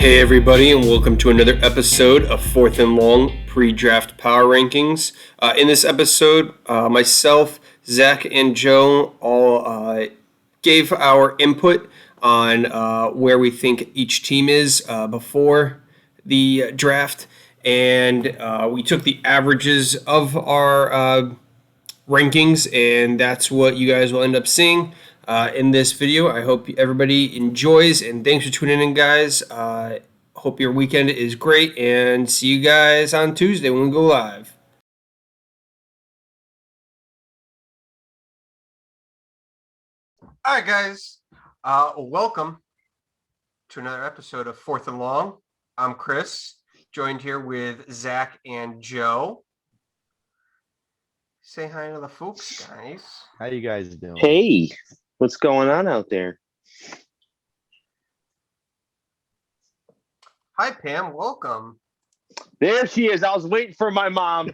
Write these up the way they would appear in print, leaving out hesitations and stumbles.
Hey everybody, and welcome to another episode of Fourth and Long Pre-Draft Power Rankings. In this episode, myself, Zach, and Joe all gave our input on where we think each team is before the draft, and we took the averages of our rankings, and that's what you guys will end up seeing in this video. I hope everybody enjoys, and thanks for tuning in, guys. Hope your weekend is great, and see you guys on Tuesday when we go live. All right, guys. Welcome to another episode of Fourth and Long. I'm Chris, joined here with Zach and Joe. Say hi to the folks, guys. How you guys doing? Hey, what's going on out there? Hi, Pam. Welcome. There she is. I was waiting for my mom.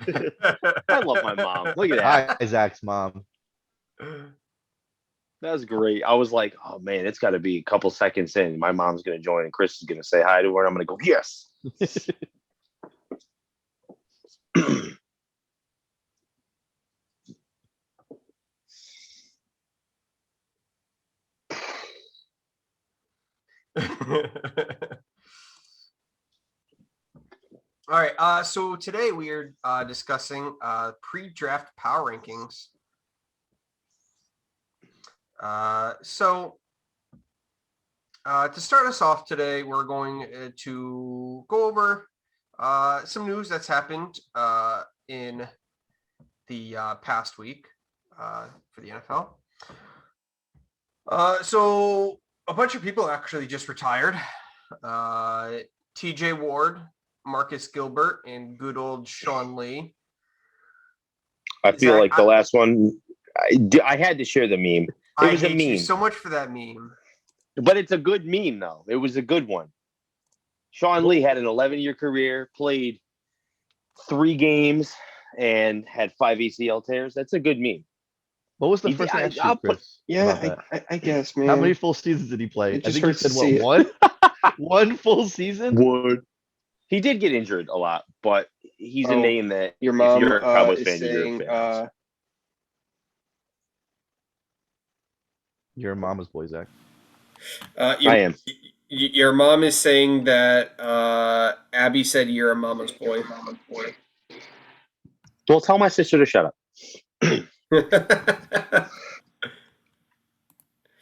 I love my mom. Look at that. Hi, Zach's mom. That was great. I was like, oh, man, it's got to be a couple seconds in. My mom's going to join, and Chris is going to say hi to her, and I'm going to go, yes. All right, so today we are discussing pre-draft power rankings. To start us off today, we're going to go over some news that's happened in the past week for the NFL. So a bunch of people actually just retired. TJ Ward, Marcus Gilbert, and good old Shawn Lee. I feel like the last one, I had to share the meme. It was a meme. You so much for that meme. But it's a good meme, though. It was a good one. Shawn Lee had an 11-year career, played 3 games, and had 5 ACL tears. That's a good meme. What was the first thing Chris? I guess, man. How many full seasons did he play? I think he said, what, one? One full season? Would. He did get injured a lot, but he's a name that your mom if you're a Cowboys is fan, saying, you're a fan. You're a mama's boy, Zach. I am. Your mom is saying that Abby said you're a mama's boy. Well, tell my sister to shut up.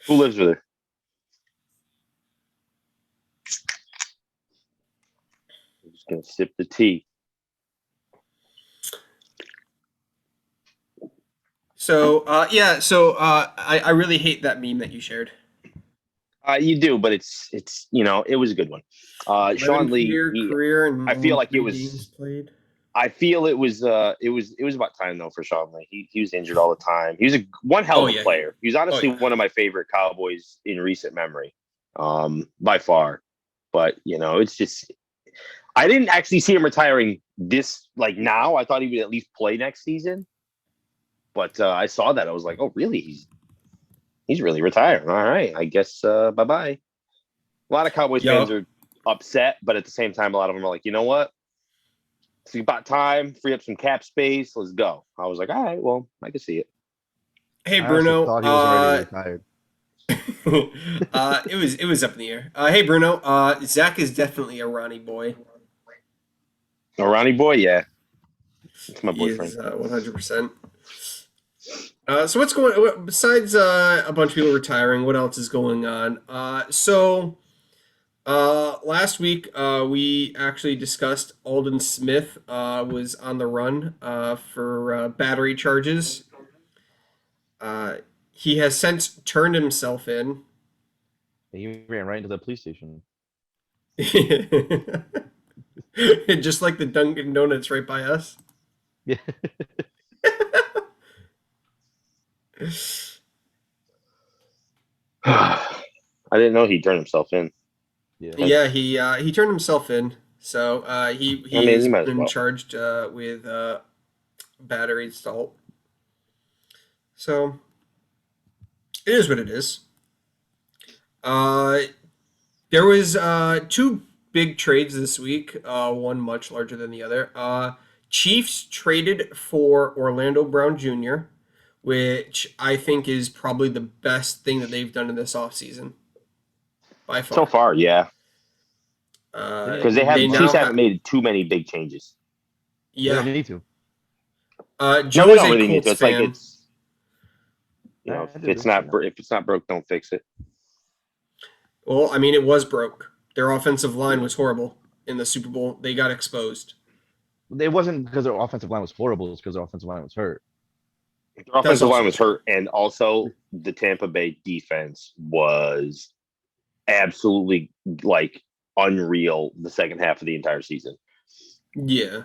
Who lives with her? I'm just going to sip the tea. So, I really hate that meme that you shared. You do, but it's it was a good one. Shawn Lee, career and I feel like it was games played. I feel it was about time though for Shawn Lee. He was injured all the time. He was one hell of a player. He was honestly one of my favorite Cowboys in recent memory, by far. But it's just I didn't actually see him retiring this now. I thought he would at least play next season. But I saw that. I was like, oh, really? He's really retiring. All right. I guess bye-bye. A lot of Cowboys fans are upset, but at the same time, a lot of them are like, you know what? It's about time. Free up some cap space. Let's go. I was like, all right, well, I can see it. Hey, Bruno. I thought he was already retired. It was up in the air. Hey, Bruno. Zach is definitely a Ronnie boy. A Ronnie boy? Yeah. It's my boyfriend. 100%. So what's going on besides a bunch of people retiring? What else is going on? Last week we actually discussed Alden Smith was on the run for battery charges. He has since turned himself in. He ran right into the police station. Just like the Dunkin' Donuts right by us. Yeah. I didn't know he turned himself in. Yeah, he turned himself in. So he's been charged with battery assault. So it is what it is. There was two big trades this week. One much larger than the other. Chiefs traded for Orlando Brown Jr., which I think is probably the best thing that they've done in this offseason. By far. So far, yeah. Because Chiefs haven't made too many big changes. Yeah. They don't need to. Joe is a Colts it's fan. like if it's not broke, don't fix it. Well, I mean, it was broke. Their offensive line was horrible in the Super Bowl. They got exposed. It wasn't because their offensive line was horrible. It's because their offensive line was hurt. Their offensive line was hurt, and also the Tampa Bay defense was absolutely unreal the second half of the entire season. Yeah.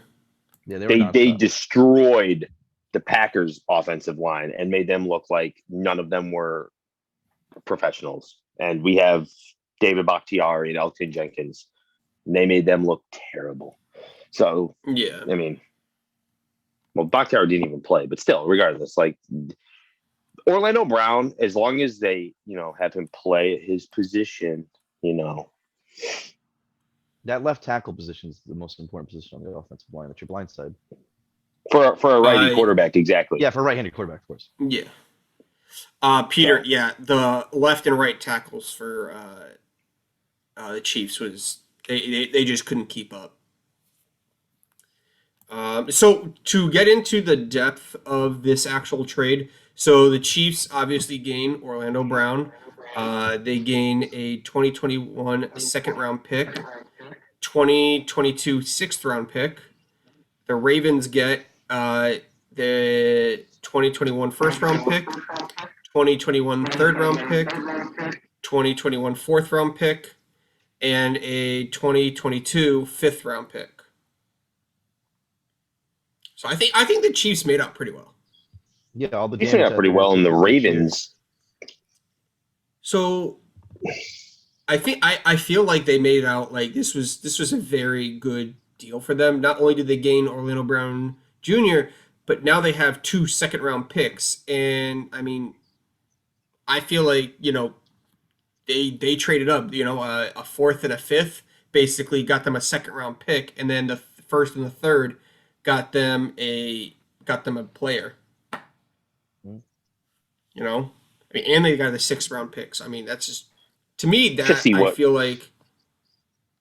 Yeah, they destroyed the Packers' offensive line and made them look like none of them were professionals. And we have David Bakhtiari and Elton Jenkins. And they made them look terrible. So, yeah. I mean, well, Bakhtiari didn't even play, but still, regardless, Orlando Brown, as long as they, have him play at his position, That left tackle position is the most important position on the offensive line. That's your blind side. For a righty quarterback, exactly. Yeah, for a right-handed quarterback, of course. Yeah. Peter, the left and right tackles for the Chiefs was they just couldn't keep up. So to get into the depth of this actual trade, so the Chiefs obviously gain Orlando Brown. They gain a 2021 second-round pick, 2022 sixth-round pick. The Ravens get the 2021 first-round pick, 2021 third-round pick, 2021 fourth-round pick, and a 2022 fifth-round pick. So I think the Chiefs made out pretty well. Yeah, all the Chiefs made out pretty well in the Ravens. So I feel like they made out like this was a very good deal for them. Not only did they gain Orlando Brown Jr., but now they have 2 second-round picks. And I mean, I feel like, they traded up, a fourth and a fifth, basically got them a second-round pick, and then the first and the third got them a player. I mean, and they got the 6th-round picks. I mean, that's just, to me, that I feel like.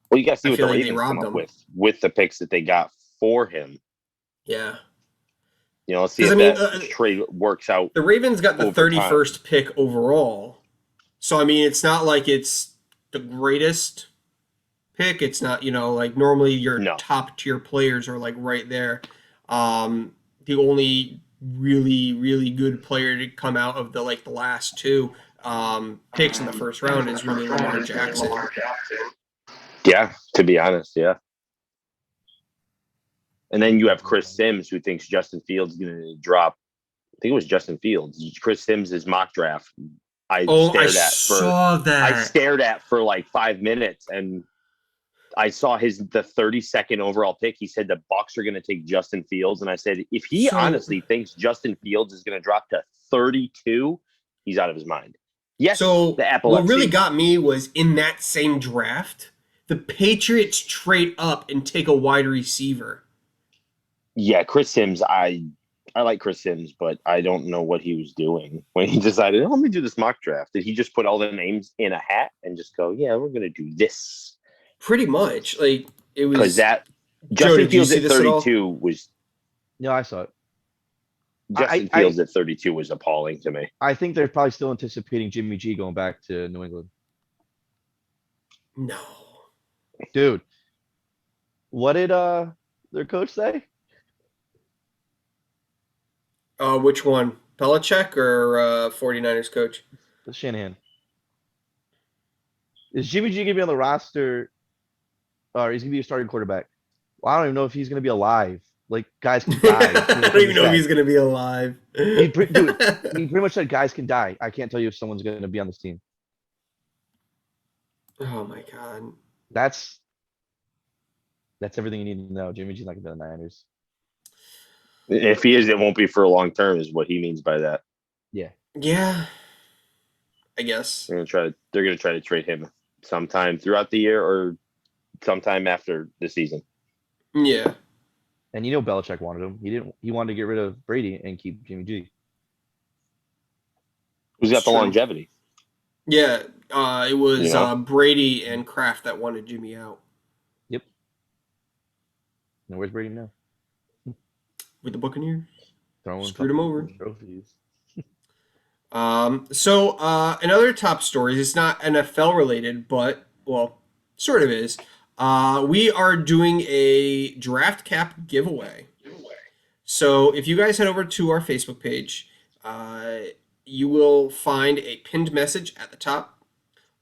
Well, you got to see what the like Ravens come up with the picks that they got for him. Yeah. Let's see if that trade works out. The Ravens got the 31st pick overall. So, I mean, it's not like it's the greatest pick. It's not, normally your top-tier players are, right there. The only really, really good player to come out of the last 2 picks in the first round is really Lamar Jackson. Yeah, to be honest, yeah. And then you have Chris Sims, who thinks Justin Fields is going to drop. I think it was Justin Fields. Chris Sims' mock draft. I stared at for 5 minutes, and I saw the 32nd overall pick. He said the Bucs are going to take Justin Fields, and I said, if he honestly thinks Justin Fields is going to drop to 32, he's out of his mind. Yes. So what really got me was in that same draft, the Patriots trade up and take a wide receiver. Yeah, Chris Sims. I like Chris Sims, but I don't know what he was doing when he decided, let me do this mock draft. Did he just put all the names in a hat and just go, yeah, we're going to do this? Pretty much. It was. Because Justin Fields at 32 was. No, I saw it. Justin Fields at 32 was appalling to me. I think they're probably still anticipating Jimmy G going back to New England. No. Dude, what did their coach say? Which one? Belichick or 49ers coach? Shanahan. Is Jimmy G going to be on the roster, or he's going to be a starting quarterback? Well, I don't even know if he's going to be alive. Guys can die. I don't even know if he's going to be alive. He pretty much said guys can die. I can't tell you if someone's going to be on this team. Oh, my God. That's everything you need to know. Jimmy G's not going to be on the Niners. If he is, it won't be for a long term, is what he means by that. Yeah. Yeah. I guess. They're gonna try to trade him sometime throughout the year or sometime after the season. Yeah. And Belichick wanted him. He wanted to get rid of Brady and keep Jimmy G. Who's got the longevity? Yeah, it was Brady and Kraft that wanted Jimmy out. Yep. And where's Brady now? With the Buccaneers. Screwed him over. Trophies. So another top stories. It's not NFL related, but sort of is. We are doing a draft cap giveaway. So if you guys head over to our Facebook page, you will find a pinned message at the top.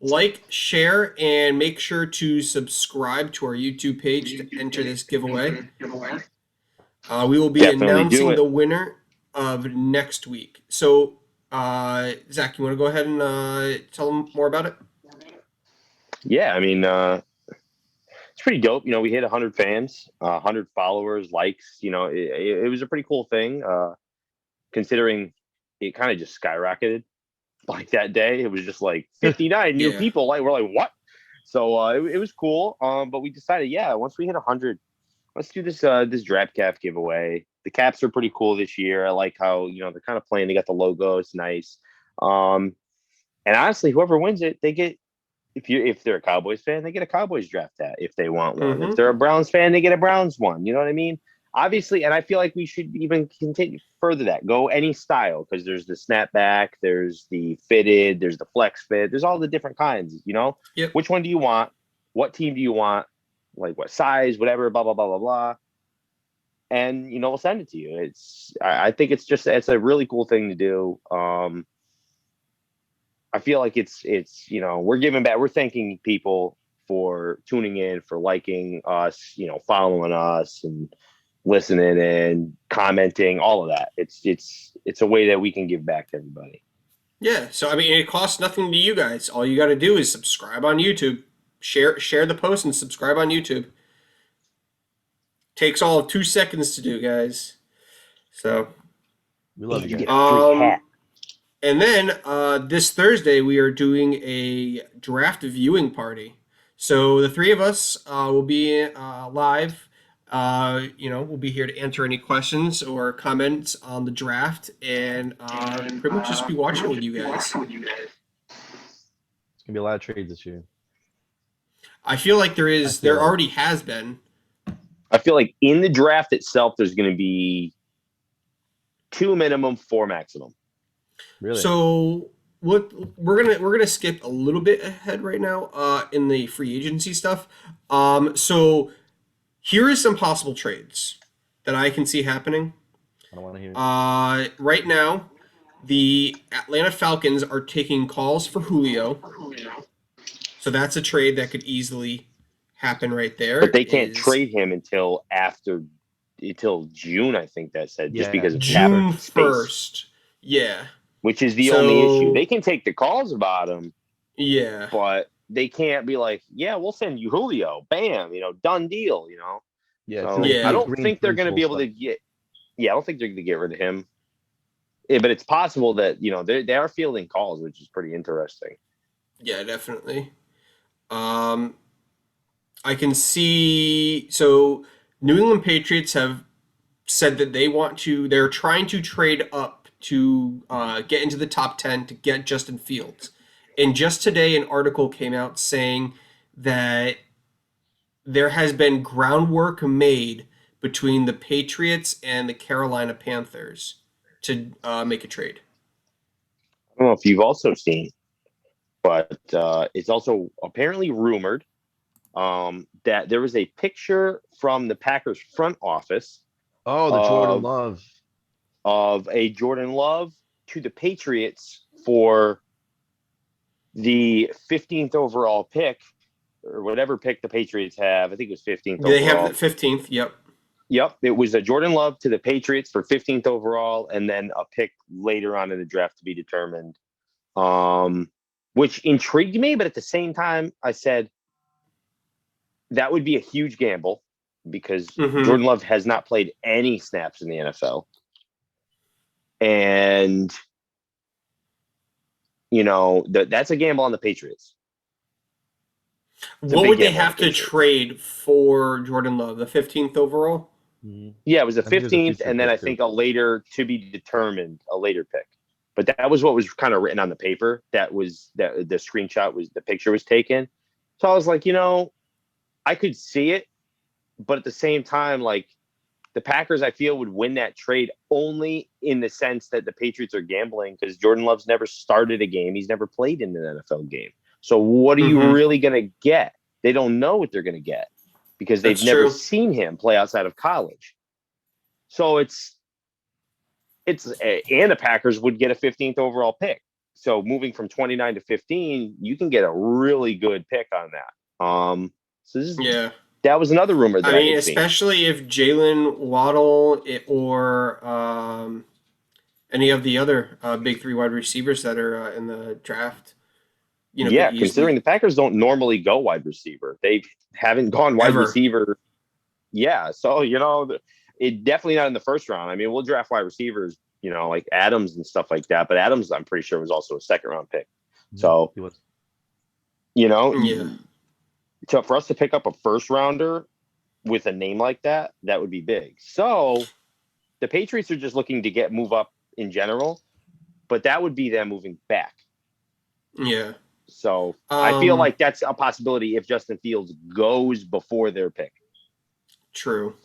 Like, share, and make sure to subscribe to our YouTube page to enter this giveaway. We will be announcing the winner of next week. So, Zach, you want to go ahead and tell them more about it? Yeah, I mean, it's pretty dope. We hit 100 fans, 100 followers, likes. It was a pretty cool thing, considering it kind of just skyrocketed. Like that day, it was just like 59 new people. Like we're like, what? So it was cool. But we decided, once we hit 100, let's do this draft cap giveaway. The caps are pretty cool this year. I like how they're kind of plain. They got the logo. It's nice. And honestly, whoever wins it, they get. If they're a Cowboys fan, they get a Cowboys draft hat if they want one. Mm-hmm. If they're a Browns fan, they get a Browns one. You know what I mean? Obviously, and I feel like we should even continue further that. Go any style, because there's the snapback, there's the fitted, there's the flex fit, there's all the different kinds, Yep. Which one do you want? What team do you want? Like what size, whatever, blah, blah, blah, blah, blah. And, we'll send it to you. I think it's a really cool thing to do. I feel like it's we're giving back. We're thanking people for tuning in, for liking us, following us and listening and commenting, all of that. It's a way that we can give back to everybody. Yeah. So, I mean, it costs nothing to you guys. All you got to do is subscribe on YouTube, share the post and subscribe on YouTube. Takes all of 2 seconds to do, guys. So we love you guys. And then this Thursday we are doing a draft viewing party. So the three of us will be live. We'll be here to answer any questions or comments on the draft, and pretty much just be watching it with you guys. It's gonna be a lot of trades this year. I feel like there already has been. I feel like in the draft itself, there's going to be 2 minimum, 4 maximum. Really? So what we're gonna skip a little bit ahead right now in the free agency stuff. So here is some possible trades that I can see happening. I don't want to hear. Right now, the Atlanta Falcons are taking calls for Julio. So that's a trade that could easily happen right there. But they can't trade him until June, I think that said, just because of June 1st. Yeah. Which is the only issue. They can take the calls about him. Yeah. But they can't be like, we'll send you Julio. Bam, done deal, Yeah. So I don't think they're going to be able to get. Yeah, I don't think they're going to get rid of him. Yeah, but it's possible that they are fielding calls, which is pretty interesting. Yeah, definitely. I can see. So New England Patriots have said that they're trying to trade up to get into the top 10 to get Justin Fields. And just today, an article came out saying that there has been groundwork made between the Patriots and the Carolina Panthers to make a trade. I don't know if you've also seen, but it's also apparently rumored that there was a picture from the Packers front office. Oh, the Jordan Love. Of a Jordan Love to the Patriots for the 15th overall pick, or whatever pick the Patriots have. I think it was 15th overall. They have the 15th, yep. Yep, it was a Jordan Love to the Patriots for 15th overall, and then a pick later on in the draft to be determined, which intrigued me. But at the same time, I said that would be a huge gamble because Jordan Love has not played any snaps in the NFL. And, that's a gamble on the Patriots. What would they have to trade for Jordan Love? The 15th overall? Yeah, it was the 15th, and then I think a later to be determined, a later pick. But that was what was kind of written on the paper. That the screenshot was the picture was taken. So I was like, I could see it, but at the same time, like the Packers, I feel would win that trade only in the sense that the Patriots are gambling because Jordan Love's never started a game. He's never played in an NFL game. So what are you really going to get? They don't know what they're going to get because they've never seen him play outside of college. So and the Packers would get a 15th overall pick. So moving from 29 to 15, you can get a really good pick on that. That was another rumor. That especially if Jalen Waddle or any of the other big three wide receivers that are in the draft. Considering the Packers don't normally go wide receiver, they haven't gone wide receiver. Yeah, so it definitely not in the first round. I mean, we'll draft wide receivers, like Adams and stuff like that. But Adams, I'm pretty sure, was also a second round pick. So, so for us to pick up a first rounder with a name like that, that would be big. So the Patriots are just looking to move up in general, but that would be them moving back. Yeah. So I feel like that's a possibility if Justin Fields goes before their pick. True.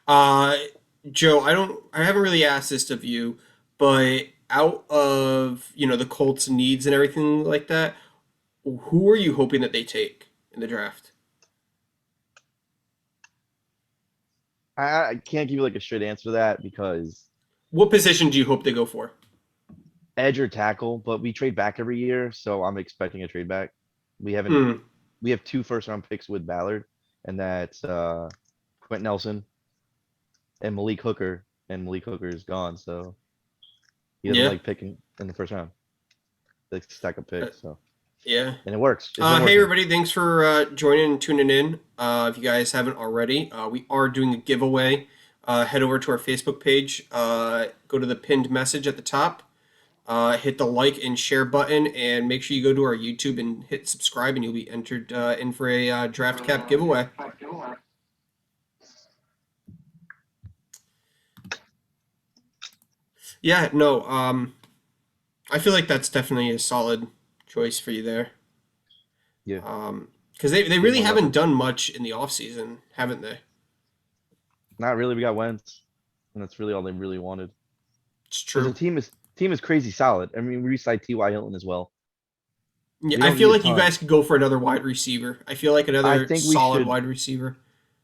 Joe, I haven't really asked this of you, but out of, the Colts needs and everything like that, who are you hoping that they take in the draft? I can't give you like a straight answer to that because what position do you hope they go for? Edge or tackle, but we trade back every year, so I'm expecting a trade back. We haven't. We have 2 first-round picks with Ballard, and that's Quentin Nelson and Malik Hooker, and Malik Hooker is gone, so he doesn't like picking in the first round. They stack up picks, so yeah, and it works. Hey everybody, thanks for joining and tuning in. If you guys haven't already, we are doing a giveaway. Head over to our Facebook page. Go to the pinned message at the top. Hit the like and share button, and make sure you go to our YouTube and hit subscribe, and you'll be entered in for a draft cap giveaway. Yeah, no, I feel like that's definitely a solid choice for you there. Yeah. Because they really haven't done much in the offseason, haven't they? Not really. We got Wentz, and that's really all they really wanted. It's true. The team is crazy solid. I mean, we re-signed T.Y. Hilton as well. Yeah, I feel like you guys could go for another wide receiver. I feel like another solid wide receiver.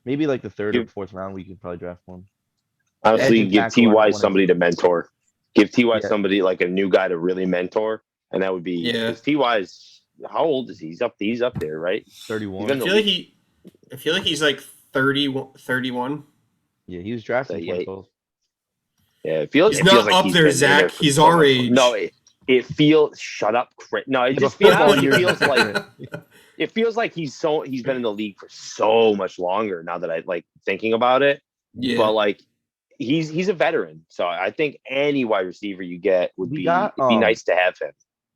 Maybe like the 3rd or 4th round, we could probably draft one. Honestly, give T.Y. somebody to mentor. Give T.Y. somebody like a new guy to really mentor, and that would be because T.Y.'s how old is he? He's up there, right? 31. I feel like he's like 31. Yeah, he was drafted in 2012. Yeah, he's not up there, Zach. He's our age. No, it feels. Shut up, no. It just feels like he's been in the league for so much longer now that I like thinking about it. Yeah, but like he's a veteran, so I think any wide receiver you get would be nice to have him.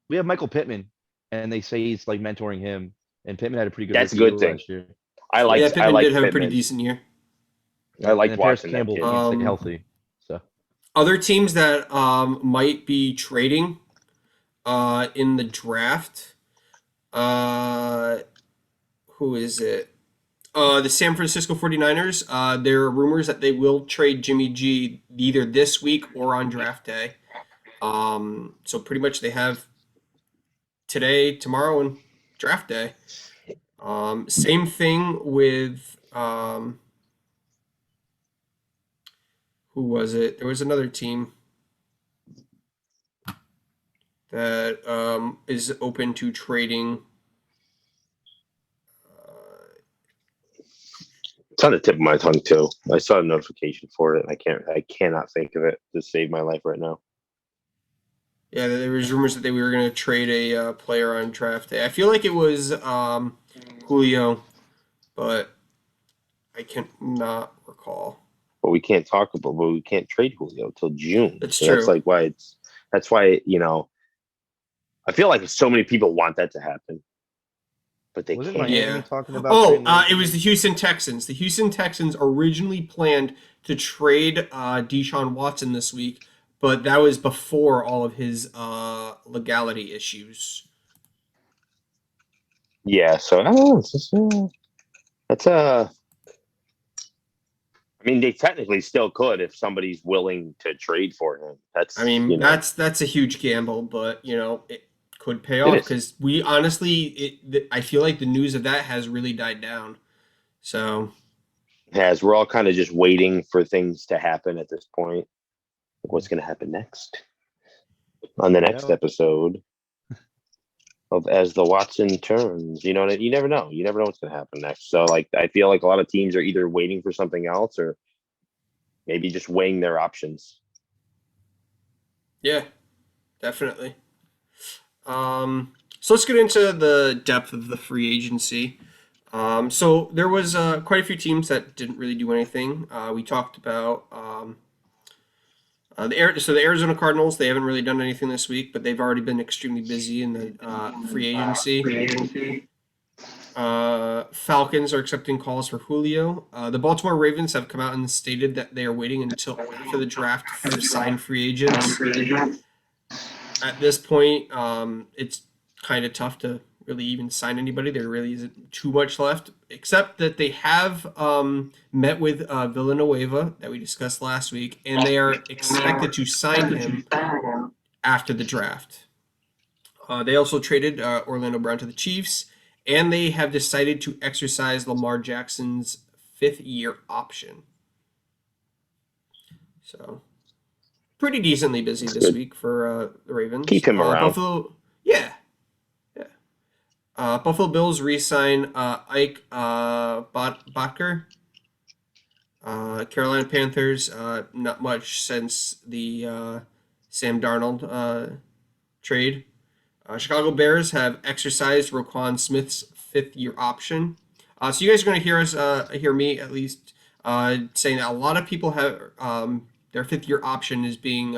We have Michael Pittman, and they say he's like mentoring him, and Pittman had a pretty good. That's a good thing. Last year. Pittman did have a pretty decent year. I like watching Campbell that kid. Healthy. So other teams that might be trading in the draft. Who is it? The San Francisco 49ers. There are rumors that they will trade Jimmy G either this week or on draft day. So pretty much they have today, tomorrow, and draft day. Same thing with who was it? There was another team that is open to trading. It's on the tip of my tongue too. I saw a notification for it. I cannot think of it to save my life right now. Yeah, there was rumors that we were going to trade a player on draft day. I feel like it was Julio, but I cannot recall. But we can't we can't trade Julio till June. That's true. That's why I feel like so many people want that to happen. but they Wasn't can't. Miami talking about it was the Houston Texans. The Houston Texans originally planned to trade Deshaun Watson this week, but that was before all of his legality issues. Yeah, so I don't know. That's I mean, they technically still could if somebody's willing to trade for him. That's that's a huge gamble, but it could pay off because we honestly, I feel like the news of that has really died down. So, as we're all kind of just waiting for things to happen at this point. What's going to happen next on the next episode of As the Watson Turns? You never know. You never know what's going to happen next. So, I feel like a lot of teams are either waiting for something else or maybe just weighing their options. Yeah, definitely. So let's get into the depth of the free agency. So there was quite a few teams that didn't really do anything. We talked about the Arizona Cardinals. They haven't really done anything this week, but they've already been extremely busy in the free agency. Falcons are accepting calls for Julio. The Baltimore Ravens have come out and stated that they are waiting until after the draft to sign free agents. At this point, it's kind of tough to really even sign anybody. There really isn't too much left, except that they have met with Villanueva that we discussed last week, and they are expected to sign him after the draft. They also traded Orlando Brown to the Chiefs, and they have decided to exercise Lamar Jackson's 5th-year option. So, pretty decently busy this week for the Ravens. Keep him around. Buffalo, yeah. Buffalo Bills re-sign Ike Botker. Carolina Panthers, not much since the Sam Darnold trade. Chicago Bears have exercised Roquan Smith's 5th-year option. So you guys are going to hear me at least, saying that a lot of people have their 5th-year option is being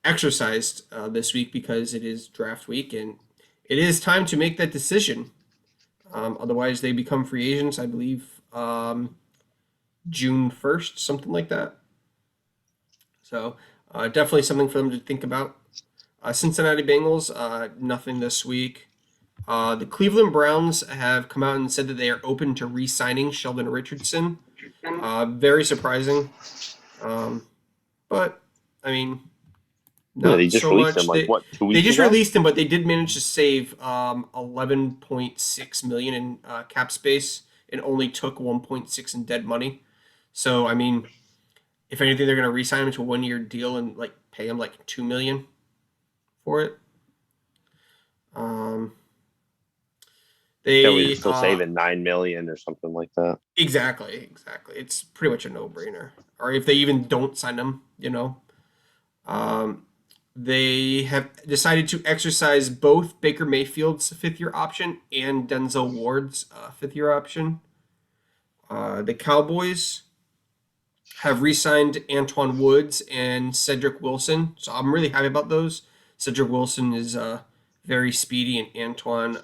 exercised this week because it is draft week and it is time to make that decision. Otherwise, they become free agents, I believe, June 1st, something like that. So definitely something for them to think about. Cincinnati Bengals, nothing this week. The Cleveland Browns have come out and said that they are open to re-signing Sheldon Richardson. Very surprising. But, I mean, not they just so released much. him, 2 weeks They just ago? released him, but they did manage to save $11.6 million in cap space and only took $1.6 in dead money. So, I mean, if anything, they're going to re-sign him to a 1-year deal and pay him $2 million for it. We're still saving $9 million or something like that. Exactly. It's pretty much a no-brainer. Or if they even don't sign him, they have decided to exercise both Baker Mayfield's 5th-year option and Denzel Ward's 5th-year option. The Cowboys have re-signed Antoine Woods and Cedric Wilson, so I'm really happy about those. Cedric Wilson is very speedy, and Antoine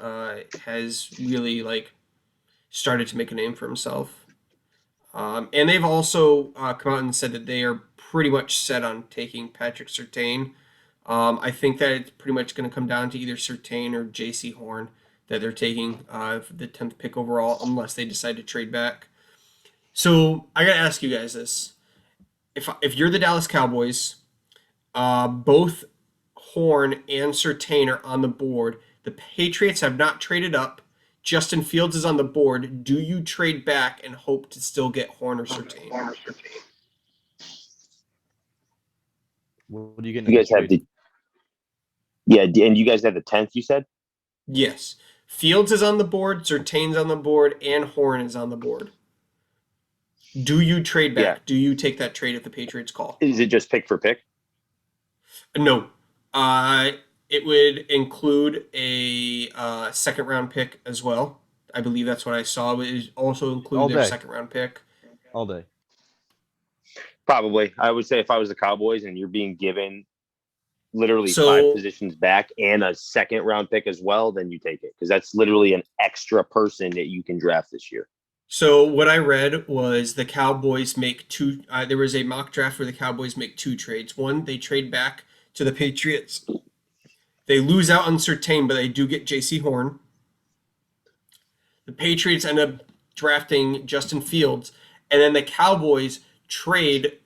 has really started to make a name for himself. And they've also come out and said that they are pretty much set on taking Patrick Surtain. I think that it's pretty much going to come down to either Surtain or J.C. Horn that they're taking for the 10th pick overall, unless they decide to trade back. So I got to ask you guys this. If you're the Dallas Cowboys, both Horn and Surtain are on the board. The Patriots have not traded up. Justin Fields is on the board. Do you trade back and hope to still get Horn or Surtain? What do you get? You guys have and you guys have the 10th, you said? Yes. Fields is on the board, Surtain's on the board, and Horn is on the board. Do you trade back? Yeah. Do you take that trade if the Patriots call? Is it just pick for pick? No. It would include a second-round pick as well. I believe that's what I saw. It would also include their second-round pick. All day. Probably. I would say if I was the Cowboys and you're being given literally 5 positions back and a second-round pick as well, then you take it because that's literally an extra person that you can draft this year. So what I read was the Cowboys make two. There was a mock draft where the Cowboys make 2 trades. One, they trade back to the Patriots. They lose out on Surtain, but they do get J.C. Horn. The Patriots end up drafting Justin Fields, and then the Cowboys trade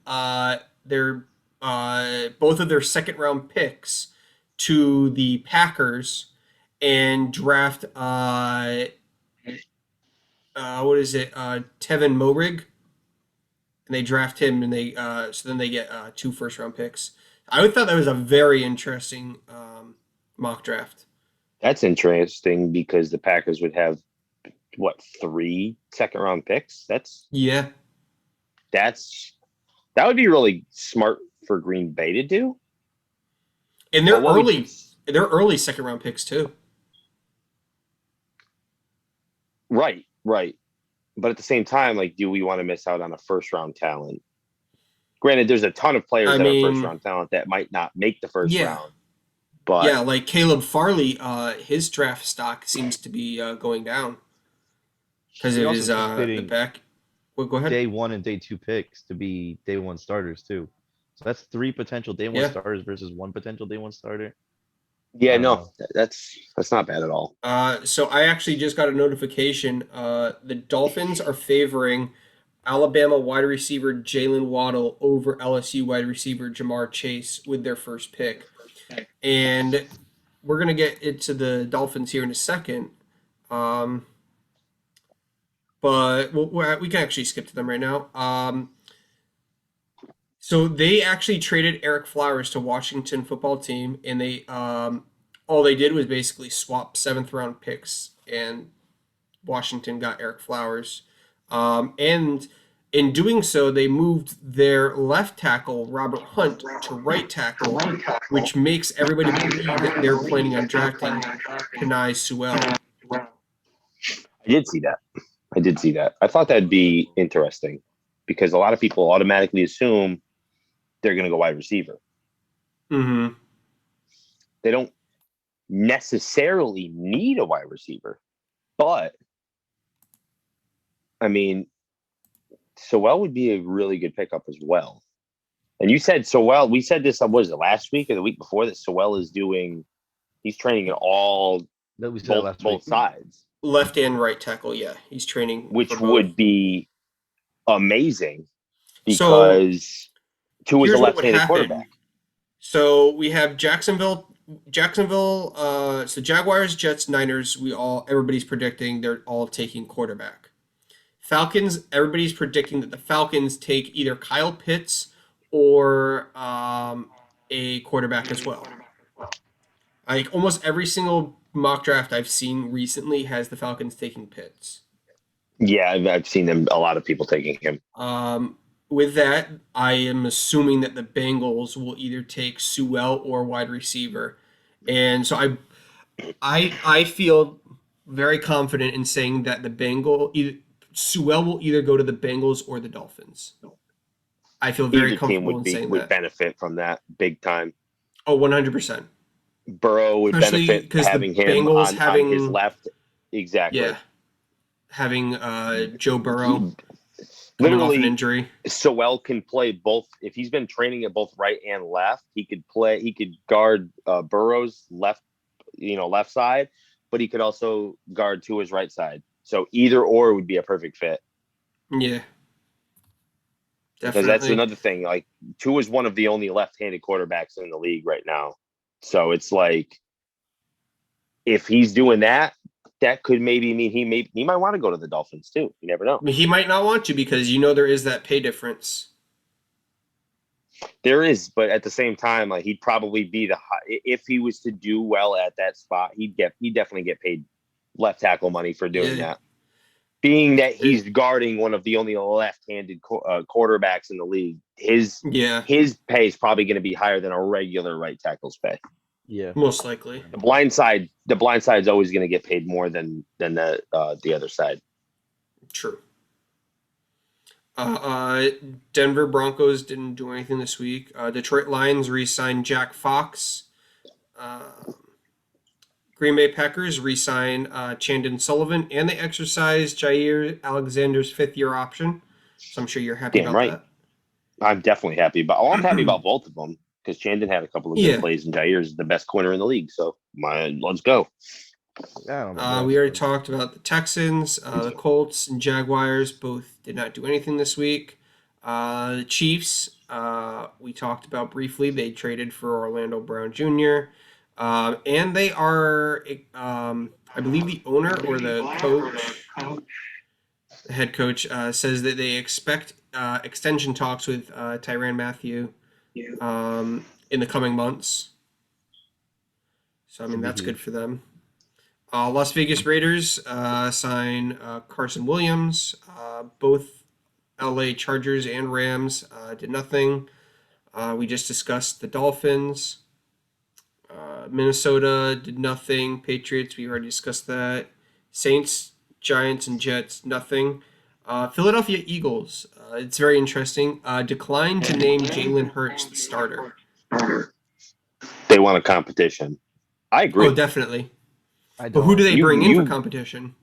their both of their second-round picks to the Packers and draft Tevin Moehrig, and they draft him, and they so then they get 2 first-round picks. I thought that was a very interesting mock draft. That's interesting because the Packers would have 3 second-round picks. That would be really smart for Green Bay to do. And they're early second-round picks too. Right. But at the same time, do we want to miss out on a first-round talent? Granted, there's a ton of players that are first-round talent that might not make the first round. But yeah, like Caleb Farley, his draft stock seems to be going down because it is the back. Well, go ahead. Day 1 and day 2 picks to be day 1 starters too. So that's 3 potential day 1 starters versus 1 potential day 1 starter. Yeah, no, that's not bad at all. So I actually just got a notification. The Dolphins are favoring Alabama wide receiver Jalen Waddle over LSU wide receiver Jamar Chase with their first pick. And we're going to get into the Dolphins here in a second. But we can actually skip to them right now. So they actually traded Eric Flowers to Washington football team, and they all they did was basically swap 7th-round picks, and Washington got Eric Flowers. And in doing so, they moved their left tackle, Robert Hunt, to right tackle, which makes everybody believe that they're planning on drafting Penei Sewell. I did see that. I thought that'd be interesting because a lot of people automatically assume they're going to go wide receiver. Mm-hmm. They don't necessarily need a wide receiver, but Sewell would be a really good pickup as well. And you said Sewell, we said this, was it last week or the week before, that Sewell is he's training at both sides. Left and right tackle, yeah. He's training. Which would be amazing because Tua is a left-handed quarterback. So we have Jacksonville, so Jaguars, Jets, Niners, everybody's predicting they're all taking quarterback. Falcons, everybody's predicting that the Falcons take either Kyle Pitts or a quarterback as well. Like almost every single mock draft I've seen recently has the Falcons taking Pitts. Yeah, I've seen a lot of people taking him. With that, I am assuming that the Bengals will either take Sewell or wide receiver. And so I feel very confident in saying that Sewell will either go to the Bengals or the Dolphins. I feel very comfortable in saying that. Would benefit from that big time. Oh, 100%. Burrow would benefit having him on his left. Exactly. Yeah. Having Joe Burrow coming off an injury. Sewell can play both. If he's been training at both right and left, he could guard Burrow's left side, but he could also guard Tua's right side. So either or would be a perfect fit. Yeah. Definitely. Because that's another thing. Like Tua is one of the only left-handed quarterbacks in the league right now. So it's like, if he's doing that, that could maybe mean he might want to go to the Dolphins too. You never know. He might not want to because there is that pay difference. There is, but at the same time, like he'd probably be if he was to do well at that spot, he'd definitely get paid left tackle money for doing that. Being that he's guarding one of the only left-handed quarterbacks in the league, his pay is probably going to be higher than a regular right tackle's pay. Yeah, most likely. The blind side is always going to get paid more than the other side. True. Denver Broncos didn't do anything this week. Detroit Lions re-signed Jack Fox. Green Bay Packers re-signed Chandon Sullivan, and they exercised Jair Alexander's fifth-year option. So I'm sure you're happy Damn about right. that. I'm definitely happy I'm happy about both of them because Chandon had a couple of good plays, and Jair is the best corner in the league. So let's go. Yeah, we already talked about the Texans, the Colts, and Jaguars. Both did not do anything this week. The Chiefs, we talked about briefly. They traded for Orlando Brown Jr. And they are, I believe, the owner or the coach, the head coach, says that they expect extension talks with Tyrann Mathieu in the coming months. So, I mean, that's good for them. Las Vegas Raiders sign Carson Williams. Both LA Chargers and Rams did nothing. We just discussed the Dolphins. Minnesota did nothing. Patriots, we already discussed that. Saints, Giants, and Jets, nothing. Philadelphia Eagles, it's very interesting. Declined to name Jalen Hurts the starter. They want a competition. I agree. Oh, definitely. But who do they bring in for competition?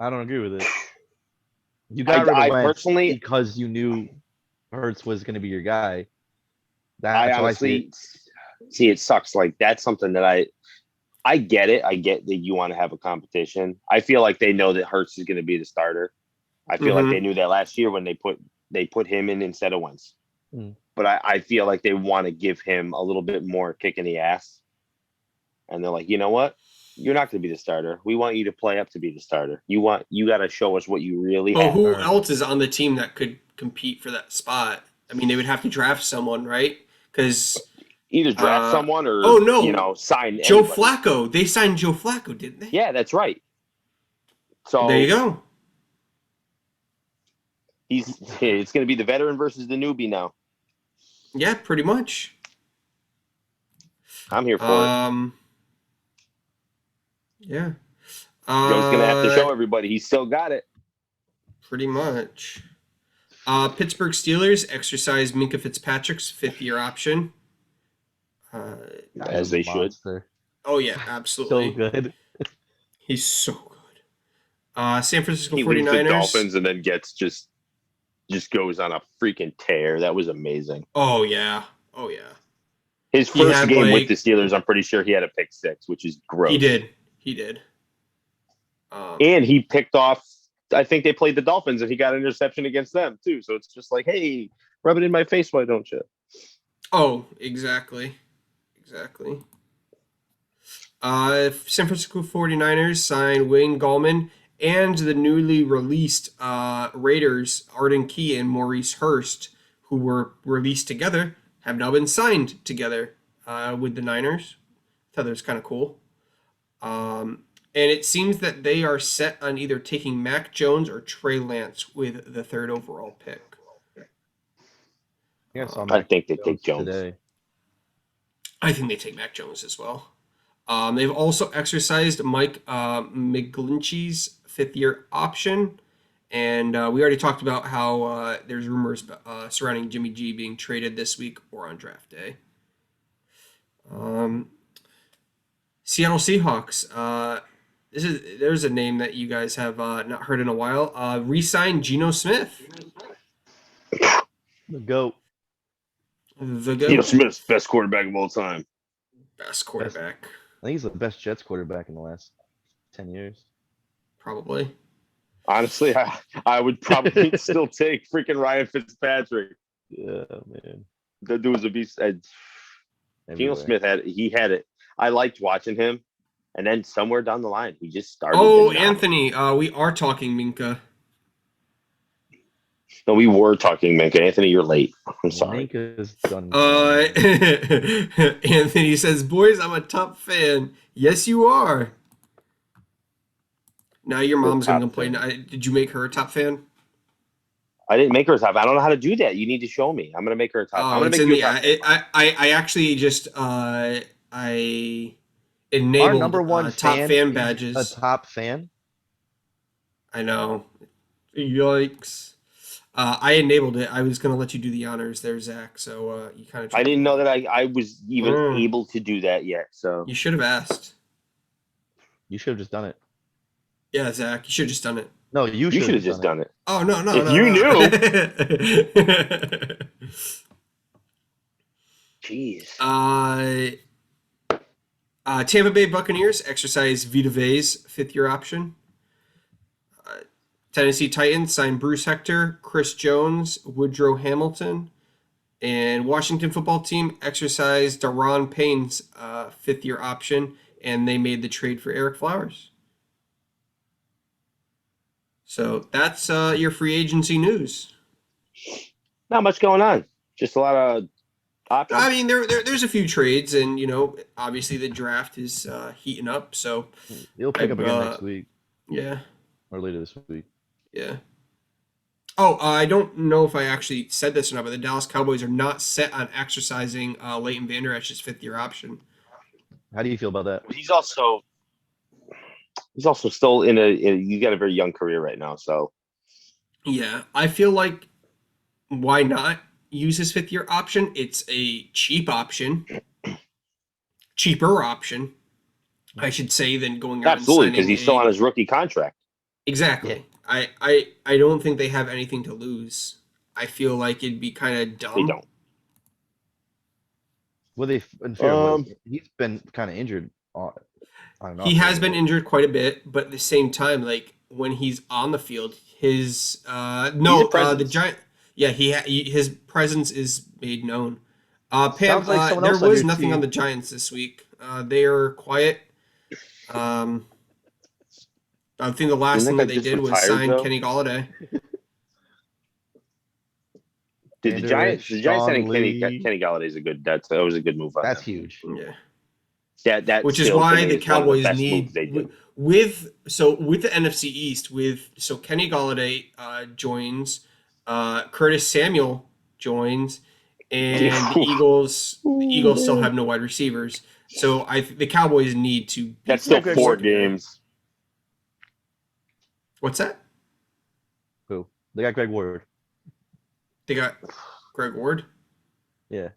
I don't agree with it. You got rid of Wentz personally because you knew Hurts was going to be your guy. I honestly see it sucks. Like that's something that I get it. I get that you want to have a competition. I feel like they know that Hurts is going to be the starter. I feel like they knew that last year when they put him in instead of Wentz. But I feel like they want to give him a little bit more kick in the ass. And they're like, you know what? You're not going to be the starter. We want you to play up to be the starter. You got to show us what you really have. Who else is on the team that could compete for that spot? I mean, they would have to draft someone, right? Because either draft someone or sign Joe anybody. Flacco. They signed Joe Flacco, didn't they? Yeah, that's right. So there you go. It's going to be the veteran versus the newbie now. Yeah, pretty much. I'm here for it. Yeah. Joe's going to have to show everybody he's still got it. Pretty much. Pittsburgh Steelers exercise Minkah Fitzpatrick's fifth-year option. As they should. Oh, yeah, absolutely. So good. He's so good. San Francisco 49ers. Leaves the Dolphins and then gets just goes on a freaking tear. That was amazing. Oh, yeah. His first game with the Steelers, I'm pretty sure he had a pick six, which is gross. He did. And he picked off, I think they played the Dolphins, and he got an interception against them, too. So it's just like, hey, rub it in my face, why don't you? Oh, exactly. San Francisco 49ers signed Wayne Gallman and the newly released Raiders, Arden Key and Maurice Hurst, who were released together, have now been signed together with the Niners. I thought that was kind of cool. And it seems that they are set on either taking Mac Jones or Trey Lance with the third overall pick. I think they take Jones today. I think they take Mac Jones as well. They've also exercised Mike McGlinchey's fifth-year option. And we already talked about how there's rumors surrounding Jimmy G being traded this week or on draft day. Seattle Seahawks. There's a name that you guys have not heard in a while. Re-signed Geno Smith. The GOAT. Geno Smith's best quarterback of all time. Best quarterback. I think he's the best Jets quarterback in the last 10 years. Probably. Honestly, I would probably still take freaking Ryan Fitzpatrick. Yeah, man. The dude was a beast. Geno Smith had it. I liked watching him. And then somewhere down the line, he just started. Oh, Anthony, we are talking Minkah. No, we were talking Minkah. Anthony, you're late. I'm sorry. Minkah's done. Anthony says, boys, I'm a top fan. Yes, you are. Now your mom's going to complain. Did you make her a top fan? I didn't make her a top. I don't know how to do that. You need to show me. I'm going to make her a top. I'm going to make you a top. I actually just enabled our number one top fan badges. A top fan? I know. Yikes. I enabled it. I was going to let you do the honors there, Zach. So you kind of. I didn't know that I was even able to do that yet. So you should have asked. You should have just done it. Yeah, Zach, you should have just done it. No, you should have just done it. Oh no! If you knew. Jeez. Tampa Bay Buccaneers exercise Vita Vea's fifth-year option. Tennessee Titans signed Bruce Hector, Chris Jones, Woodrow Hamilton, and Washington Football Team exercised Daron Payne's fifth-year option, and they made the trade for Eric Flowers. So that's your free agency news. Not much going on. Just a lot of options. I mean, there's a few trades, and obviously the draft is heating up. So you'll pick up again next week. Yeah. Or later this week. Yeah. Oh, I don't know if I actually said this or not, but the Dallas Cowboys are not set on exercising Leighton Vander Esch's fifth-year option. How do you feel about that? He's also still you got a very young career right now, so. Yeah, I feel like why not use his fifth-year option? It's a cheaper option, I should say, than going out absolutely, because he's still on his rookie contract. Exactly. I don't think they have anything to lose. I feel like it'd be kind of dumb. They don't. Well, he's been kind of injured. He has been injured quite a bit, but at the same time, like when he's on the field, his the Giant, his presence is made known. Pam, there was nothing on the Giants this week. They are quiet. I think the last thing that they did was sign Kenny Galladay. Did the Giants signing Kenny Galladay is a good. That was a good move. That's huge. Yeah. That which is why the Cowboys need with the NFC East so Kenny Galladay joins, Curtis Samuel joins, and the Eagles still have no wide receivers. So the Cowboys need to. That's still 4 games. What's that? Who? They got Greg Ward. They got Greg Ward? Yeah.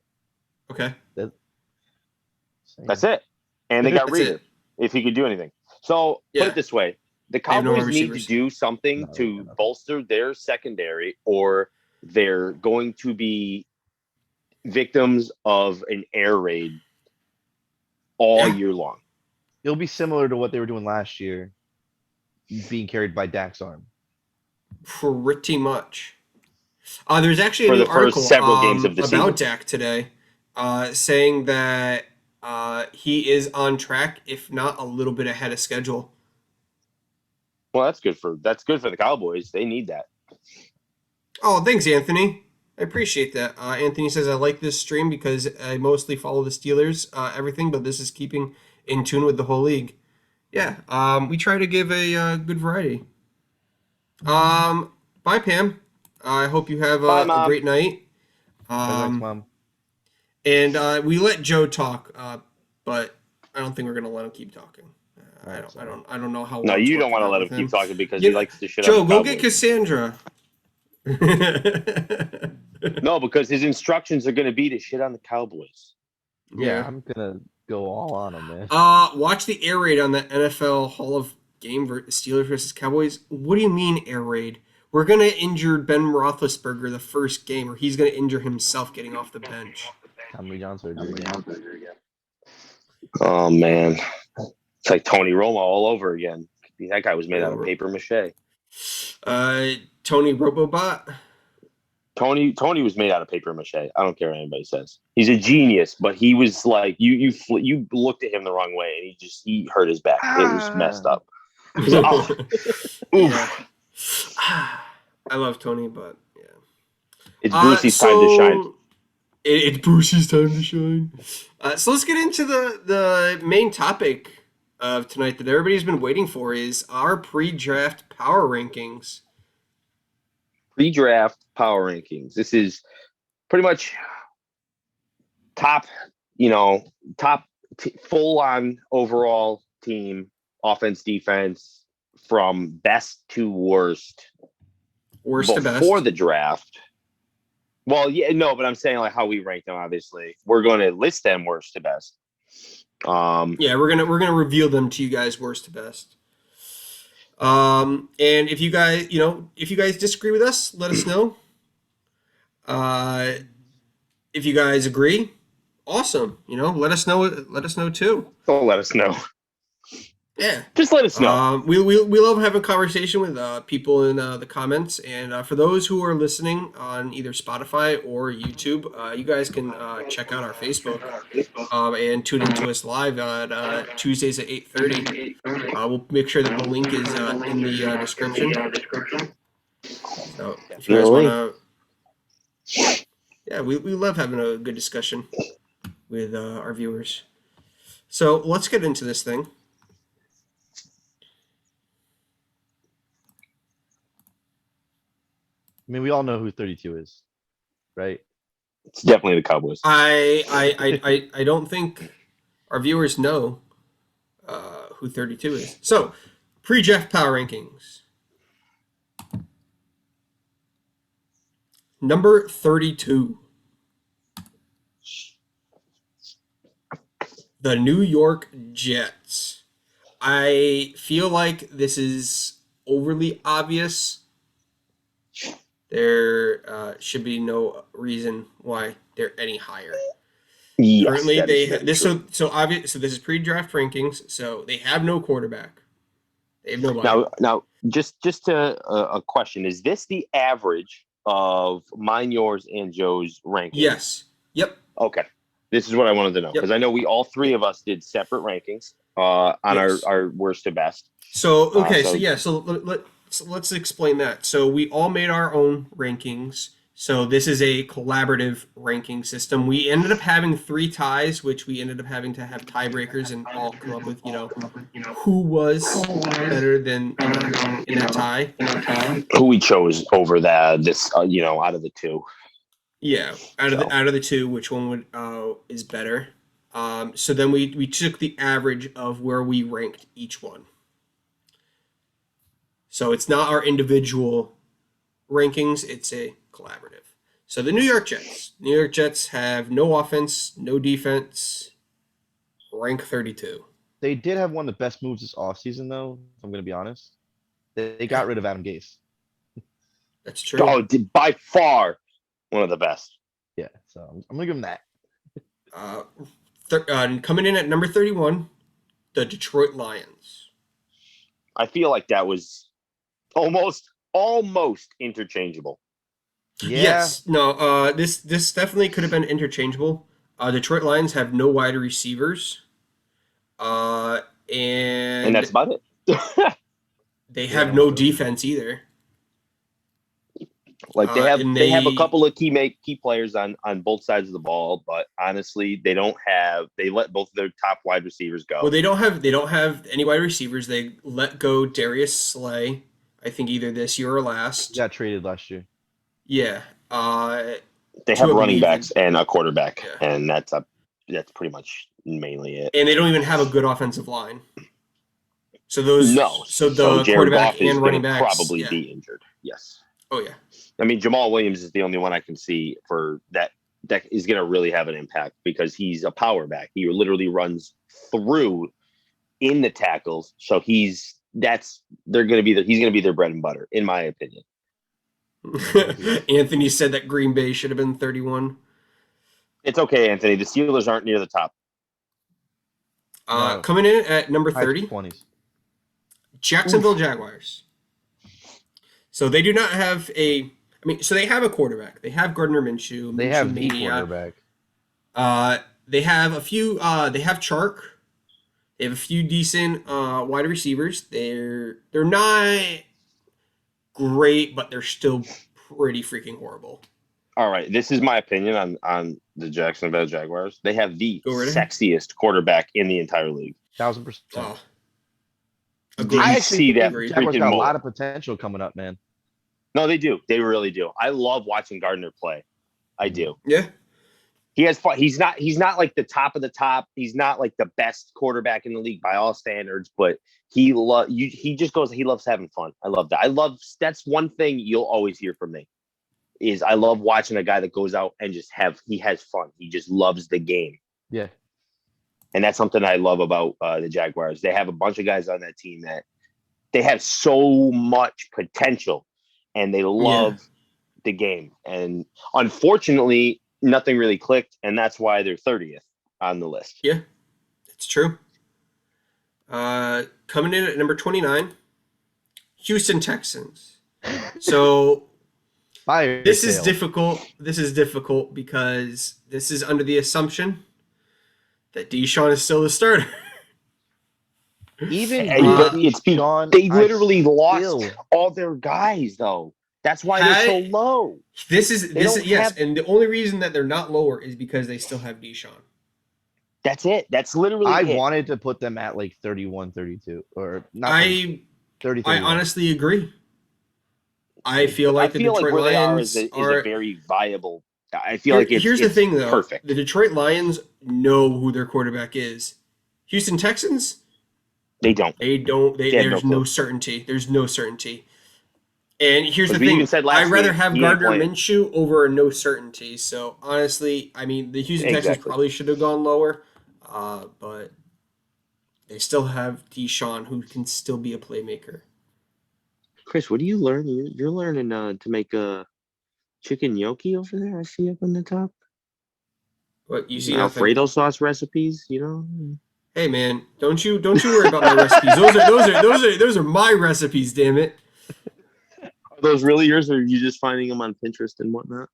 Okay. That's it. And they got Reader, if he could do anything. So, put it this way. The Cowboys need to do something to bolster their secondary, or they're going to be victims of an air raid all year long. It'll be similar to what they were doing last year, being carried by Dak's arm. Pretty much. There's actually a new article about Dak today, saying that he is on track, if not a little bit ahead of schedule. Well, that's good for the Cowboys. They need that. Oh, thanks, Anthony. I appreciate that. Anthony says, I like this stream because I mostly follow the Steelers, everything, but this is keeping in tune with the whole league. Yeah, we try to give a good variety. Bye, Pam. I hope you have a great night. Thanks, Mom. And we let Joe talk, but I don't think we're gonna let him keep talking. I don't know how. No, you don't want to let him keep talking because he likes to shit on Joe, the go Cowboys. get Cassandra. No, because his instructions are going to be to shit on the Cowboys. Yeah, I'm gonna go all on him, man. Watch the air raid on the NFL Hall of Game Steelers versus Cowboys. What do you mean air raid? We're gonna injure Ben Roethlisberger the first game, or he's gonna injure himself getting off the bench. Tommy John surgery again. Oh man, it's like Tony Romo all over again. That guy was made out of paper mache. Tony Robobot. Tony was made out of paper mache. I don't care what anybody says. He's a genius, but he was like you looked at him the wrong way, and he hurt his back. It was messed up. I love Tony, but yeah, it's Brucey's time to shine. It's Brucey's time to shine. So let's get into the main topic of tonight that everybody's been waiting for is our pre-draft power rankings. Pre-draft power rankings. This is pretty much top full-on overall team, offense, defense, from best to worst Worst to best. Before the draft. Well, yeah, no, but I'm saying like how we rank them. Obviously, we're going to list them worst to best. Yeah, we're gonna reveal them to you guys worst to best. And if you guys disagree with us, let us know. If you guys agree, awesome. Let us know. Let us know too. Don't let us know. Yeah, just let us know. We love having a conversation with people in the comments, and for those who are listening on either Spotify or YouTube, you guys can check out our Facebook and tune into us live at Tuesdays at 8:30. We'll make sure that the link is in the description. So if you guys want to, yeah, we love having a good discussion with our viewers. So let's get into this thing. I mean, we all know who 32 is, right? It's definitely the Cowboys. I don't think our viewers know who 32 is. So, pre-draft power rankings. Number 32. The New York Jets. I feel like this is overly obvious. There should be no reason why they're any higher. Yes, Currently, they this obvious. So this is pre-draft rankings. So they have no quarterback. They have nobody. Now, just a question: is this the average of mine, yours, and Joe's rankings? Yes. Yep. Okay. This is what I wanted to know because I know we all three of us did separate rankings on our worst to best. So let's explain that. So we all made our own rankings. So this is a collaborative ranking system. We ended up having 3 ties, which we ended up having to have tiebreakers and all come up with, who was better than in that tie. Who we chose over out of the 2. Yeah, out of the 2, which one is better? So then we took the average of where we ranked each one. So it's not our individual rankings, it's a collaborative. So the New York Jets have no offense, no defense, rank 32. They did have one of the best moves this offseason, though, if I'm going to be honest. They got rid of Adam Gase. That's true. Oh, by far one of the best. Yeah, so I'm going to give them that. Coming in at number 31, the Detroit Lions. I feel like that was almost interchangeable. Yeah. Yes. No, this definitely could have been interchangeable. Detroit Lions have no wide receivers. And that's about it. They have no defense either. Like they have a couple of key players on both sides of the ball, but honestly, they let both of their top wide receivers go. Well, they don't have any wide receivers. They let go Darius Slay, I think either this year or last. Got traded last year. Yeah. They have running backs and a quarterback, and that's pretty much mainly it. And they don't even have a good offensive line. So the quarterback and running backs probably be injured. Yes. Oh yeah. I mean, Jamal Williams is the only one I can see for that is going to really have an impact because he's a power back. He literally runs through in the tackles. So he's going to be their bread and butter, in my opinion. Anthony said that Green Bay should have been 31. It's okay, Anthony. The Steelers aren't near the top. Coming in at number 30, 20s. Jacksonville Jaguars. So they do not have so they have a quarterback. They have Gardner Minshew. They have the quarterback. They have a few. They have Chark. They have a few decent wide receivers. They're not great, but they're still pretty freaking horrible. All right, this is my opinion on the Jacksonville Jaguars. They have the sexiest quarterback in the entire league. 1,000%. I see that. Jaguars got a lot of potential coming up, man. No, they do. They really do. I love watching Gardner play. I do. Yeah. He has fun. He's not like the top of the top. He's not like the best quarterback in the league by all standards, but he loves having fun. I love that. That's one thing you'll always hear from me is I love watching a guy that goes out and he has fun. He just loves the game. Yeah. And that's something I love about the Jaguars. They have a bunch of guys on that team that they have so much potential and they love the game. And unfortunately, nothing really clicked, and that's why they're 30th on the list. Yeah, it's true. Coming in at number 29, Houston Texans. So this is difficult. This is difficult because this is under the assumption that Deshaun is still the starter. Even they literally lost all their guys, though. That's why they're so low. And the only reason that they're not lower is because they still have Deshaun. That's it. That's literally I wanted to put them at like 31, 32, or not 30. I honestly agree. I feel like the Detroit Lions are a very viable. I feel like here's the thing, though. Perfect. The Detroit Lions know who their quarterback is. Houston Texans, they don't. There's no certainty. There's no certainty. And here's the thing. I'd rather have Gardner Minshew over a no certainty. So, honestly, I mean, the Houston Texans probably should have gone lower. But they still have Deshaun, who can still be a playmaker. Chris, what do you learn? You're learning to make a chicken gnocchi over there, I see up on the top. What, you see Alfredo sauce recipes, you know? Hey, man, don't you worry about my recipes. Those are my recipes, damn it. Those really yours, or are you just finding them on Pinterest and whatnot?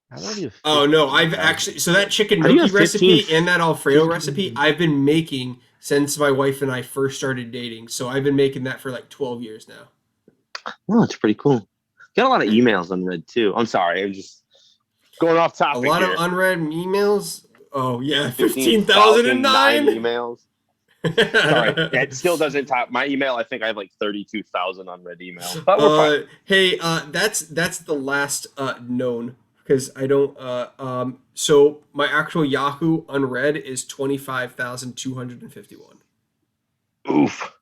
Oh no, I've actually that chicken gnocchi recipe and that Alfredo recipe I've been making since my wife and I first started dating. So I've been making that for like 12 years now. Oh, that's pretty cool. Got a lot of emails unread too. I'm sorry, I'm just going off topic. A lot of unread emails. Oh yeah, 15,009 emails. Sorry, that still doesn't top my email. I think I have like 32,000 unread emails. But we're fine. Hey, that's the last known because I don't. So my actual Yahoo unread is 25,251. Oof.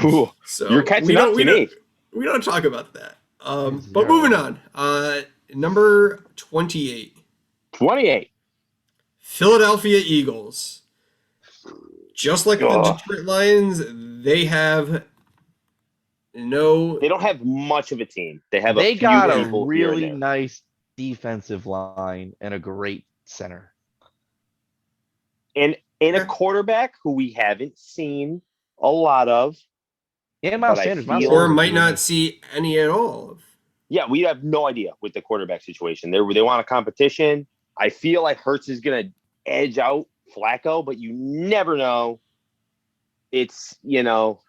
Ooh. So you're catching up to me. We don't talk about that. But moving on. Number 28. 28. Philadelphia Eagles. Just like the Detroit Lions, they have no. They don't have much of a team. They got a really nice defensive line and a great center, and a quarterback who we haven't seen a lot of. And Miles Sanders, or might not see any at all. Yeah, we have no idea with the quarterback situation. They want a competition. I feel like Hurts is going to edge out Flacco, but you never know. It's, hey Joe,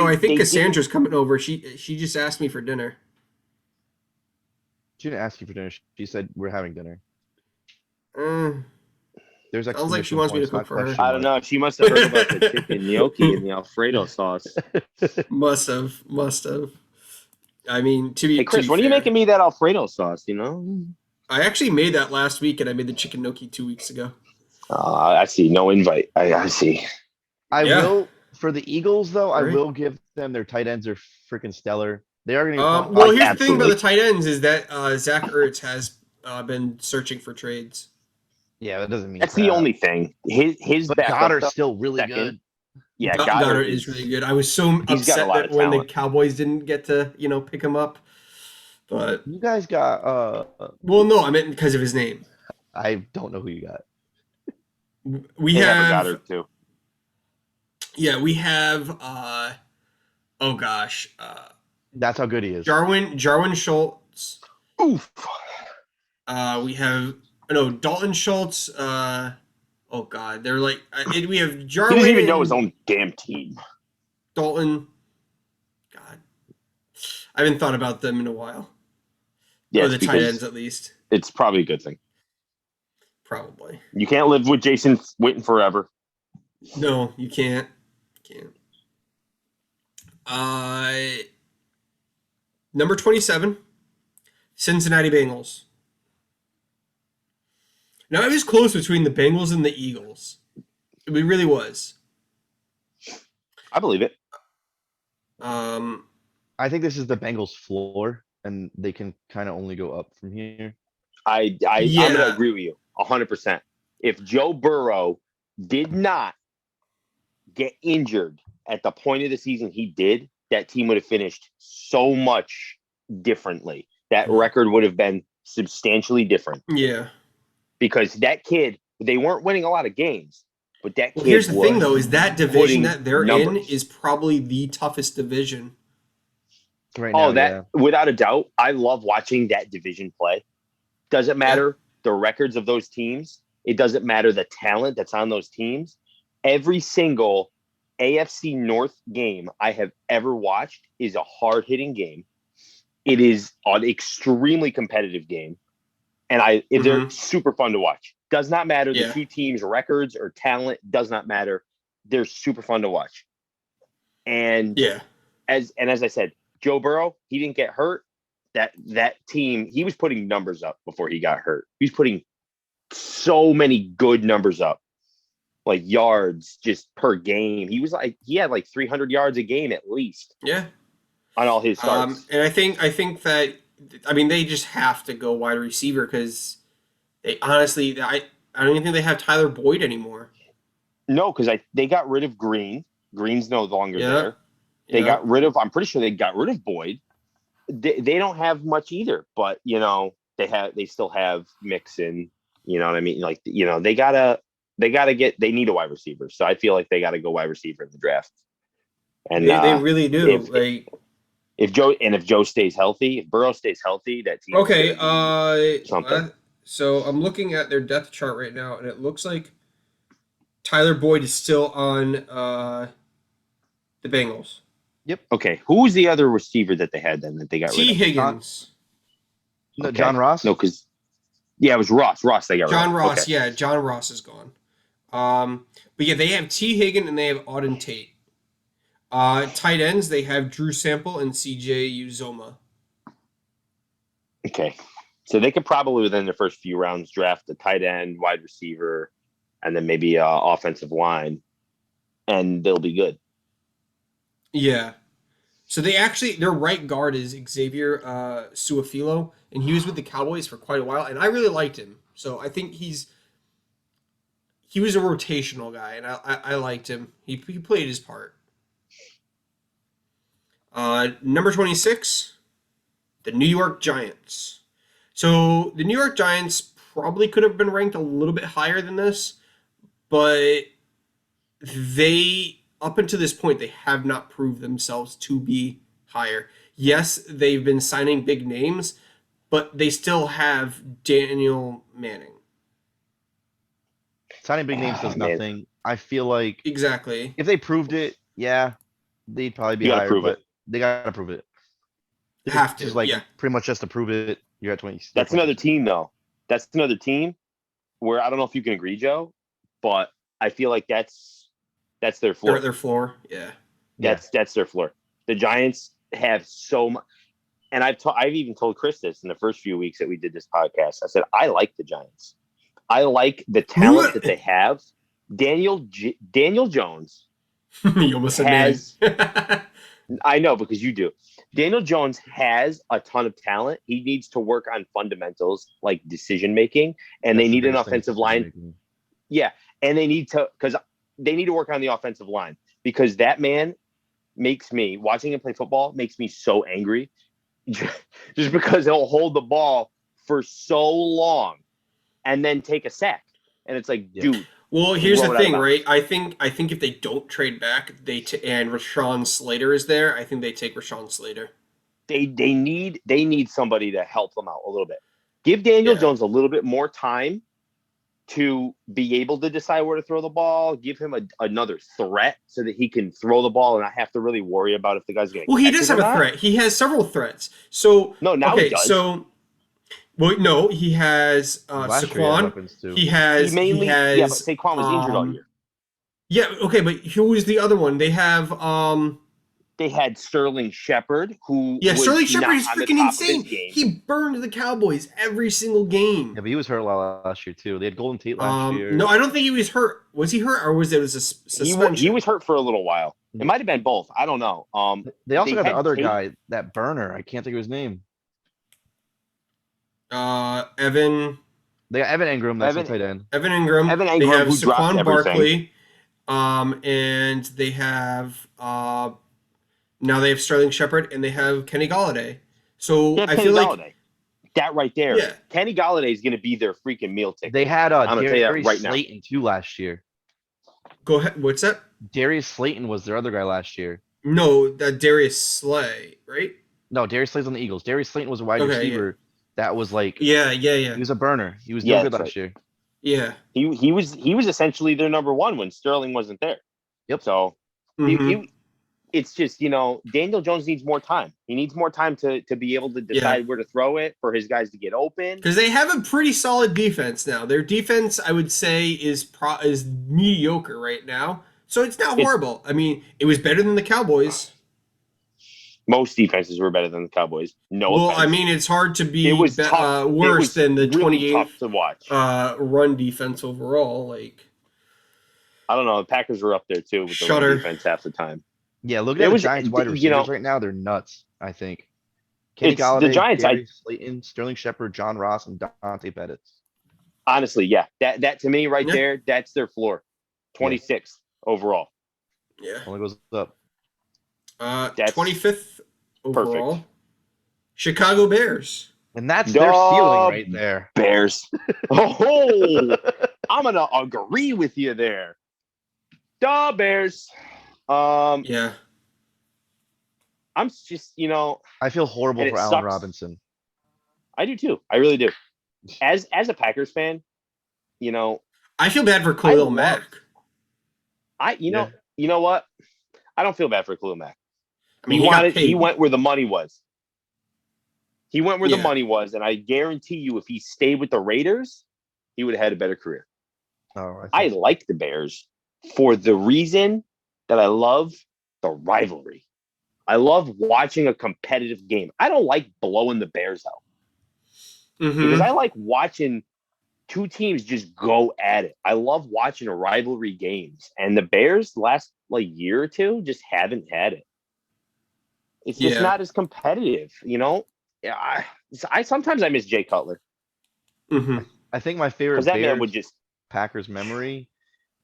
I think Cassandra's coming over. She just asked me for dinner. She didn't ask you for dinner. She said we're having dinner. Sounds like she wants me to cook for her. I don't know. She must have heard about the chicken gnocchi and the Alfredo sauce. Must have. I mean, Hey Chris, when are you making me that Alfredo sauce? I actually made that last week, and I made the chicken gnocchi 2 weeks ago. I see. No invite. I see. I will for the Eagles though. Right. I will give them their tight ends are freaking stellar. They are going to. Well, here's the thing about the tight ends is that Zach Ertz has been searching for trades. Yeah, that doesn't mean that's the only thing. His Goddard's still really good. Yeah, Goddard is really good. I was so upset that when the Cowboys didn't get to pick him up. But you guys got well, no, I meant because of his name. I don't know who you got. We have Goddard too. Yeah, we have that's how good he is. Jarwin Schultz. Oof. We have Dalton Schultz. They're like we have Jarwin. He doesn't even know his own damn team. Dalton. God, I haven't thought about them in a while. Yeah, the tight ends at least. It's probably a good thing. Probably. You can't live with Jason Witten forever. No, you can't. Number 27, Cincinnati Bengals. Now, it was close between the Bengals and the Eagles. It really was. I believe it. I think this is the Bengals' floor, and they can kind of only go up from here. I'm going to agree with you 100%. If Joe Burrow did not get injured at the point of the season he did, that team would have finished so much differently. That record would have been substantially different. Yeah. Because that kid, they weren't winning a lot of games, but that kid here's the thing, though, is that division that they're in numbers. is probably the toughest division. Right now, without a doubt, I love watching that division play. Doesn't matter the records of those teams. It doesn't matter the talent that's on those teams. Every single AFC North game I have ever watched is a hard-hitting game. It is an extremely competitive game. And they're super fun to watch. Does not matter the two teams' records or talent. Does not matter. They're super fun to watch. And as I said, Joe Burrow, he didn't get hurt. That team, he was putting numbers up before he got hurt. He was putting so many good numbers up, like yards just per game. He had like 300 yards a game at least. Yeah, on all his starts. And I think that. I mean, they just have to go wide receiver because they honestly, I don't even think they have Tyler Boyd anymore. No, because they got rid of Green. Green's no longer there. I'm pretty sure they got rid of Boyd. They don't have much either, but they still have Mixon. You know what I mean? Like, they need a wide receiver. So I feel like they got to go wide receiver in the draft. And they really do. If Joe stays healthy, if Burrow stays healthy, that team. Okay. So I'm looking at their depth chart right now, and it looks like Tyler Boyd is still on the Bengals. Yep. Okay. Who was the other receiver that they had then that they got rid of? T. Higgins. No, John Ross? No, because it was Ross. Ross they got rid of. John Ross, okay. Yeah, John Ross is gone. But yeah, they have T. Higgins and they have Auden Tate. Tight ends, they have Drew Sample and CJ Uzoma. Okay. So they could probably, within the first few rounds, draft a tight end, wide receiver, and then maybe offensive line, and they'll be good. Yeah. So their right guard is Xavier Suafilo, and he was with the Cowboys for quite a while, and I really liked him. So I think he was a rotational guy, and I liked him. He played his part. Number 26, the New York Giants. So the New York Giants probably could have been ranked a little bit higher than this, but up until this point, they have not proved themselves to be higher. Yes, they've been signing big names, but they still have Daniel Manning. Signing big names does nothing. Man. I feel like exactly if they proved it, they'd probably be higher. But they gotta prove it. They have to, pretty much just to prove it. You're at 20. That's another team, though. That's another team where I don't know if you can agree, Joe, but I feel like that's their floor. Their floor, yeah. That's their floor. The Giants have so much, and I've even told Chris this in the first few weeks that we did this podcast. I said I like the Giants. I like the talent that they have. Daniel Jones. You almost said I know, because you do. Daniel Jones has a ton of talent. He needs to work on fundamentals like decision making, and they need an offensive line. Yeah, and they need to work on the offensive line, because that man makes me, watching him play football makes me so angry, just because he'll hold the ball for so long and then take a sack, and it's like, dude. Well, here's the thing, right? I think if they don't trade back, and Rashawn Slater is there, I think they take Rashawn Slater. They need somebody to help them out a little bit. Give Daniel Jones a little bit more time to be able to decide where to throw the ball. Give him another threat so that he can throw the ball and not have to really worry about if the guy's going to. Well, he does have a threat. He has several threats. So he does. So. Well, no, he has Saquon. He has but Saquon was injured all year. Yeah, okay, but who is the other one? They have They had Sterling Shepard, who Sterling Shepard is not on the freaking top of his insane. game. He burned the Cowboys every single game. Yeah, but he was hurt a lot last year too. They had Golden Tate last year. No, I don't think he was hurt. Was he hurt, or was it a suspension? He was hurt for a little while. It might have been both. I don't know. They also got the other Tate. guy, that burner. I can't think of his name. Evan. They got Evan Ingram. That's the tight end. Evan Ingram. They have Saquon Barkley. And they have now they have Sterling Shepard and they have Kenny Galladay. So I feel like that right there. Yeah. Kenny Galladay is going to be their freaking meal ticket. They had I'm going to tell you that right Slayton too last year. Go ahead. What's that? Darius Slayton was their other guy last year. No, Darius Slay, right? No, Darius Slay's on the Eagles. Darius Slayton was a wide receiver. That was like He was a burner. He was doing good last year. Yeah. He was essentially their number one when Sterling wasn't there. Yep. So it's just, Daniel Jones needs more time. He needs more time to be able to decide where to throw it for his guys to get open. Because they have a pretty solid defense now. Their defense, I would say, is mediocre right now. So it's not horrible. I mean, it was better than the Cowboys. Most defenses were better than the Cowboys. Well, I mean, it's hard to be worse than the really 28th tough to watch. Run defense overall. Like, I don't know. The Packers were up there too with the run defense half the time. Yeah, look at the Giants wide receivers right now. They're nuts. I think. Kenny Galladay, the Giants, Slayton, Sterling Shepard, John Ross, and Dante Pettis. Honestly, yeah, that to me right there, that's their floor. 26th overall. Yeah, only goes up. 25th overall. Perfect. Chicago Bears. And that's their ceiling right there. Bears. Oh, I'm going to agree with you there. The Bears. Yeah. I'm just, I feel horrible for Allen Robinson. I do too. I really do. As a Packers fan, I feel bad for Khalil Mack. You know what? I don't feel bad for Khalil Mack. I mean, he went where the money was. He went where the money was, and I guarantee you, if he stayed with the Raiders, he would have had a better career. Oh, I like the Bears for the reason that I love the rivalry. I love watching a competitive game. I don't like blowing the Bears out because I like watching two teams just go at it. I love watching rivalry games, and the Bears last year or two just haven't had it. It's just not as competitive, Yeah, I sometimes I miss Jay Cutler. I think my favorite that man would just Packers memory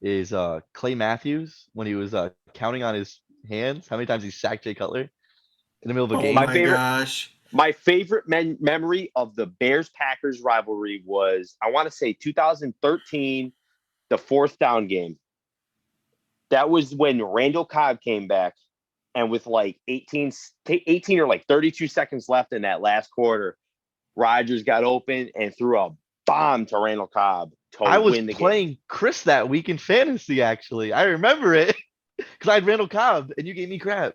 is Clay Matthews when he was counting on his hands how many times he sacked Jay Cutler in the middle of a game. My favorite memory of the Bears-Packers rivalry was, I want to say 2013, the fourth down game. That was when Randall Cobb came back, and with 18 or 32 seconds left in that last quarter, Rodgers got open and threw a bomb to Randall Cobb to win the game. I was playing Chris that week in fantasy, actually. I remember it because I had Randall Cobb, and you gave me crap.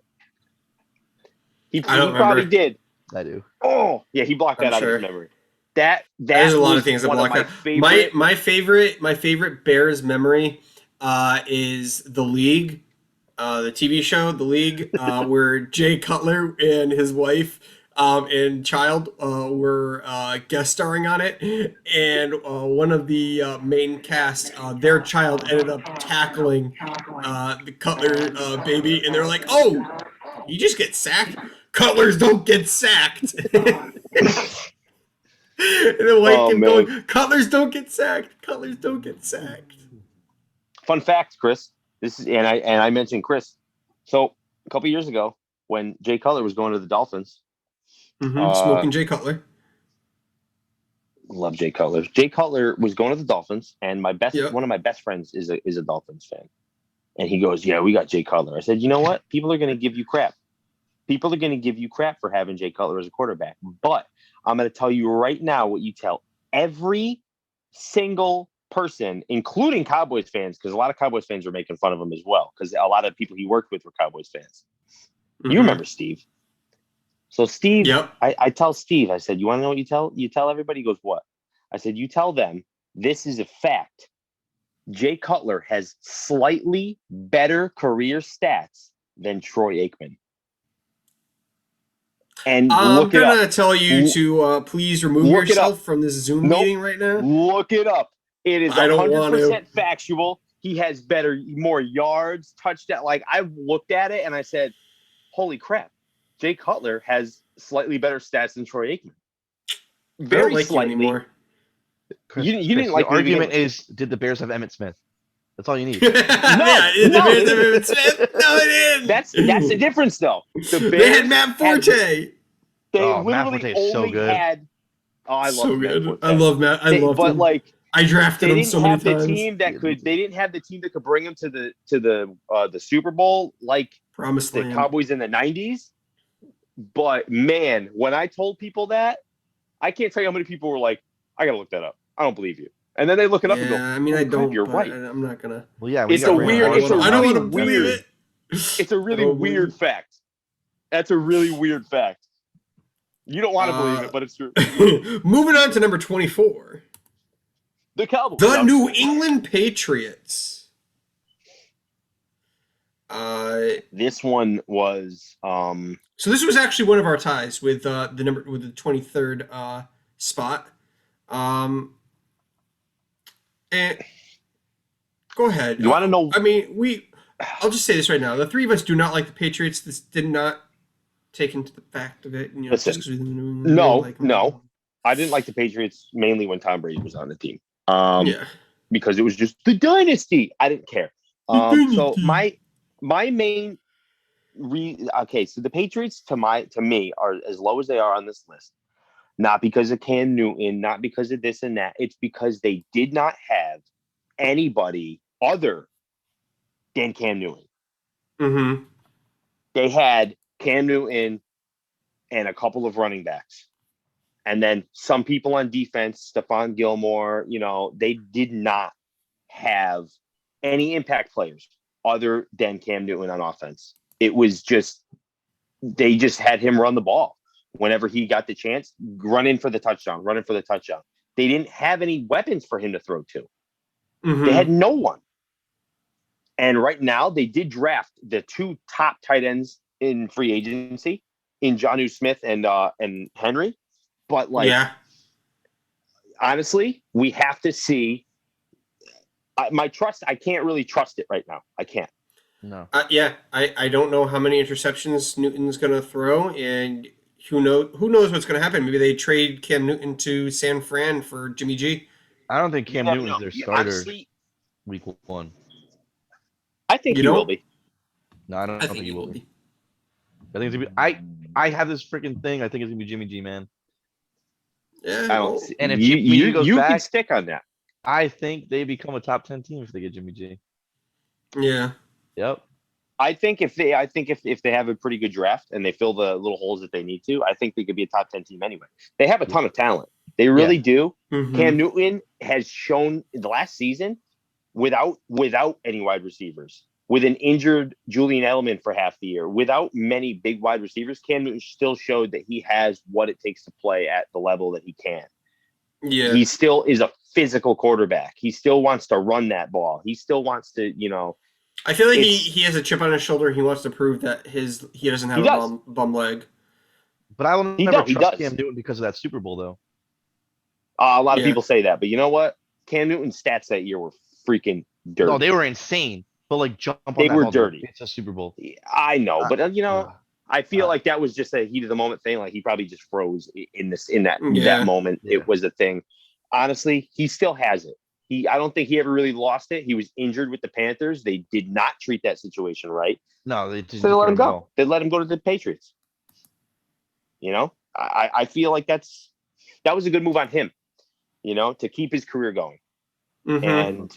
He probably did. I do. Oh, yeah, he blocked that out of his memory. There's a lot of things that block out. My favorite Bears memory is The League, the TV show The League, where Jay Cutler and his wife and child were guest starring on it, and one of the main cast, their child ended up tackling the Cutler baby, and they're like, "Oh, you just get sacked? Cutlers don't get sacked." And the wife kept going, "Cutlers don't get sacked. Cutlers don't get sacked." Fun fact, Chris. This is and I mentioned Chris. So a couple years ago, when Jay Cutler was going to the Dolphins, smoking Jay Cutler. Love Jay Cutler. Jay Cutler was going to the Dolphins, and one of my best friends is a Dolphins fan. And he goes, "Yeah, we got Jay Cutler." I said, "You know what? People are going to give you crap. People are going to give you crap for having Jay Cutler as a quarterback. But I'm going to tell you right now what you tell every single person, including Cowboys fans, because a lot of Cowboys fans were making fun of him as well, because a lot of people he worked with were Cowboys fans. You remember Steve. So Steve, I tell Steve, I said, "You want to know what you tell? You tell everybody." He goes, "What?" I said, "You tell them this is a fact. Jay Cutler has slightly better career stats than Troy Aikman." And I'm look it up. gonna tell you to please remove Look it yourself up. from this Zoom Nope. meeting right now. Look it up. It is I don't want to. 100% factual. He has more yards, touchdown. Like, I looked at it and I said, "Holy crap! Jay Cutler has slightly better stats than Troy Aikman." I Very don't like slightly. you anymore. Chris, You didn't like the me to begin argument with. is, did the Bears have Emmett Smith? That's all you need. No, they didn't. Smith. No, they didn't. That's the difference, though. The Bears They had Matt Forte. They Matt literally Forte is so only good. had. Oh, I love So Matt good. Forte. I love Matt. I love him. But I drafted they him didn't so many have the times. team that could. They didn't have the team that could bring him to the Super Bowl like Promised the land. Cowboys in the '90s. But man, when I told people that, I can't tell you how many people were like, "I gotta look that up. I don't believe you." And then they look it up and go, I mean, I don't. You're but right. I'm not gonna. Well, yeah, It's a weird. It's a I don't want to really believe weird. it. It's a really weird fact. That's a really weird fact. You don't want to believe it, but it's true. Moving on to number 24. The Cowboys. The New England Patriots. This one was. So this was actually one of our ties with the 23rd spot. And go ahead. You want to know? I mean, I'll just say this right now: the three of us do not like the Patriots. This did not take into the fact of it. You know, Listen, just 'cause we live in New England, no. I didn't like the Patriots mainly when Tom Brady was on the team. Because it was just the dynasty. I didn't care. So my main so the Patriots to me are as low as they are on this list. Not because of Cam Newton, not because of this and that. It's because they did not have anybody other than Cam Newton. Mm-hmm. They had Cam Newton and a couple of running backs. And then some people on defense, Stephon Gilmore, they did not have any impact players other than Cam Newton on offense. It was they just had him run the ball. Whenever he got the chance, run in for the touchdown. They didn't have any weapons for him to throw to. Mm-hmm. They had no one. And right now, they did draft the two top tight ends in free agency in Jonnu Smith and Henry. But honestly, we have to see. My trust, I can't really trust it right now. I can't. No. I don't know how many interceptions Newton's going to throw, and who knows what's going to happen. Maybe they trade Cam Newton to San Fran for Jimmy G. I don't think Cam Newton's their starter Honestly, week 1. I think he will be. No, I don't think he will be. I think it's gonna be. I have this freaking thing. I think it's gonna be Jimmy G, man. Yeah. I don't see, and if Jimmy G goes back, can back, stick on that. I think they become a top 10 team if they get Jimmy G. Yeah. Yep. I think if they have a pretty good draft and they fill the little holes that they need to, I think they could be a top 10 team anyway. They have a ton of talent. They really do. Mm-hmm. Cam Newton has shown in the last season without any wide receivers, with an injured Julian Edelman for half the year, without many big wide receivers, Cam Newton still showed that he has what it takes to play at the level that he can. Yeah. He still is a physical quarterback. He still wants to run that ball. He still wants to, I feel like he has a chip on his shoulder. He wants to prove that he doesn't have a bum leg. But I will never trust does. Cam Newton because of that Super Bowl, though. A lot of people say that, but you know what? Cam Newton's stats that year were freaking dirty. No, they were insane. But jump on they that were ball, dirty. It's a Super Bowl. I know, but I feel like that was just a heat of the moment thing. Like he probably just froze in that moment. Yeah. It was a thing. Honestly, he still has it. I don't think he ever really lost it. He was injured with the Panthers. They did not treat that situation right. No, they didn't. So they let him go. They let him go to the Patriots. I feel like that was a good move on him. To keep his career going. Mm-hmm.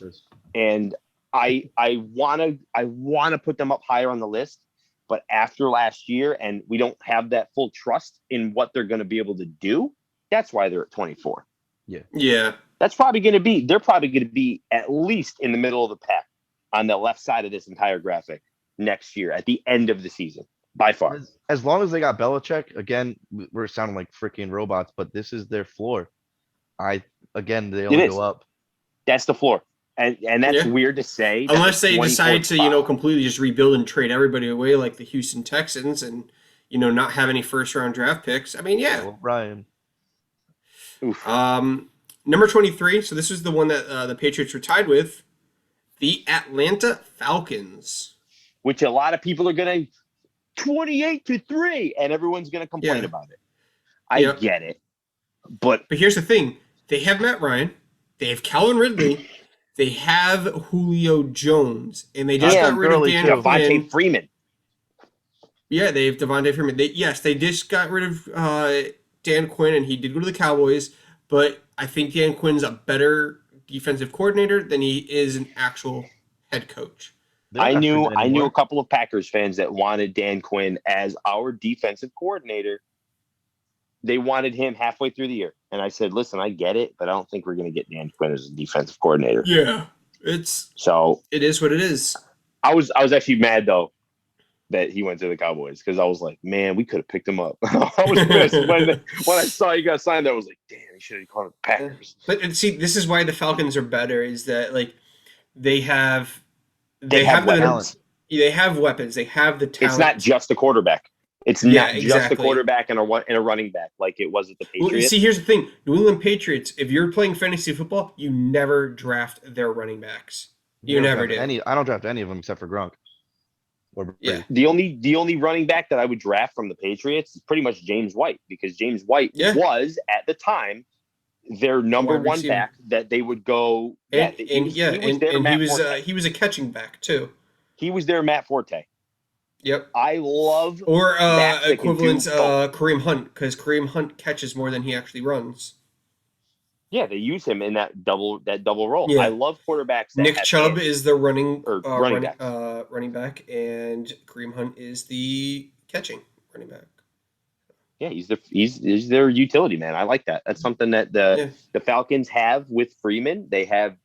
And I wanna put them up higher on the list, but after last year, and we don't have that full trust in what they're going to be able to do. That's why they're at 24. Yeah. They're probably going to be at least in the middle of the pack on the left side of this entire graphic next year at the end of the season, by far. As long as they got Belichick, again, we're sounding like freaking robots, but this is their floor. They only go up. That's the floor. And that's weird to say. Unless they decide to, completely just rebuild and trade everybody away like the Houston Texans and, not have any first-round draft picks. I mean, yeah. Well, Brian. Oof. Number 23. So this is the one that the Patriots were tied with. The Atlanta Falcons. Which a lot of people are going to 28-3, and everyone's going to complain about it. I get it. But here's the thing. They have Matt Ryan. They have Calvin Ridley. They have Julio Jones. And they just got rid of Dan Devontae Freeman. Yeah, they have Devontae Freeman. They just got rid of Dan Quinn, and he did go to the Cowboys. But I think Dan Quinn's a better defensive coordinator than he is an actual head coach. I knew a couple of Packers fans that wanted Dan Quinn as our defensive coordinator. They wanted him halfway through the year. And I said, listen, I get it, but I don't think we're going to get Dan Quinn as a defensive coordinator. Yeah. It is what it is. I was actually mad, though, that he went to the Cowboys because I was like, man, we could have picked him up. I was pissed when I saw he got signed. I was like, damn, he should have called the Packers. But see, this is why the Falcons are better. Is that like they have weapons. They have weapons. They have the talent. It's not just a quarterback. It's not just a quarterback and a running back like it was at the Patriots. Well, see, here's the thing. New England Patriots, if you're playing fantasy football, you never draft their running backs. You never do. I don't draft any of them except for Gronk. The only running back that I would draft from the Patriots is pretty much James White because James White was, at the time, their number one back that they would go. He was a catching back, too. He was their Matt Forte. Yep. I love equivalent Kareem Hunt because Kareem Hunt catches more than he actually runs. Yeah, they use him in that double role. Yeah. I love quarterbacks. Nick Chubb is the running back, and Kareem Hunt is the catching running back. Yeah, he's their utility man. I like that. That's something that the Falcons have with Freeman. They have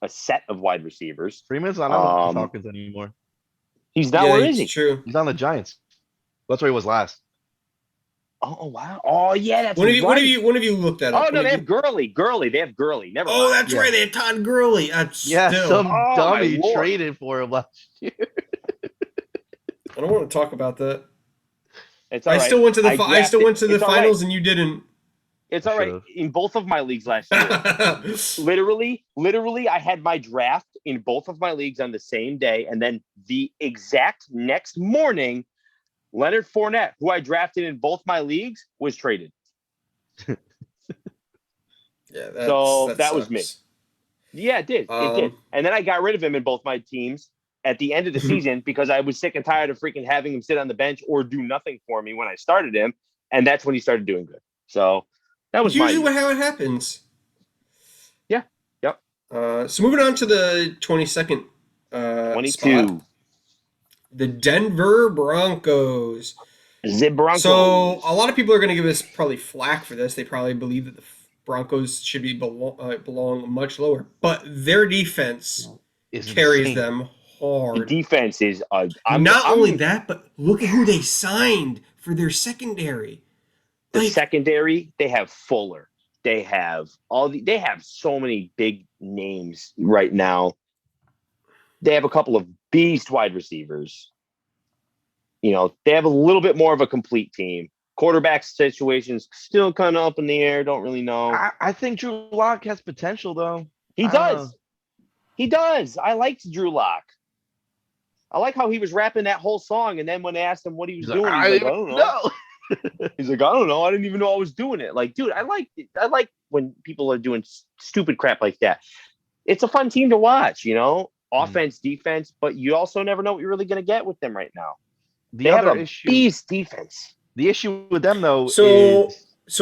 a set of wide receivers. Freeman's not on the Falcons anymore. He's not. Where is he? True. He's on the Giants. That's where he was last. Oh wow! Oh yeah, that's One of you looked at it. Oh no, they have Gurley. They have Gurley. Never. Oh, that's right. They have Todd Gurley. Some dummy traded for him last year. I don't want to talk about that. It's all right. I still went to the finals, and you didn't. It's all right. In both of my leagues last year, literally, I had my draft in both of my leagues on the same day, and then the exact next morning, Leonard Fournette, who I drafted in both my leagues, was traded. Yeah, that was me. Yeah, it did. It did. And then I got rid of him in both my teams at the end of the season because I was sick and tired of freaking having him sit on the bench or do nothing for me when I started him, and that's when he started doing good. So that was usually how it happens. Yeah. Yep. So moving on to the 22nd 22. spot. The Denver Broncos. The Broncos. So a lot of people are going to give us probably flack for this. They probably believe that the Broncos should belong much lower. But their defense carries them hard. The defense is... Not only that, but look at who they signed for their secondary. The secondary, they have Fuller. They have they have so many big names right now. They have a couple of beast wide receivers. They have a little bit more of a complete team. Quarterback situations still kind of up in the air. Don't really know. I think Drew Lock has potential, though. He does. He does. I liked Drew Lock. I like how he was rapping that whole song, and then when they asked him what he was doing, he's like, I don't know. He's like, I don't know. I didn't even know I was doing it. Like, dude, I like when people are doing stupid crap like that. It's a fun team to watch, offense, defense, but you also never know what you're really going to get with them right now. They have a beast defense. The issue with them, though, so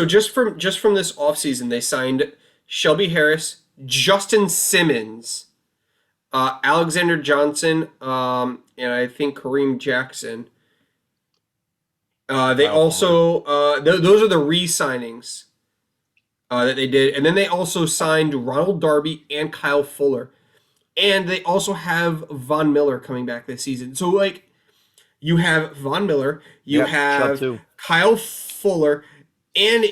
just from this offseason, they signed Shelby Harris, Justin Simmons, Alexander Johnson, and I think Kareem Jackson. They also those are the re-signings that they did, and then they also signed Ronald Darby and Kyle Fuller, and they also have Von Miller coming back this season. So you have Von Miller, you have Kyle Fuller, and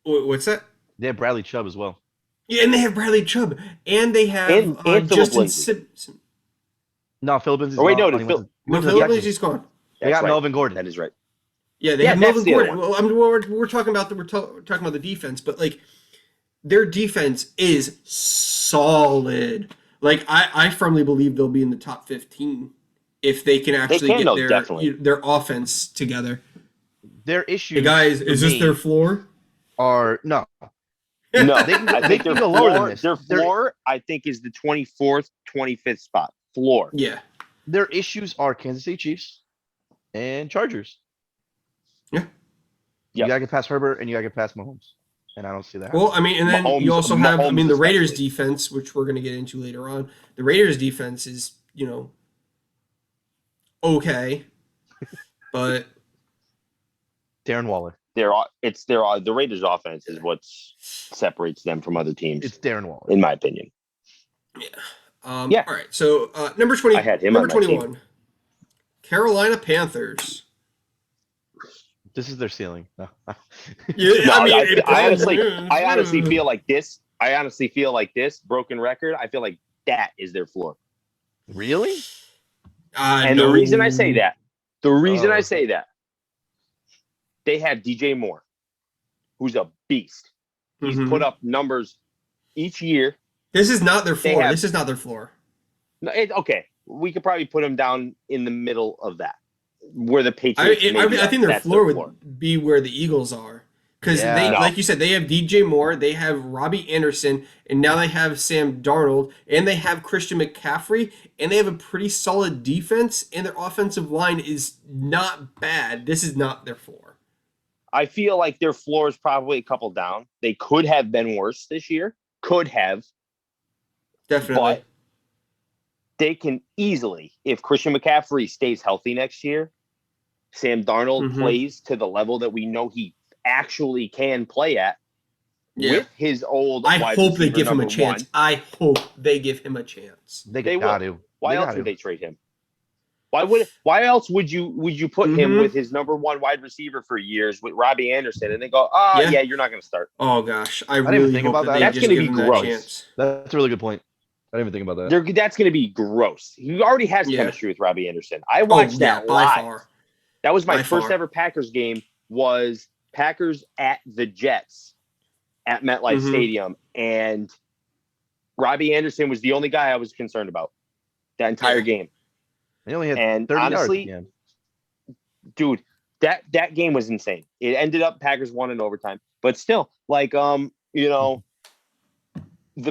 what's that? They have Bradley Chubb as well. Yeah, and they have Bradley Chubb, and they have Justin Simpson. No, Philip Lindsay's gone. Philip Lindsay's gone. They got Melvin Gordon. That is right. Yeah, they have Melvin Gordon. Well, I mean, we're talking about the defense, but like their defense is solid. Like I firmly believe they'll be in the top 15 if they can actually get their offense together. Their issues, hey guys, is this their floor? Or no? No, they can go lower than this. Their floor, I think, is the 24th, 25th spot. Floor. Yeah. Their issues are Kansas City Chiefs and Chargers. Yeah. You gotta get past Herbert and you gotta get past Mahomes. And I don't see that. Well, I mean, and then you also have, the Raiders defense, which we're going to get into later on. The Raiders defense is, okay, but Darren Waller. The Raiders offense is what separates them from other teams. It's Darren Waller, in my opinion. Yeah. All right. So number 20. I had him number 21. Carolina Panthers. This is their ceiling. No. I honestly feel like this. Broken record. I feel like that is their floor. Really? And the reason I say that, they have DJ Moore, who's a beast. He's put up numbers each year. This is not their floor. This is not their floor. No, okay. We could probably put him down in the middle of that. Where the Patriots, I think their floor would be where the Eagles are, because like you said, they have DJ Moore, they have Robbie Anderson, and now they have Sam Darnold, and they have Christian McCaffrey, and they have a pretty solid defense, and their offensive line is not bad. This is not their floor. I feel like their floor is probably a couple down. They could have been worse this year. Could have. Definitely. But they can easily, if Christian McCaffrey stays healthy next year, Sam Darnold plays to the level that we know he actually can play at with his old I hope they give him a chance. I hope they give him a chance. They got to. Why else would they trade him? Why else would you put him with his number one wide receiver for years with Robbie Anderson and then go, you're not going to start? Oh gosh, I really think hope about that. That's going to be gross. That's a really good point. I didn't even think about that. That's going to be gross. He already has chemistry with Robbie Anderson. I watched that live. By far. That was my first ever Packers game. Was Packers at the Jets at MetLife Stadium, and Robbie Anderson was the only guy I was concerned about that entire game. He only had 30 honestly, yards. Dude, that game was insane. It ended up Packers won in overtime, but still, the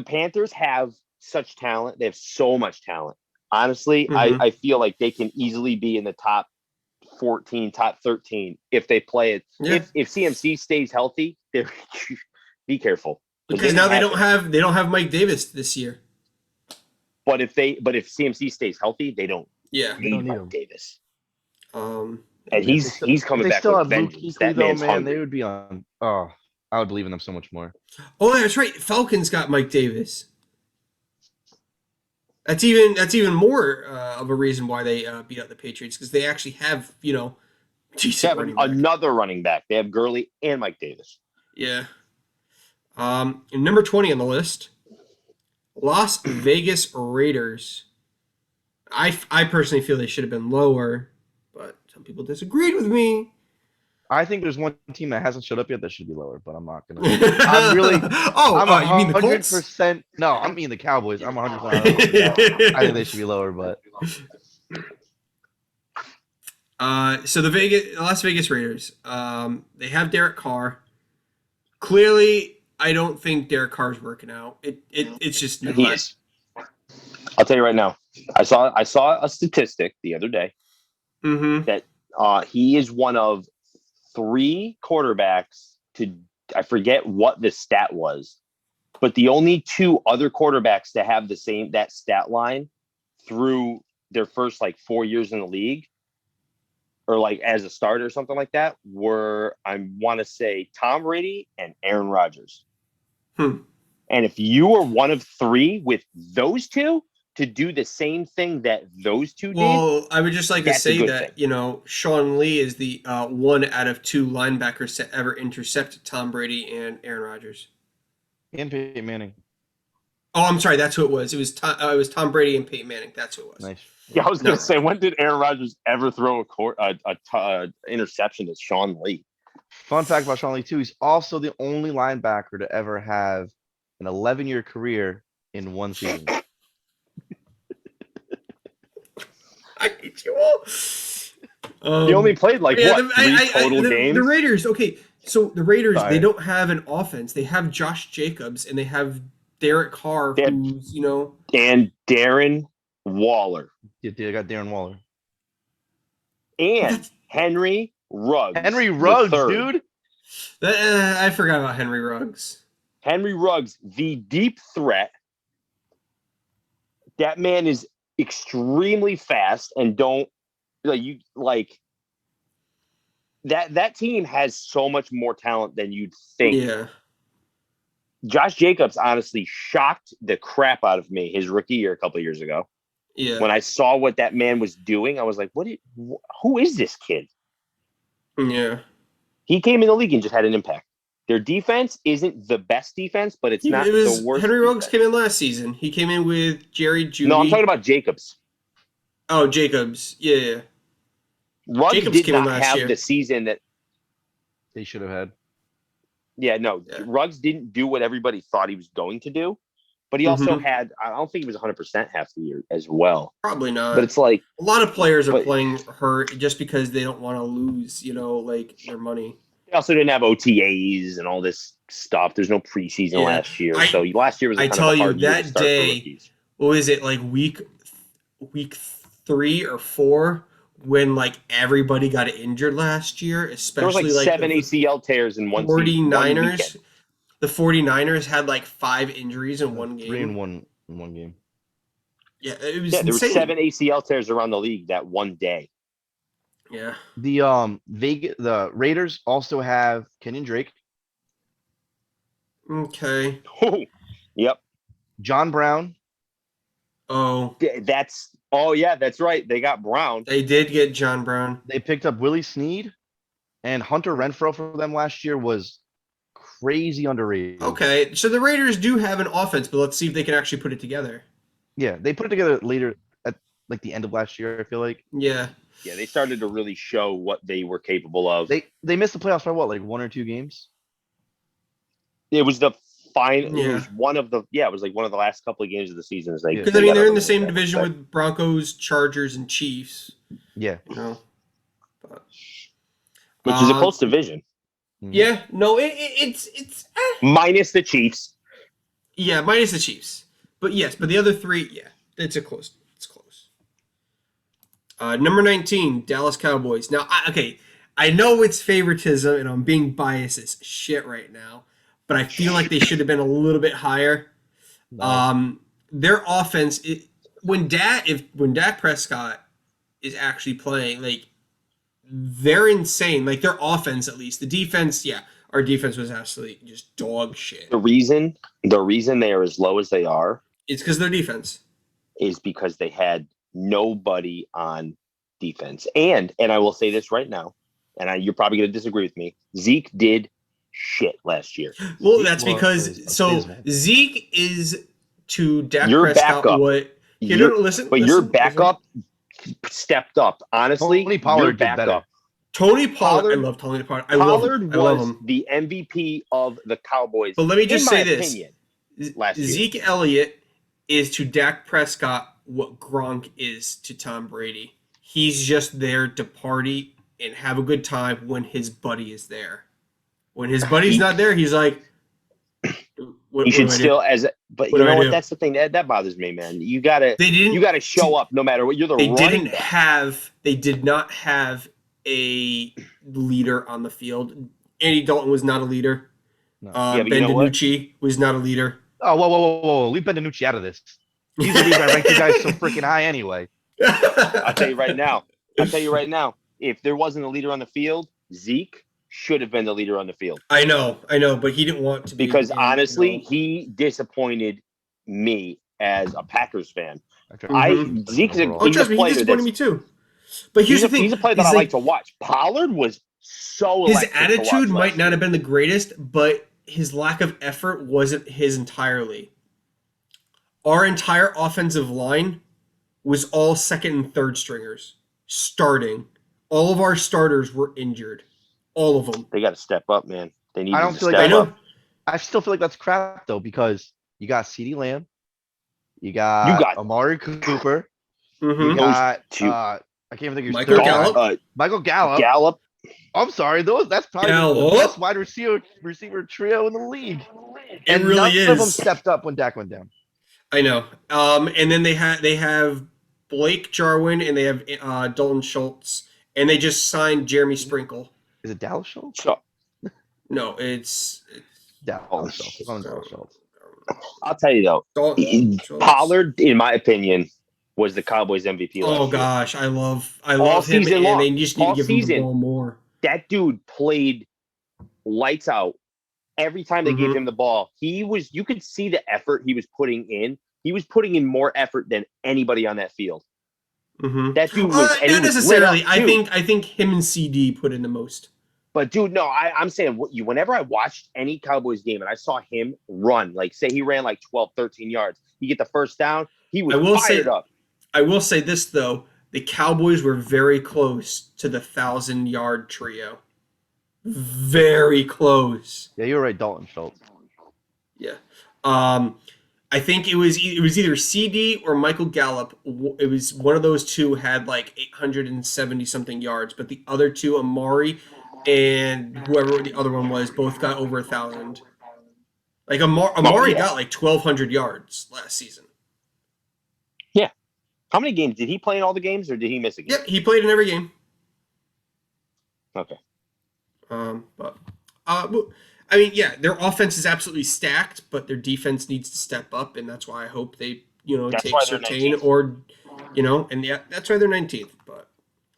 Panthers have such talent. They have so much talent. Honestly, I feel like they can easily be in the top 14, top 13 if they play it. Yeah. If CMC stays healthy, be careful. Because now they don't have Mike Davis this year. But if CMC stays healthy, they don't. Yeah, need Mike Davis. And he's coming back with vengeance. That man's hungry. They would be on. Oh, I would believe in them so much more. Oh, that's right. Falcons got Mike Davis. That's even more of a reason why they beat out the Patriots, because they actually have decent running back. Another running back. They have Gurley and Mike Davis. Yeah. Number 20 on the list, Las Vegas Raiders. I personally feel they should have been lower, but some people disagreed with me. I think there's one team that hasn't showed up yet that should be lower, but I'm not gonna. I'm really. I'm you mean the Colts? 100%. No, I mean the Cowboys. I'm 100%. I think they should be lower, but. So the Las Vegas Raiders. They have Derek Carr. Clearly, I don't think Derek Carr's working out. It's just not. He is. I'll tell you right now. I saw a statistic the other day that he is one of 3 quarterbacks I forget what the stat was, but the only 2 other quarterbacks to have that stat line through their first 4 years in the league, or as a starter or something like that, were, I want to say, Tom Brady and Aaron Rodgers. And if you were one of 3 with those 2 to do the same thing that those 2 did. Well, I would just like to say that, Shawn Lee is the 1 out of 2 linebackers to ever intercept Tom Brady and Aaron Rodgers. And Peyton Manning. Oh, I'm sorry. That's who it was. It was Tom Brady and Peyton Manning. That's who it was. Nice. Yeah, I was going to say, when did Aaron Rodgers ever throw a interception to Shawn Lee? Fun fact about Shawn Lee, too. He's also the only linebacker to ever have an 11-year career in one season. I hate you all. He only played three total games? The Raiders, okay. So the Raiders, Sorry. they don't have an offense. They have Josh Jacobs, and they have Derek Carr, who's, And Darren Waller. Yeah, they got Darren Waller. And Henry Ruggs. Henry Ruggs, dude. I forgot about Henry Ruggs. Henry Ruggs, the deep threat. That man is extremely fast, and that team has so much more talent than you'd think. Yeah. Josh Jacobs honestly shocked the crap out of me his rookie year a couple of years ago. Yeah. When I saw what that man was doing, I was like, who is this kid? Yeah. He came in the league and just had an impact. Their defense isn't the best defense, but it's not the worst. Henry Ruggs came in last season. He came in with Jerry Jeudy. No, I'm talking about Jacobs. Oh, Jacobs. Yeah. Ruggs Jacobs did not have the season that they should have had. Yeah, no. Yeah. Ruggs didn't do what everybody thought he was going to do, but he also had, I don't think he was 100% half the year as well. Probably not. But it's like a lot of players are playing hurt just because they don't want to lose, their money. They also didn't have OTAs and all this stuff. There's no preseason last year. So last year was a hard year to start for rookies. What was it, like week 3 or 4 when everybody got injured last year, especially there was 7 ACL tears in one 49ers. Season, the 49ers had 5 injuries in one game. 3 in one game. Yeah, it was there insane. were 7 ACL tears around the league that one day. Yeah. The Raiders also have Kenyon Drake. Okay. Yep. John Brown. Oh. That's right. They got Brown. They did get John Brown. They picked up Willie Snead, and Hunter Renfrow for them last year was crazy underrated. Okay, so the Raiders do have an offense, but let's see if they can actually put it together. Yeah, they put it together later at the end of last year, I feel like. Yeah. Yeah, they started to really show what they were capable of. They missed the playoffs by 1 or 2 games? It was the final. Yeah. It was one of the last couple of games of the season. Because they're in the same division with Broncos, Chargers, and Chiefs. Yeah. Which is a close division. Yeah. No, it's minus the Chiefs. Yeah, minus the Chiefs. But the other 3, it's close. Number 19, Dallas Cowboys. Now, I know it's favoritism, and I'm being biased as shit right now, but I feel like they should have been a little bit higher. No. Their offense, when Dak Prescott is actually playing, they're insane. Their offense, at least. The defense, our defense was absolutely just dog shit. The reason they are as low as they are, it's because their defense is because they had nobody on defense. And I will say this right now, and you're probably going to disagree with me. Zeke did shit last year. Well, that's because Zeke is to Dak Prescott backup. Your backup stepped up. Honestly, Tony Pollard did better. Tony Pollard, I love Tony Pollard. I love him. The MVP of the Cowboys. But let me just say this: last year. Zeke Elliott is to Dak Prescott what Gronk is to Tom Brady. He's just there to party and have a good time when his buddy is there. When his buddy's not there, he's like, but you know what? That's the thing that bothers me, man. You gotta show up no matter what. You're the running back. They did not have a leader on the field. Andy Dalton was not a leader. No. Ben DiNucci was not a leader. Oh, whoa. Leave Ben DiNucci out of this. He's the reason I ranked you guys so freaking high anyway. I'll tell you right now. If there wasn't a leader on the field, Zeke should have been the leader on the field. I know, but he didn't want to be. Because honestly, he disappointed me as a Packers fan. Zeke's a trust me, he disappointed me too. But here's the thing: he's a player that I like to watch. Pollard was so. His attitude might not have been the greatest, but his lack of effort wasn't his entirely. our entire offensive line was all second and third stringers starting. All of our starters were injured. All of them. They got to step up, man. They need I don't to feel step like up. I still feel like that's crap though, because you got CeeDee Lamb, you got Amari Cooper, you got I can't even think of your Michael Gallup. Michael Gallup. Gallup. I'm sorry, that's probably the best wide receiver trio in the league. And really none is. of them stepped up when Dak went down. I know. And then they have Blake Jarwin and they have Dalton Schultz, and they just signed Jeremy Sprinkle. Is it Dallas Schultz? No, it's Dallas Schultz. I'll tell you though, Pollard, in my opinion, was the Cowboys MVP last year. Gosh, I love him, and they just need to give him the ball more. That dude played lights out every time they gave him the ball. You could see the effort he was putting in. He was putting in more effort than anybody on that field. That dude was not necessarily. I think him and CD put in the most. But dude, no, I'm saying whenever I watched any Cowboys game and I saw him run, like say he ran like 12, 13 yards, he get the first down, he was fired up. I will say this though, the Cowboys were very close to the 1,000-yard trio. Very close. Yeah, you're right, Dalton Schultz. Yeah. I think it was either CD or Michael Gallup. It was one of those two had like 870 something yards, but the other two, Amari and whoever the other one was, both got over 1,000. Like Amari got like 1,200 yards last season. Yeah. How many games did he play in all the games, or did he miss a game? Yep, he played in every game. Okay. But I mean, yeah, their offense is absolutely stacked, but their defense needs to step up, and that's why I hope they, take Surtain or, and yeah, that's why they're 19th. But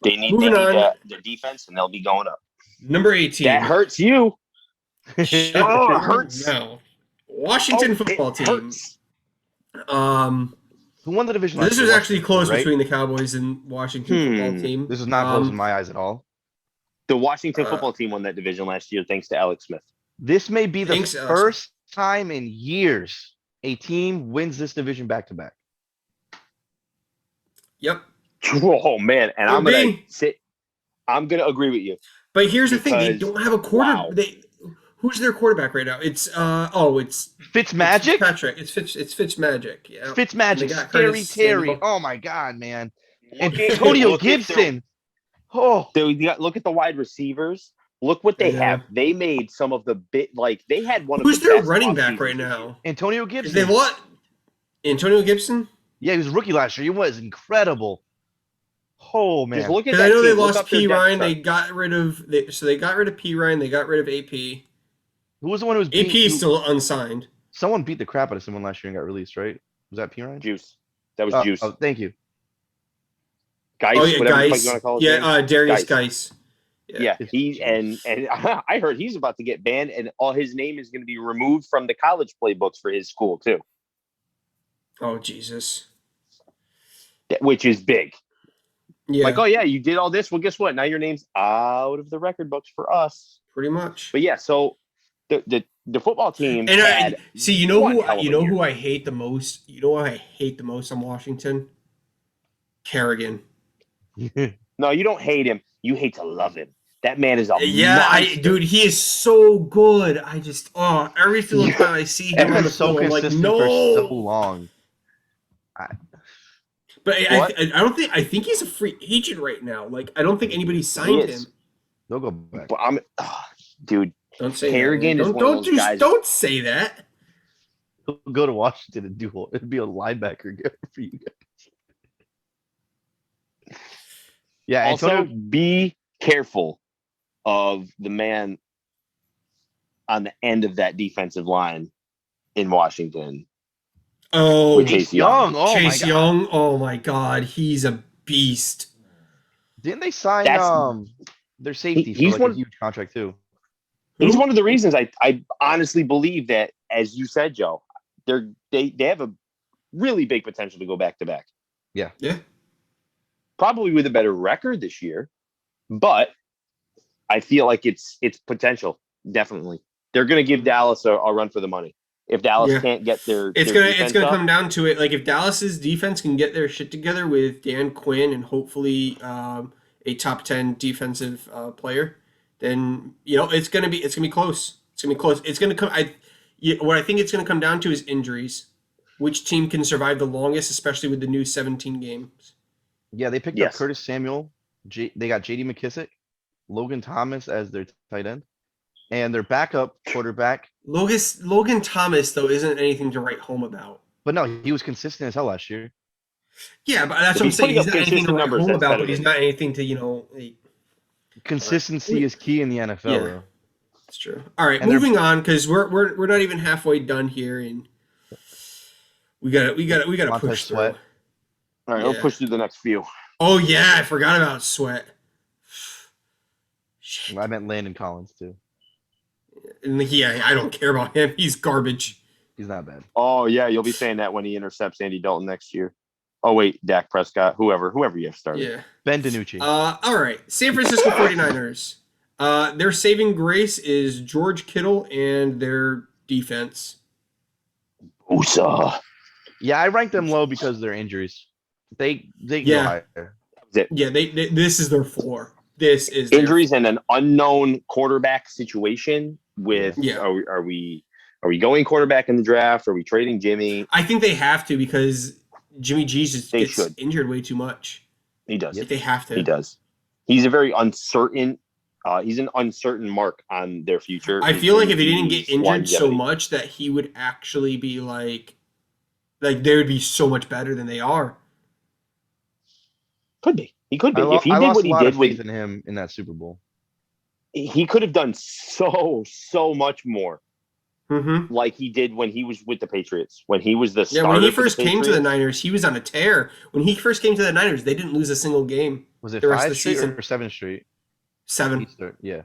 they need their defense, and they'll be going up. Number 18. That hurts you. It hurts. No. Washington football team. Hurts. Who won the division? This was actually close between the Cowboys and Washington football team. This is not close in my eyes at all. The Washington football team won that division last year thanks to Alex Smith. This may be the first time in years a team wins this division back-to-back. Yep. Oh, man. And I'm going to agree with you. But here's the thing. They don't have a quarterback. Who's their quarterback right now? It's Fitzmagic? It's Fitzmagic. Yeah. Fitzmagic. Scary Terry. Oh, my God, man. And Antonio Gibson. Look at the wide receivers. Look what they have. They made some of the they had one of Who's the their best running back right now? Antonio Gibson. They what? Antonio Gibson? Yeah, he was a rookie last year. He was incredible. Oh man! Just look at that I know team. They lost P. Ryan. They got rid of P. Ryan. They got rid of AP. Who was the one who was AP still unsigned? Someone beat the crap out of someone last year and got released, right? Was that P. Ryan? Juice. That was Juice. Oh, thank you. Geis, whatever you want to call it. Darius Geis. Yeah, and I heard he's about to get banned, and all his name is going to be removed from the college playbooks for his school too. Oh Jesus! Which is big. Yeah. Like, oh yeah, you did all this. Well, guess what? Now your name's out of the record books for us. Pretty much. But yeah, so the football team. And who I hate the most. You know who I hate the most on Washington? Kerrigan. No, you don't hate him. You hate to love him. That man is a monster. Dude, he is so good. I just every single time I see him on the field, I'm like, no. For so long. But I think he's a free agent right now. Like, I don't think anybody signed him. They'll go back. But dude. Don't say Kerrigan that. is one of those guys. Don't say that. He'll go to Washington and it'd be a linebacker for you guys. Yeah. Also, be careful of the man on the end of that defensive line in Washington. Oh, Chase Young. Chase Young. Oh my God, he's a beast. Didn't they sign their safety for a huge contract too? He's one of the reasons I honestly believe that, as you said, Joe, they have a really big potential to go back to back. Yeah. Yeah. Probably with a better record this year, but I feel like it's potential. Definitely, they're going to give Dallas a run for the money. If Dallas can't get it's gonna come down to it. Like if Dallas's defense can get their shit together with Dan Quinn and hopefully a top 10 defensive player, then it's gonna be close. It's gonna be close. It's gonna come. What I think it's gonna come down to is injuries. Which team can survive the longest, especially with the new 17 games? Yeah, they picked up Curtis Samuel. They got J.D. McKissick, Logan Thomas as their tight end. And their backup quarterback. Logan Thomas, though, isn't anything to write home about. But no, he was consistent as hell last year. Yeah, but that's what I'm saying. He's not anything to write home about, but he's not anything to, Consistency is key in the NFL. Yeah, though. That's true. All right, and moving on, because we're not even halfway done here, and we gotta push through. All right, we'll push through the next few. Oh yeah, I forgot about Sweat. I meant Landon Collins too. Yeah, I don't care about him. He's garbage. He's not bad. Oh, yeah, you'll be saying that when he intercepts Andy Dalton next year. Oh, wait, Dak Prescott, whoever you have started. Yeah. Ben DiNucci. All right, San Francisco 49ers. Their saving grace is George Kittle and their defense. Usa. Yeah, I rank them low because of their injuries. They go higher. Yeah, this is their floor. This is injuries and an unknown quarterback situation with are we going quarterback in the draft? Are we trading Jimmy? I think they have to because Jimmy G just gets injured way too much. He does. They have to. He does. He's a very uncertain he's an uncertain mark on their future. I feel like if he didn't get injured so much that he would actually be like they would be so much better than they are. Could be. He could be. If he did what he did with him in that Super Bowl, he could have done so much more. Mm-hmm. Like he did when he was with the Patriots. When he was the starter. When he first came to the Niners, he was on a tear. When he first came to the Niners, they didn't lose a single game. Was it 5 straight or 7th straight? 7. Yeah.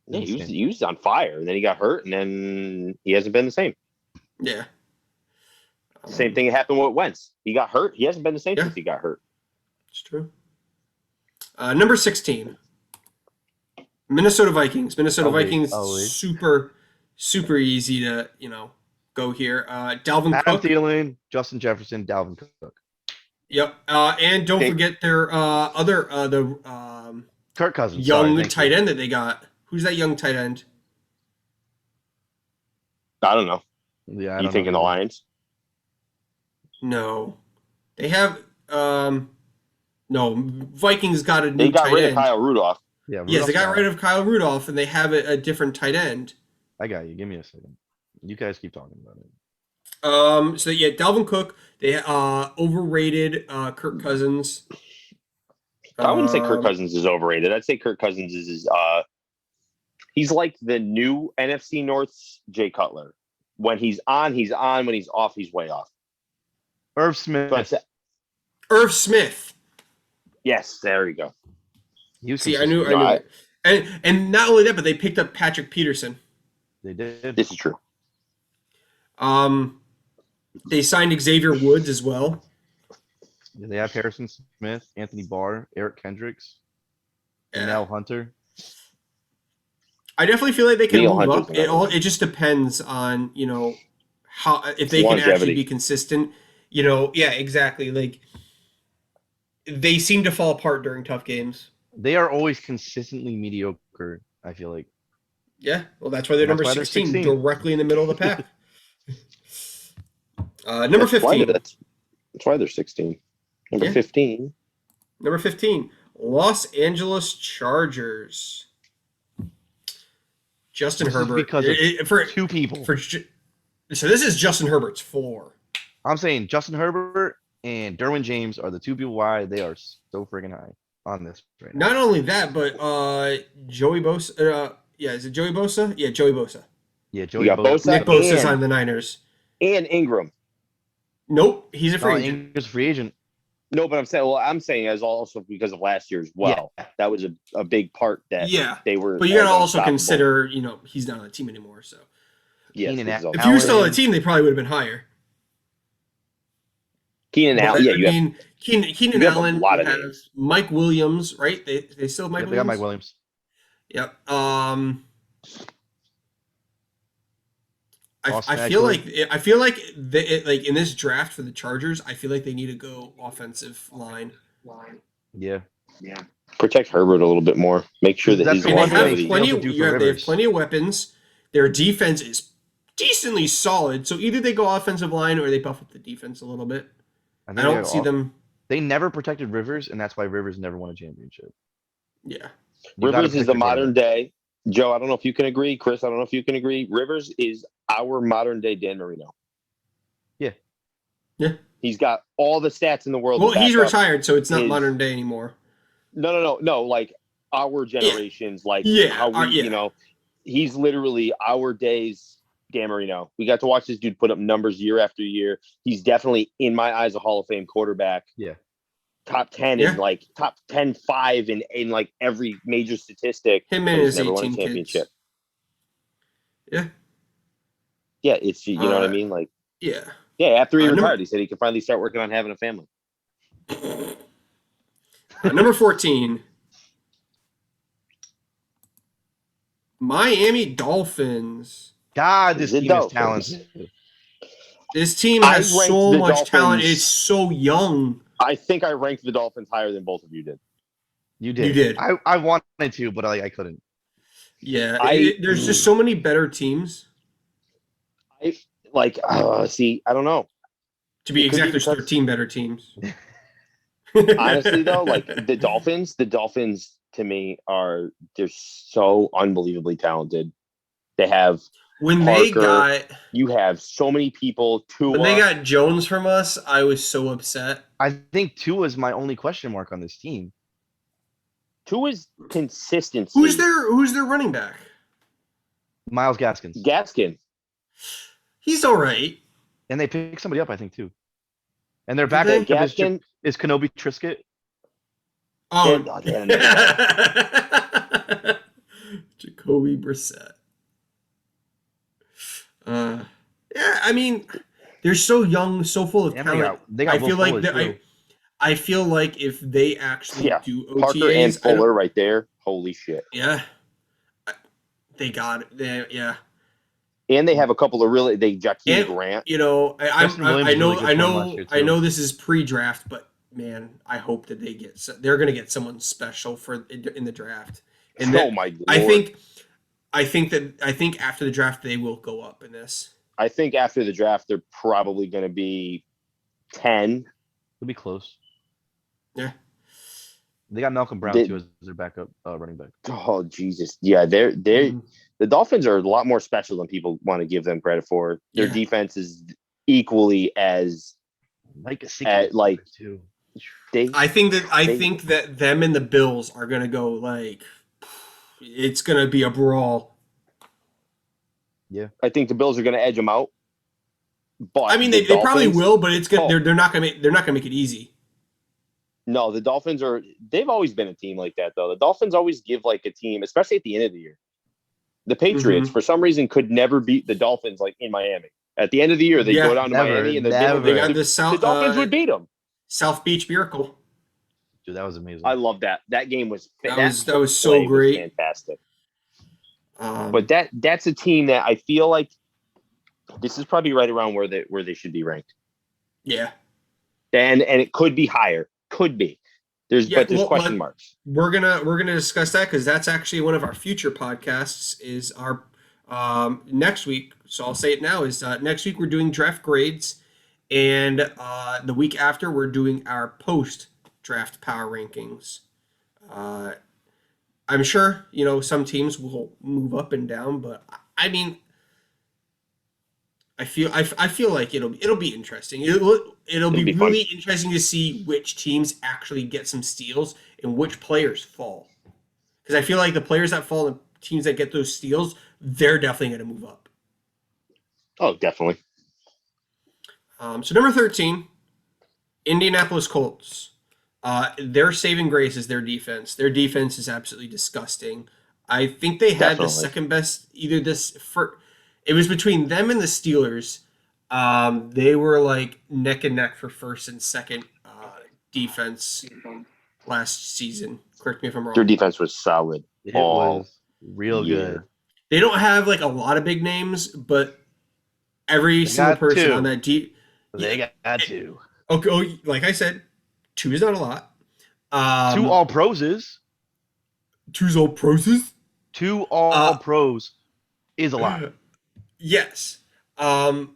Yeah, he was on fire, and then he got hurt, and then he hasn't been the same. Yeah. Same thing happened with Wentz. He got hurt. He hasn't been the same since he got hurt. It's true. Number 16. Minnesota Vikings. Vikings, super easy to, go here. Dalvin Adam Cook. Thielen, Justin Jefferson, Dalvin Cook. Yep. And don't forget their Kirk Cousins. Young tight end that they got. Who's that young tight end? I don't know. Yeah, you thinking the Lions? No. They have no, Vikings got a new tight end. They got rid of Kyle Rudolph. Yeah, yes, they got rid of Kyle Rudolph, and they have a different tight end. I got you. Give me a second. You guys keep talking about it. So yeah, Dalvin Cook. They overrated Kirk Cousins. I wouldn't say Kirk Cousins is overrated. I'd say Kirk Cousins is he's like the new NFC North's Jay Cutler. When he's on, he's on. When he's off, he's way off. Irv Smith. Irv Smith. Yes, there you go. See, I knew it. And not only that, but they picked up Patrick Peterson. They did. This is true. They signed Xavier Woods as well. Yeah, they have Harrison Smith, Anthony Barr, Eric Kendricks, and Al Hunter. I definitely feel like they can move up. It just depends on how if they can actually be consistent. Yeah, exactly. Like they seem to fall apart during tough games. They are always consistently mediocre, I feel like. Yeah, well, that's why they're number 16, directly in the middle of the pack. Number 15. That's why they're 16. Number 15. Number 15, Los Angeles Chargers. Justin Herbert. Because for 2 people. So this is Justin Herbert's floor. I'm saying Justin Herbert and Derwin James are the 2 people why they are so freaking high on this right now. Not only that, but Joey Bosa. Is it Joey Bosa? Yeah, Joey Bosa. Yeah, Joey Bosa. Nick Bosa's on the Niners. And Ingram. Nope, he's a free agent. He's a free agent. No, but I'm saying as also because of last year as well. Yeah. That was a big part that they were. But you got to also consider, he's not on the team anymore. So yes, if he was still on the team, they probably would have been higher. Keenan Allen. Keenan Allen has Mike Williams, right? They still have Mike Williams? They got Mike Williams. Yep. I feel like like in this draft for the Chargers, I feel like they need to go offensive line. Yeah. Protect Herbert a little bit more. Make sure that That's his the one They have thing longevity. they have plenty of weapons. Their defense is decently solid. So either they go offensive line or they buff up the defense a little bit. I don't see them. They never protected Rivers, and that's why Rivers never won a championship. Yeah. Rivers is the modern day. Joe, I don't know if you can agree. Chris, I don't know if you can agree. Rivers is our modern day Dan Marino. Yeah. He's got all the stats in the world. Well, he's retired, so it's not modern day anymore. No. Like our generations, like how we, he's literally our days Dan Marino. We got to watch this dude put up numbers year after year. He's definitely, in my eyes, a Hall of Fame quarterback. Yeah. Top 10 in like top 10, 5 in like every major statistic. Him and his never 18 won a championship. Kids. Yeah, it's you know what I mean? Like yeah. After he retired, he said he could finally start working on having a family. Number 14. Miami Dolphins. God, this team is talented. This team has so much talent. It's so young. I think I ranked the Dolphins higher than both of you did. You did. You did. I wanted to, but I couldn't. Yeah, there's just so many better teams. I don't know. To be exact, there's 13 better teams. Honestly, though, like the Dolphins to me they're so unbelievably talented. They have you have so many people. When they got Jones from us, I was so upset. I think Tua is my only question mark on this team. Tua's consistency. Who's their running back? Myles Gaskin. He's all right. And they picked somebody up, I think, too. And their backup is Kenobi Triscuit. Oh, Jacoby Brissett. Yeah, I mean, they're so young, so full of talent. I feel like if they actually do OTAs, Parker and Fuller right there, holy shit. Yeah, they got it. Yeah, and they have a couple of Jakeem Grant. You know, I know this is pre-draft, but man, I hope that they're going to get someone special in the draft. And my Lord. I think after the draft they will go up in this. I think after the draft they're probably going to be 10. It'll be close. Yeah. They got Malcolm Brown too as their backup running back. Oh Jesus. Yeah, the Dolphins are a lot more special than people want to give them credit for. Their defense is equally as too. I think that them and the Bills are going to go like it's going to be a brawl. Yeah. I think the Bills are going to edge them out. But I mean, they probably will, but it's good. They're not going to make it easy. No, the Dolphins they've always been a team like that, though. The Dolphins always give like a team, especially at the end of the year. The Patriots, for some reason, could never beat the Dolphins like in Miami. At the end of the year, they go down to Miami and the Dolphins would beat them. South Beach Miracle. Dude, that was amazing. I love that. That game was that was so great. Fantastic. But that's a team that I feel like this is probably right around where they should be ranked. Yeah. And it could be higher. Could be. There's question marks. We're gonna discuss that because that's actually one of our future podcasts. Is our next week. So I'll say it now. Is next week we're doing draft grades, and the week after we're doing our post draft power rankings. I'm sure some teams will move up and down, but I mean, I feel like it'll be interesting. It'll be really interesting to see which teams actually get some steals and which players fall. Because I feel like the players that fall and teams that get those steals, they're definitely going to move up. Oh, definitely. So number 13, Indianapolis Colts. Their saving grace is their defense. Their defense is absolutely disgusting. I think they had the second best. It was between them and the Steelers. They were like neck and neck for first and second defense last season. Correct me if I'm wrong. Their defense was solid. It was real good. They don't have like a lot of big names, but Every single got person 2. on that deep. They got 2. Okay, like I said, 2 is not a lot. 2 all pros is. 2's all pros is? 2 all pros is a lot. Yes. But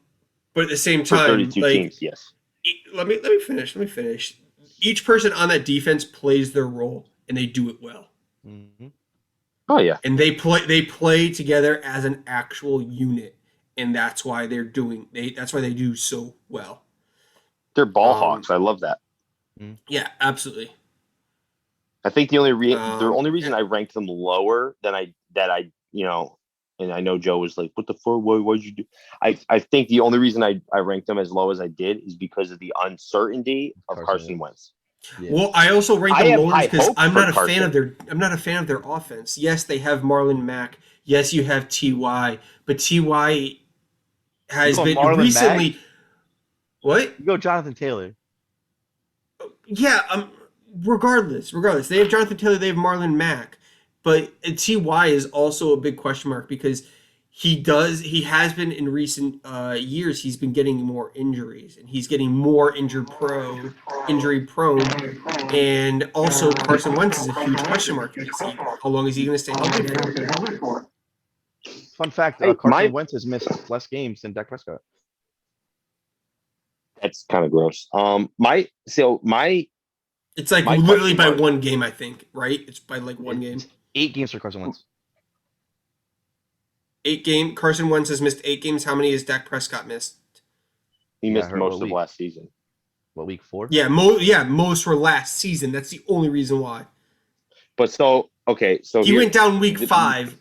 at the same For time, 32 teams, yes. Let me finish. Each person on that defense plays their role, and they do it well. Mm-hmm. Oh yeah, and they play together as an actual unit, and that's why they do so well. They're ball hawks. I love that. Yeah, absolutely. I think the only reason I ranked them lower than I and I know Joe was like, "What the fuck? What'd you do?" I think the only reason I ranked them as low as I did is because of the uncertainty of Carson Wentz. Yeah. Well, I also ranked them lower because I'm not a fan of their offense. Yes, they have Marlon Mack. Yes, you have Ty, but Ty has been Marlon recently. Mack? What? You go Jonathan Taylor. Yeah. Regardless, they have Jonathan Taylor. They have Marlon Mack, but Ty is also a big question mark because he has been in recent years. He's been getting more injuries, and he's getting more injury prone, and also Carson Wentz is a huge question mark. How long is he going to stay healthy for? Fun fact: Carson Wentz has missed less games than Dak Prescott. That's kind of gross. It's like literally by one game, I think. Right? It's by like one game. 8 games for Carson Wentz. 8 games. Carson Wentz has missed 8 games. How many has Dak Prescott missed? He missed most of last season. What, week 4? Yeah, most were last season. That's the only reason why. But so he went down week 5.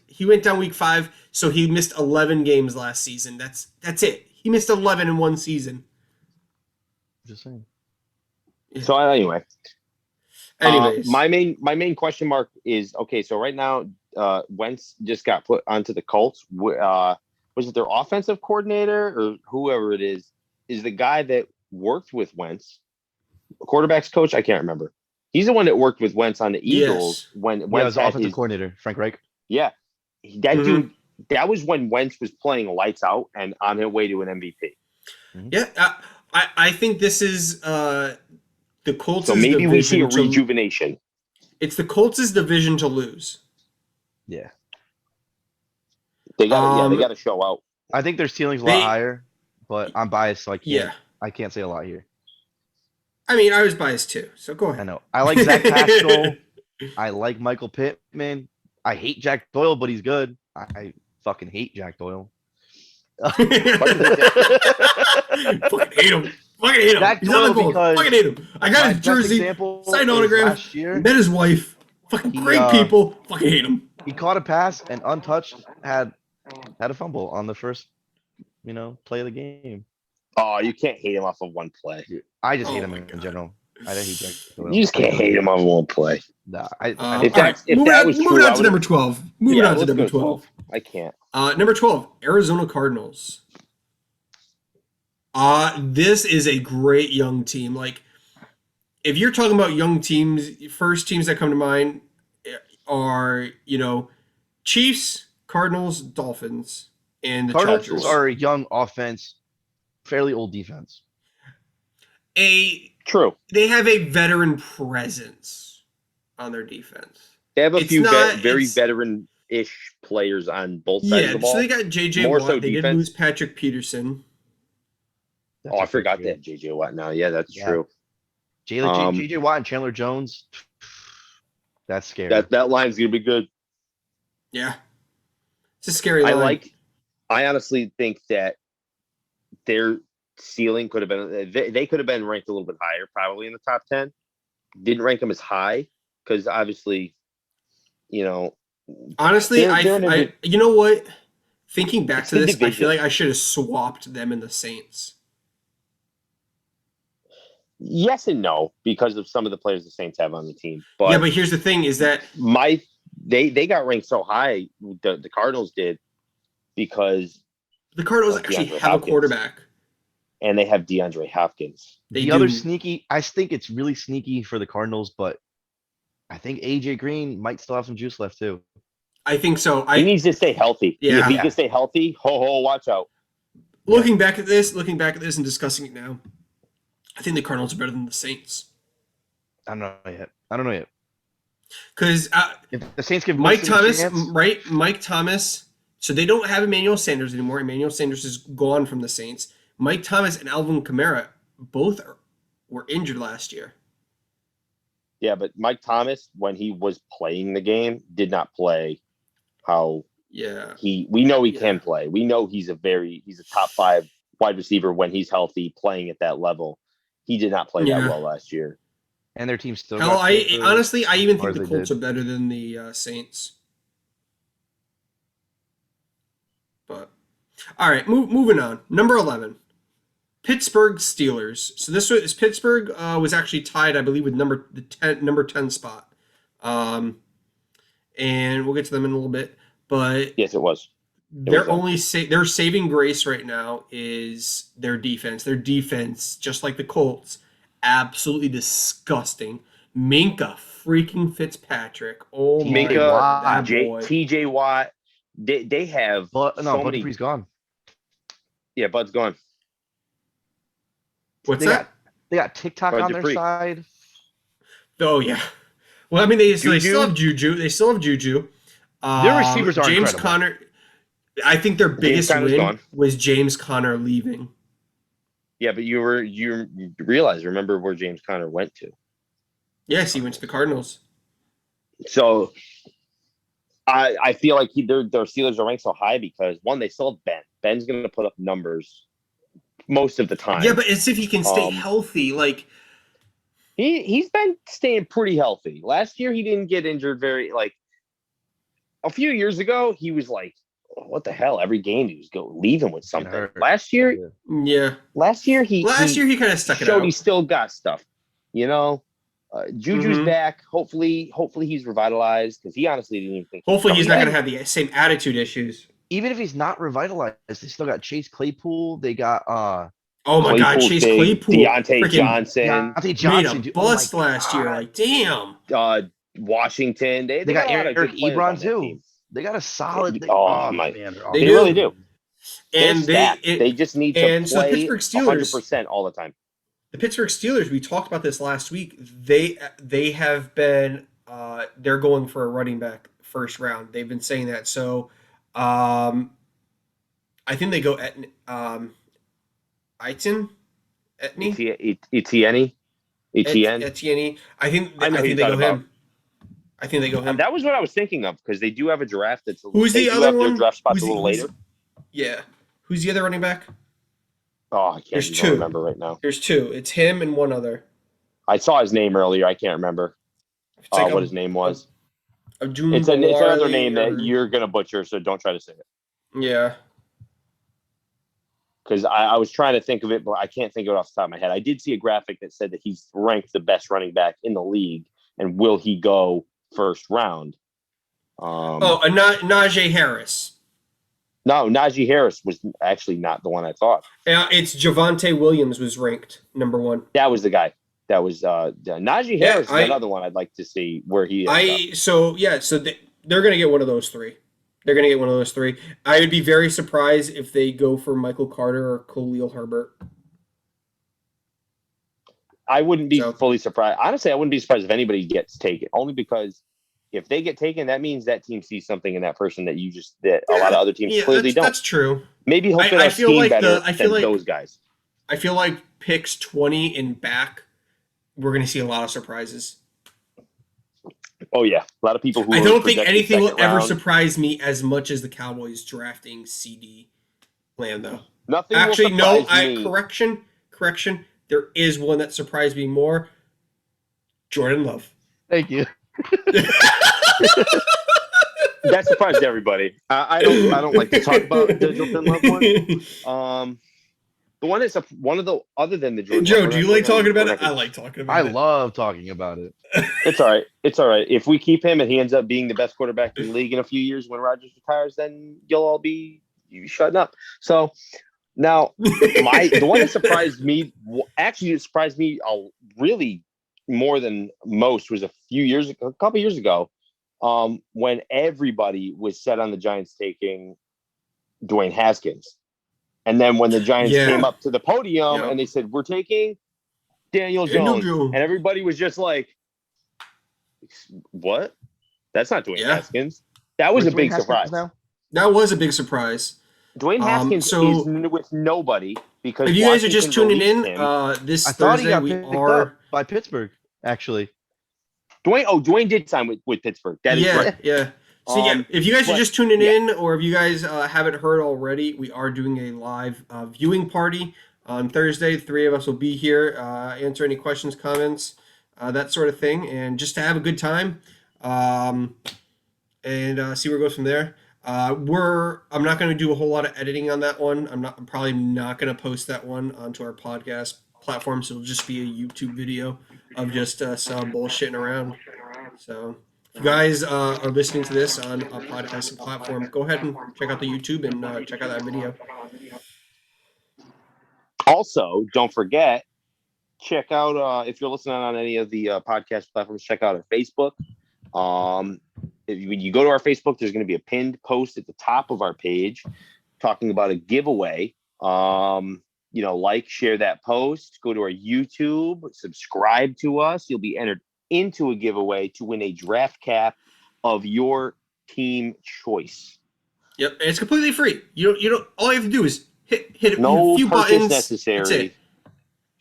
So he missed 11 games last season. That's it. He missed 11 in one season. Just saying. Yeah. So anyway, anyways, my main question mark is okay. So right now, Wentz just got put onto the Colts. Was it their offensive coordinator or whoever it is the guy that worked with Wentz, quarterback's coach? I can't remember. He's the one that worked with Wentz on the Eagles when Wentz was offensive coordinator, Frank Reich. Yeah, that dude. That was when Wentz was playing lights out and on his way to an MVP. Yeah, I think this is the Colts. So maybe we see a rejuvenation. It's the Colts' division to lose. Yeah, they got to show out. I think their ceiling's a lot higher, but I'm biased, so I can't say a lot here. I mean, I was biased too, so go ahead. I know. I like Zach Pascal. I like Michael Pittman. I hate Jack Doyle, but he's good. I fucking hate Jack Doyle. Fucking hate him. Jack He's Doyle on the goal. Fucking hate him. I got his jersey, signed autograph, met his wife. Fucking great people. Fucking hate him. He caught a pass and untouched had a fumble on the first, play of the game. Oh, you can't hate him off of one play. I just hate him in general. I don't hate Jack Doyle. You just can't hate him on one play. Nah, moving on to number 12. Moving on to number 12. I can't. Number 12, Arizona Cardinals. This is a great young team. Like, if you're talking about young teams, first teams that come to mind are, Chiefs, Cardinals, Dolphins, and the Cardinals Chargers. Are a young offense, fairly old defense. True. They have a veteran presence on their defense. They have a few very veteran-ish players on both sides of the ball. So they got J.J. Watt. They did lose Patrick Peterson. I forgot that J.J. Watt now. Yeah, that's true. J.J. Watt and Chandler Jones. That's scary. That line's going to be good. Yeah. It's a scary line. I honestly think that their ceiling could have been they could have been ranked a little bit higher, probably in the top 10. Didn't rank them as high because obviously, honestly, I you know what? Thinking back to this, I feel like I should have swapped them in the Saints. Yes and no, because of some of the players the Saints have on the team. But but here's the thing: is that they got ranked so high. The Cardinals did because the Cardinals actually have a quarterback. And they have DeAndre Hopkins. Other sneaky, I think it's really sneaky for the Cardinals, but I think AJ Green might still have some juice left too. I think so. He needs to stay healthy. Yeah. If he can stay healthy, watch out. looking back at this and discussing it now, I think the Cardinals are better than the Saints. I don't know yet. Because if the Saints give Mike Thomas, chance, right? Mike Thomas. So they don't have Emmanuel Sanders anymore. Emmanuel Sanders is gone from the Saints. Mike Thomas and Alvin Kamara both were injured last year. Yeah, but Mike Thomas, when he was playing the game, did not play how we know he can play. We know he's a top 5 wide receiver when he's healthy, playing at that level. He did not play that well last year. And their team still honestly, I even think the Colts are better than the Saints. But all right, moving on. Number 11. Pittsburgh Steelers. So this was Pittsburgh was actually tied, I believe, with number 10 spot. And we'll get to them in a little bit. But yes, it was. Their saving grace right now is their defense. Their defense, just like the Colts, absolutely disgusting. Minka freaking Fitzpatrick. Oh my God, TJ Watt. They have Buddy Free's gone. Yeah, Bud's gone. What's that? They got TikTok on their side. Oh yeah. Well, I mean, they still have Juju. Their receivers are James incredible. Conner. I think their biggest win was James Conner leaving. Yeah, but you remember where James Conner went to? Yes, he went to the Cardinals. So I feel like their Steelers are ranked so high because, one, they still have Ben. Ben's going to put up numbers most of the time. Yeah, but it's if he can stay healthy. Like he's been staying pretty healthy. Last year, he didn't get injured a few years ago, he was like, what the hell? Every game he was leaving with something. Last year, Last year he kind of stuck it showed out. He still got stuff. Juju's back. Hopefully he's revitalized because he honestly didn't even think. Hopefully he's not going to have the same attitude issues. Even if he's not revitalized, they still got Chase Claypool. They got oh my God, Chase Claypool, Deontay Johnson made a bust last year. Like damn. Washington. They got Eric Ebron too. They got a solid. They really do. And they just need to play so the Pittsburgh Steelers 100% all the time. The Pittsburgh Steelers, we talked about this last week. They have been they're going for a running back first round. They've been saying that. So I think they go Etienne. Etienne. I think they go him. I think they go him. That was what I was thinking of because they do have a draft that's who's the other one? Their draft spots a little later. Yeah. Who's the other running back? Oh, I can't even remember right now. There's two. It's him and one other. I saw his name earlier. I can't remember what his name was. It's another name that you're going to butcher, so don't try to say it. Yeah. Because I was trying to think of it, but I can't think of it off the top of my head. I did see a graphic that said that he's ranked the best running back in the league, and will he go first round? Najee Harris. No, Najee Harris was actually not the one I thought. It's Javonte Williams was ranked number 1. That was the guy. That was Najee Harris is another one I'd like to see where he is. So they're going to get one of those three. I would be very surprised if they go for Michael Carter or Khalil Herbert. I wouldn't be fully surprised. Honestly, I wouldn't be surprised if anybody gets taken, only because if they get taken, that means that team sees something in that person that a lot of other teams clearly don't. That's true. Maybe he'll fit our team better than those guys. I feel like picks 20 and back, we're going to see a lot of surprises. Oh, yeah. A lot of people who I don't think anything will ever surprise me as much as the Cowboys drafting CD Lamb, though. Nothing Actually, will surprise me. Correction. There is one that surprised me more. Jordan Love. Thank you. That surprised everybody. I don't like to talk about the Jordan Love one. The one is one of the other than the Jordan. Joe, do you like talking about it? I like talking about it. I love talking about it. It's all right. If we keep him and he ends up being the best quarterback in the league in a few years when Rodgers retires, then you'll all be shutting up. So now the one that surprised me, actually it surprised me really more than most, was a couple years ago, when everybody was set on the Giants taking Dwayne Haskins. And then when the Giants came up to the podium and they said, "We're taking Daniel Jones," and everybody was just like, "What? That's not Dwayne Haskins." That was a big surprise. That was a big surprise. Dwayne Haskins is with nobody because if you guys are just tuning in, this Thursday we are by Pittsburgh. Actually, Dwayne did sign with Pittsburgh. That is right. Yeah. So if you guys are just tuning in, or if you guys haven't heard already, we are doing a live viewing party on Thursday. 3 of us will be here, answer any questions, comments, that sort of thing, and just to have a good time, and see where it goes from there. I'm not going to do a whole lot of editing on that one. I'm probably not going to post that one onto our podcast platform, so it'll just be a YouTube video of just some bullshitting around. So if you guys are listening to this on a podcasting platform, go ahead and check out the YouTube and check out that video. Also, don't forget, check out, if you're listening on any of the podcast platforms, check out our Facebook. When you go to our Facebook, there's going to be a pinned post at the top of our page talking about a giveaway. Share that post, go to our YouTube, subscribe to us. You'll be entered into a giveaway to win a draft cap of your team choice. Yep, and it's completely free. You don't. All you have to do is hit no a few buttons. Necessary. That's it.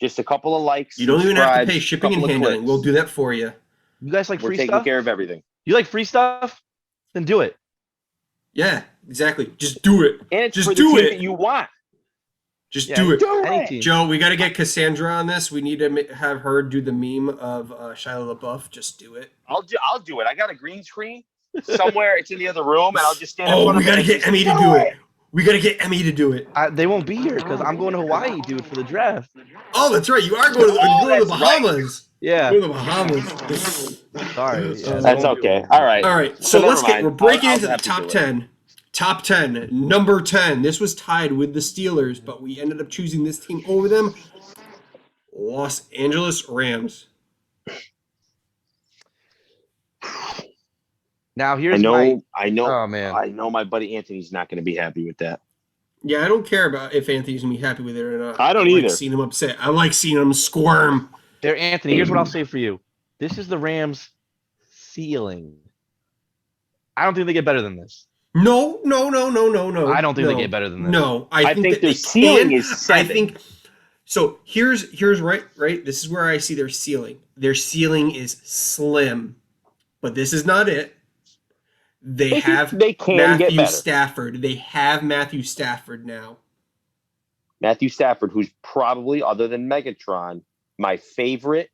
Just a couple of likes. You don't even have to pay shipping and handling. We'll do that for you. You guys like free stuff? We're taking care of everything. You like free stuff? Then do it. Yeah, exactly. Just do it. And it's just for do the team it. that you want. Just do it. Do Joe, we got to get Cassandra on this. We need to have her do the meme of Shia LaBeouf. Just do it. I'll do it. I got a green screen somewhere. It's in the other room, and I'll just stand in front we got to get Emmy to do it. We got to get Emmy to do it. They won't be here because I'm going to Hawaii, dude, for the draft. Oh, that's right. You are going to the Bahamas. Right. Yeah. Go to the Bahamas. Sorry. That's okay. All right. So we're breaking into the top 10. Top 10. Number 10. This was tied with the Steelers, but we ended up choosing this team over them. Los Angeles Rams. Now here's I know. Oh man, I know my buddy Anthony's not going to be happy with that. Yeah, I don't care about if Anthony's going to be happy with it or not. I don't either. Like seeing him upset. I like seeing him squirm. There, Anthony, here's what I'll say for you. This is the Rams' ceiling. I don't think they get better than this. No. I don't think they get better than this. No, I think their ceiling is 7. I think so. Here's right. This is where I see their ceiling. Their ceiling is slim, but this is not it. They can Matthew Stafford. They have Matthew Stafford now. Matthew Stafford, who's probably, other than Megatron, my favorite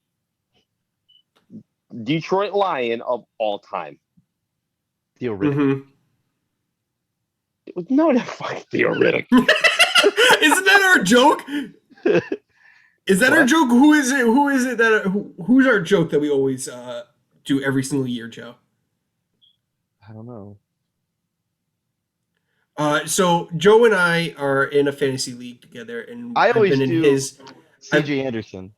Detroit Lion of all time. Theo Riddick. No, not fucking Theo Riddick. Isn't that our joke? Is that our joke? Who is it? Who's our joke that we always do every single year, Joe? I don't know. So Joe and I are in a fantasy league together, and I've always been do in his CJ Anderson.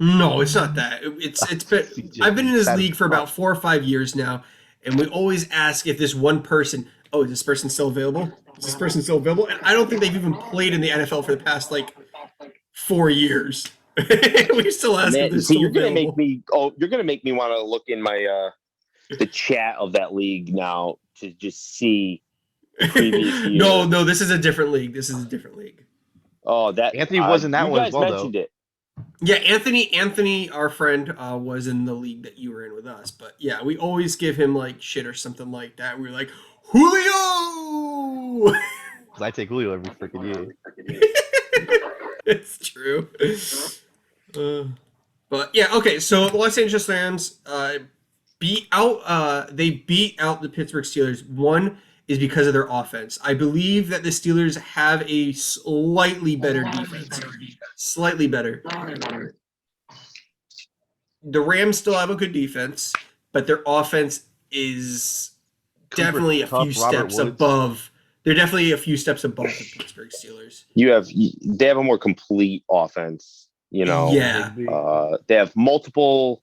No, it's not that. It's been. I've been in this league for about 4 or 5 years now, and we always ask if this one person. Oh, is this person still available? Is this person still available? And I don't think they've even played in the NFL for the past 4 years. We still ask if they're still you're gonna available. you're gonna make me want to look in my the chat of that league now to just see previous years. No, this is a different league. Oh, that Anthony was in that one as well, mentioned though. it. Yeah, Anthony, our friend, was in the league that you were in with us. But yeah, we always give him shit or something like that. We're like, Julio! Because I take Julio every freaking year. It's true. But yeah, okay. So the Los Angeles Rams beat out the Pittsburgh Steelers. One is because of their offense. I believe that the Steelers have a slightly better defense. Slightly better. The Rams still have a good defense, but their offense is definitely a few steps above. They're definitely a few steps above the Pittsburgh Steelers. They have a more complete offense. Yeah. They have multiple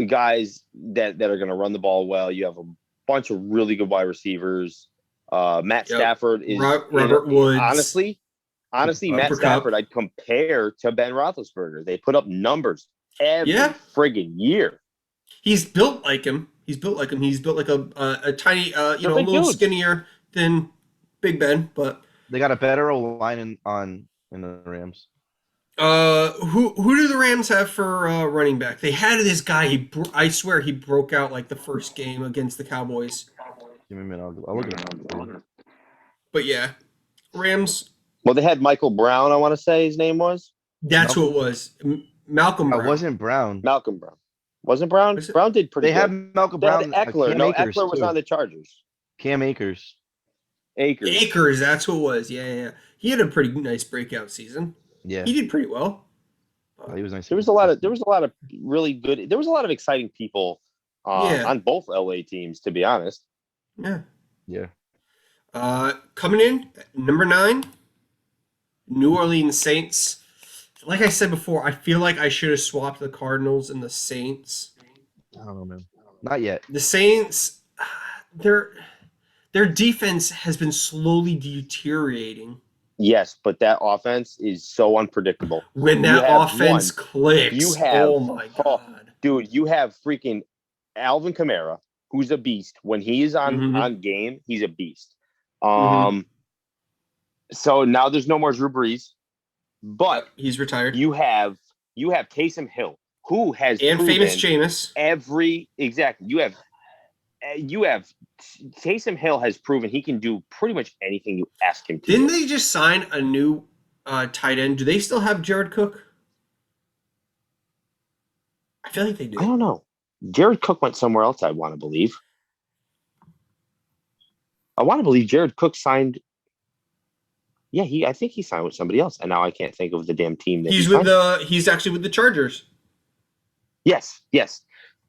guys that are going to run the ball well. You have a bunch of really good wide receivers. Matt Stafford is Robert Woods. Honestly, Honestly, Matt Stafford, I'd compare to Ben Roethlisberger. They put up numbers every friggin' year. He's built like him. He's built like a tiny, a little skinnier than Big Ben, but they got a better line in the Rams. Who do the Rams have for running back? They had this guy. I swear he broke out like the first game against the Cowboys. Give me a minute. I'll look at him. But yeah, Rams. Well, they had Michael Brown. I want to say his name was. That's who it was. Malcolm Brown. It wasn't Brown. Malcolm Brown. Wasn't Brown? Brown did pretty. They good. had Malcolm Brown. Eckler. No, Eckler was on the Chargers. Cam Akers. Akers. That's who it was. Yeah. He had a pretty nice breakout season. Yeah, he did pretty well. He was nice. There was a lot of really good. There was a lot of exciting people on both LA teams, to be honest. Yeah. Coming in at number 9, New Orleans Saints. Like I said before, I feel like I should have swapped the Cardinals and the Saints. I don't know, man. Not yet. The Saints, their defense has been slowly deteriorating. Yes, but that offense is so unpredictable. When that offense clicks, oh my God. Dude, you have freaking Alvin Kamara, who's a beast. When he is on game, he's a beast. So now there's no more Drew Brees, but he's retired. You have Taysom Hill, who has famous Jameis. You have Taysom Hill has proven he can do pretty much anything you ask him to. Didn't they just sign a new tight end? Do they still have Jared Cook? I feel like they do. I don't know. Jared Cook went somewhere else, I want to believe. Jared Cook signed. Yeah, I think he signed with somebody else, and now I can't think of the damn team that he's actually with the Chargers. Yes. Yeah,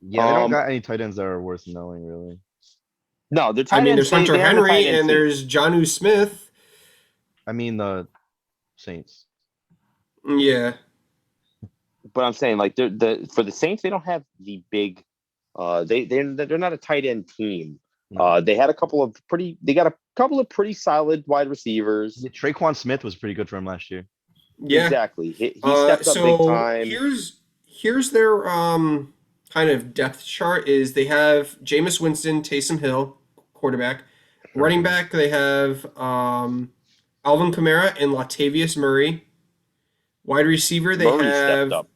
they don't got any tight ends that are worth knowing, really. No, the tight ends. There's Hunter Henry and there's Jonnu Smith. I mean the Saints. Yeah. But I'm saying, like, for the Saints, they don't have the big. They're not a tight end team. They got a couple of pretty solid wide receivers. Yeah, Traquan Smith was pretty good for him last year. Yeah, exactly. He stepped up big time. Here's their kind of depth chart. Is they have Jameis Winston, Taysom Hill, quarterback. Running back, they have Alvin Kamara and Latavius Murray. Wide receiver, they have stepped up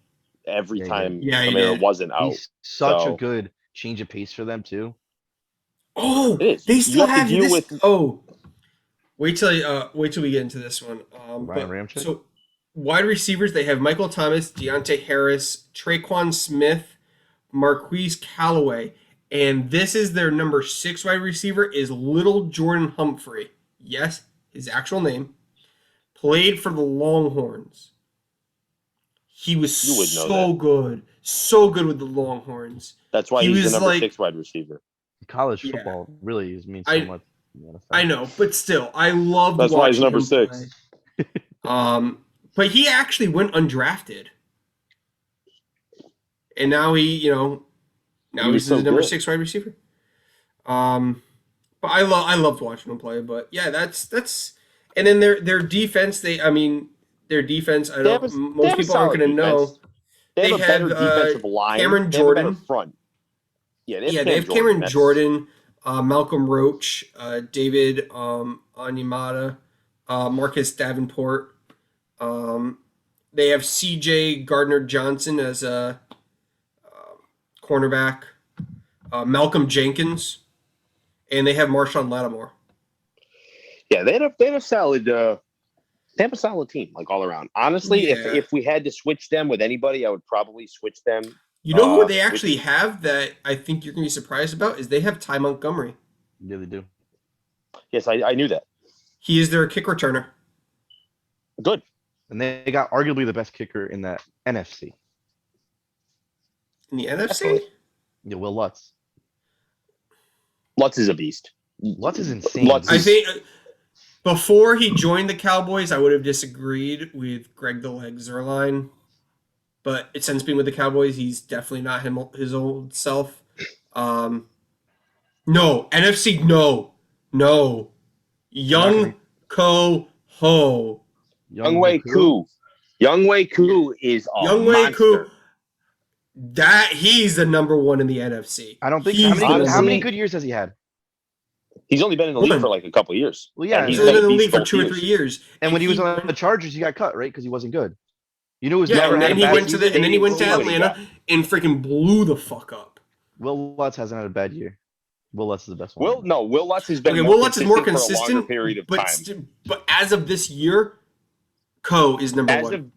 every time Kamara wasn't out. He's such a good change of pace for them too. Oh, they still have this. Wait till we get into this one. So, wide receivers, they have Michael Thomas, Deontay Harris, Traquan Smith, Marquise Callaway, and this is their number 6 wide receiver is Little Jordan Humphrey. Yes, his actual name. Played for the Longhorns. He was so good with the Longhorns. That's why he's the number 6 wide receiver. College football really means so much. I know, but still, I love. That's why he's number 6. But he actually went undrafted, and now he's the number 6 wide receiver. But I loved watching him play. But yeah, that's and then their defense. Their defense. Most people aren't going to know. They have a better defensive line. Cameron Jordan. They have a better front. They have Cameron Jordan, Malcolm Roach, David Onyemata, Marcus Davenport. They have C.J. Gardner-Johnson as a cornerback, Malcolm Jenkins, and they have Marshawn Lattimore. Yeah, they have a solid. They have a solid team, like all around. Honestly, if we had to switch them with anybody, I would probably switch them. You know who they actually have that I think you're going to be surprised about is they have Ty Montgomery. Yeah, they do. Yes, I knew that. He is their kick returner. Good. And they got arguably the best kicker in the NFC. In the NFC? Yeah, Will Lutz. Lutz is a beast. Lutz is insane. I think before he joined the Cowboys, I would have disagreed with Greg the Leg Zuerlein. But since being with the Cowboys, he's definitely not his old self. No, NFC, no. Young Ko Ho. Younghoe Koo. Younghoe Koo is a Younghoe Koo. monster. That he's the number one in the NFC. I don't think how many good years has he had? He's only been in the league for like a couple of years. Well, yeah, he's only been in the league for 2 or 3 years. And when he was on the Chargers, he got cut, right? Because he wasn't good. You know, it was and then he went to Atlanta and freaking blew the fuck up. Will Lutz hasn't had a bad year. Will Lutz is the best one. Will Lutz has been Will Lutz is more consistent for a longer period of time. But as of this year, Ko is number one.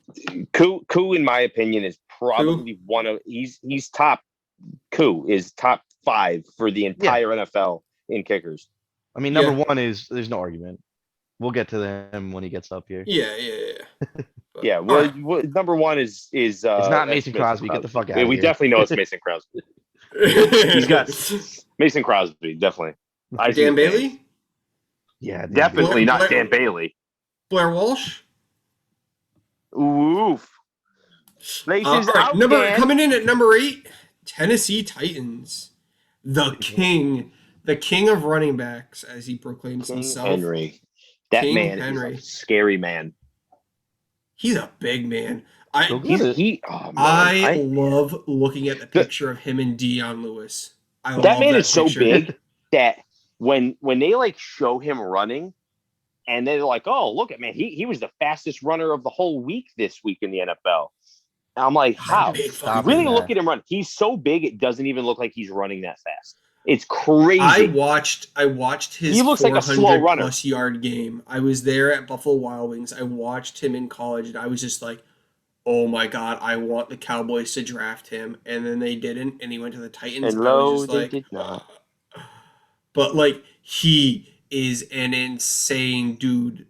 Koo, in my opinion, is probably one of he's top. Koo is top 5 for the entire NFL in kickers. I mean, number one is there's no argument. We'll get to him when he gets up here. Yeah. Well, number one is it's not Mason Crosby. Get the fuck out of here. We definitely know it's Mason Crosby. He's got Mason Crosby, definitely. Dan Bailey? Yeah, definitely not Dan Bailey. Blair Walsh? Oof. Coming in at number 8, Tennessee Titans. The king of running backs, as he proclaims himself. Henry. That man is a scary man. He's a big man. I love looking at the picture of him and Dion Lewis. That man is so big that when they like show him running, and they're like, "Oh, look at man, he was the fastest runner of the whole week this week in the NFL." And I'm like, "How? Really look at him run. He's so big, it doesn't even look like he's running that fast. It's crazy." I watched his 400+ yard game. I was there at Buffalo Wild Wings. I watched him in college, and I was just like, "Oh my god, I want the Cowboys to draft him." And then they didn't, and he went to the Titans. And they did not. But like, he is an insane dude.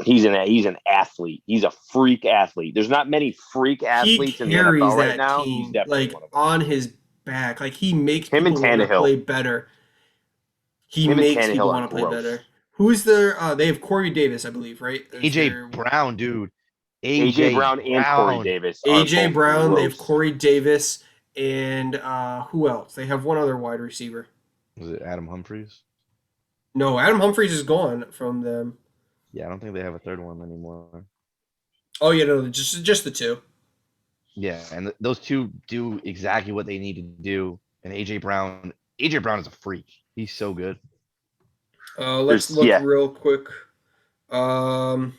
He's an athlete. He's a freak athlete. There's not many freak athletes in the NFL right now. He's definitely one of them. On his back, like he makes people want to play better. He makes people want to play better. Who's their? They have Corey Davis, I believe, right? AJ Brown, dude. AJ Brown and Corey Davis. AJ Brown. They have Corey Davis, and who else? They have one other wide receiver. Was it Adam Humphries? No, Adam Humphries is gone from them. Yeah, I don't think they have a third one anymore. Oh yeah, no, just the two. Yeah, and those two do exactly what they need to do. And AJ Brown is a freak. He's so good. Let's look real quick. Wide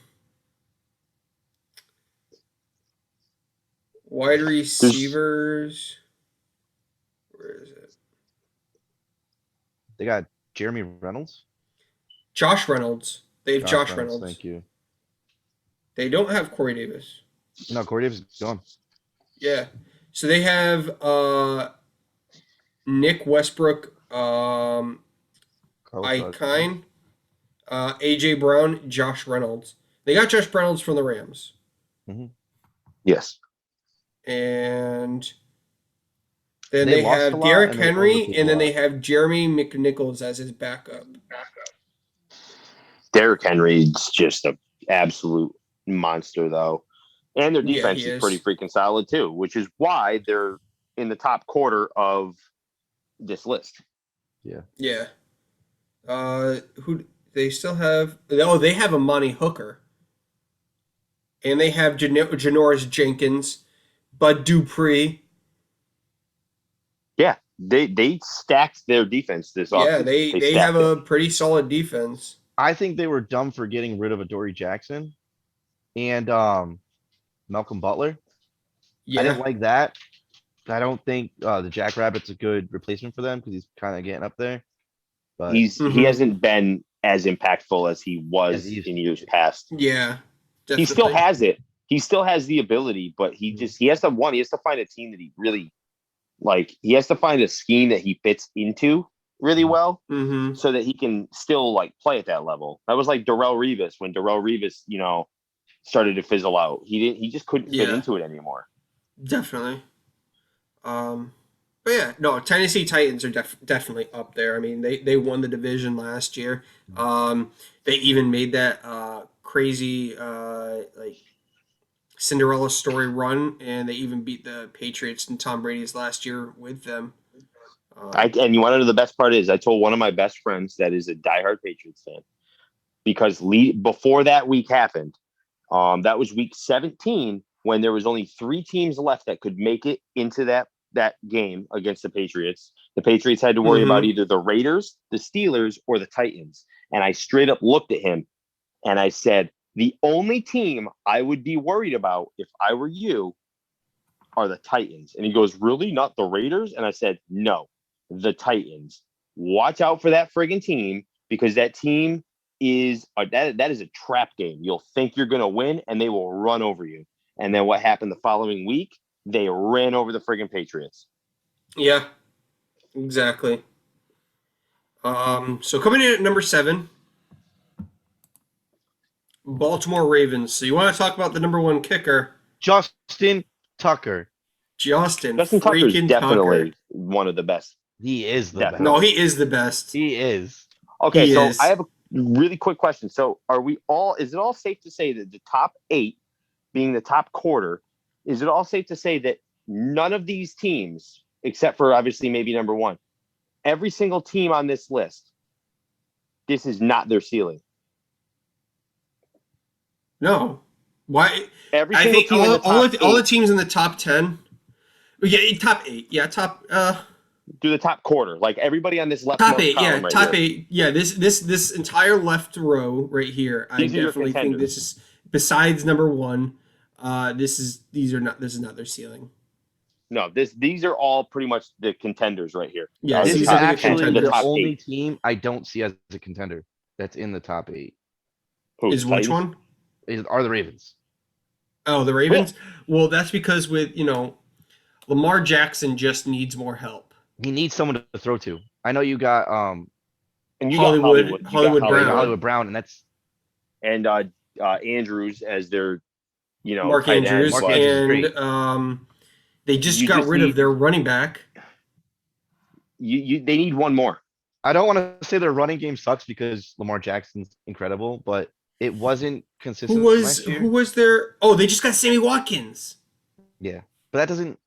receivers. Where is it? They got Jeremy Reynolds. Josh Reynolds. They have Josh Reynolds. Thank you. They don't have Corey Davis. No, Corey Davis is gone. Yeah. So they have Nick Westbrook, Icahn, AJ Brown, Josh Reynolds. They got Josh Reynolds from the Rams. Mm-hmm. Yes. And then they have Derrick Henry, and then they have Jeremy McNichols as his backup. Derrick Henry's just an absolute monster, though. And their defense is pretty freaking solid, too, which is why they're in the top quarter of this list. Yeah. Yeah. Who they still have? Oh, they have Amani Hooker. And they have Janoris Jenkins, Bud Dupree. Yeah, they stacked their defense this offseason. Yeah, they have a pretty solid defense. I think they were dumb for getting rid of Adoree Jackson and Malcolm Butler. Yeah. I didn't like that. I don't think the Jackrabbit's a good replacement for them because he's kind of getting up there. But he hasn't been as impactful as he was in years past. Yeah, definitely. He still has it. He still has the ability, but he has to find a team that he really like. He has to find a scheme that he fits into really well, so that he can still like play at that level. That was like Darrelle Revis when Darrelle Revis, started to fizzle out. He just couldn't fit into it anymore. Definitely. But yeah, no, Tennessee Titans are definitely up there. I mean, they won the division last year. They even made that crazy like Cinderella story run, and they even beat the Patriots and Tom Brady's last year with them. And you want to know the best part is I told one of my best friends that is a diehard Patriots fan because before that week happened, That was week 17 when there was only 3 teams left that could make it into that game against the Patriots. The Patriots had to worry about either the Raiders, the Steelers, or the Titans. And I straight up looked at him and I said, the only team I would be worried about if I were you are the Titans. And he goes, really? Not the Raiders? And I said, no, the Titans. Watch out for that friggin' team, because that team is that is a trap game. You'll think you're going to win and they will run over you. And then what happened the following week? They ran over the friggin' Patriots. Yeah, exactly. So coming in at number 7, Baltimore Ravens. So you want to talk about the number 1 kicker, Justin Tucker. Justin Tucker is freaking definitely Tucker. one of the best. He is the best. No, he is the best. He is. Okay, He is. I have a really quick question. So is it all safe to say that the top 8 being the top quarter, is it all safe to say that none of these teams, except for obviously maybe number 1, every single team on this list, this is not their ceiling? No. Why? Every I single think team in the top all the 8, teams in the top 10. Yeah, top 8. Yeah, top. do the top quarter, like everybody on this left. Top 8. Yeah, right top here. 8. Yeah, this entire left row right here. These are I your definitely think contenders. this is, besides number 1. This is not their ceiling. No, these are all pretty much the contenders right here. Yeah, This these is are the actually contenders. the top only 8. team I don't see as a contender that's in the top 8. Who, Is which Titans? one? Are the Ravens. Oh, the Ravens? Well, that's because with, Lamar Jackson just needs more help. He needs someone to throw to. I know you got And you Hollywood got Hollywood. You got Brown. Hollywood Brown, and that's and Andrews as their, Mark tight end, Andrews, Mark Andrews is and they just You got just rid need- of their running back. they need one more. I don't want to say their running game sucks because Lamar Jackson's incredible, but it wasn't consistent last year. Who was their? Oh, they just got Sammy Watkins. Yeah, but that doesn't.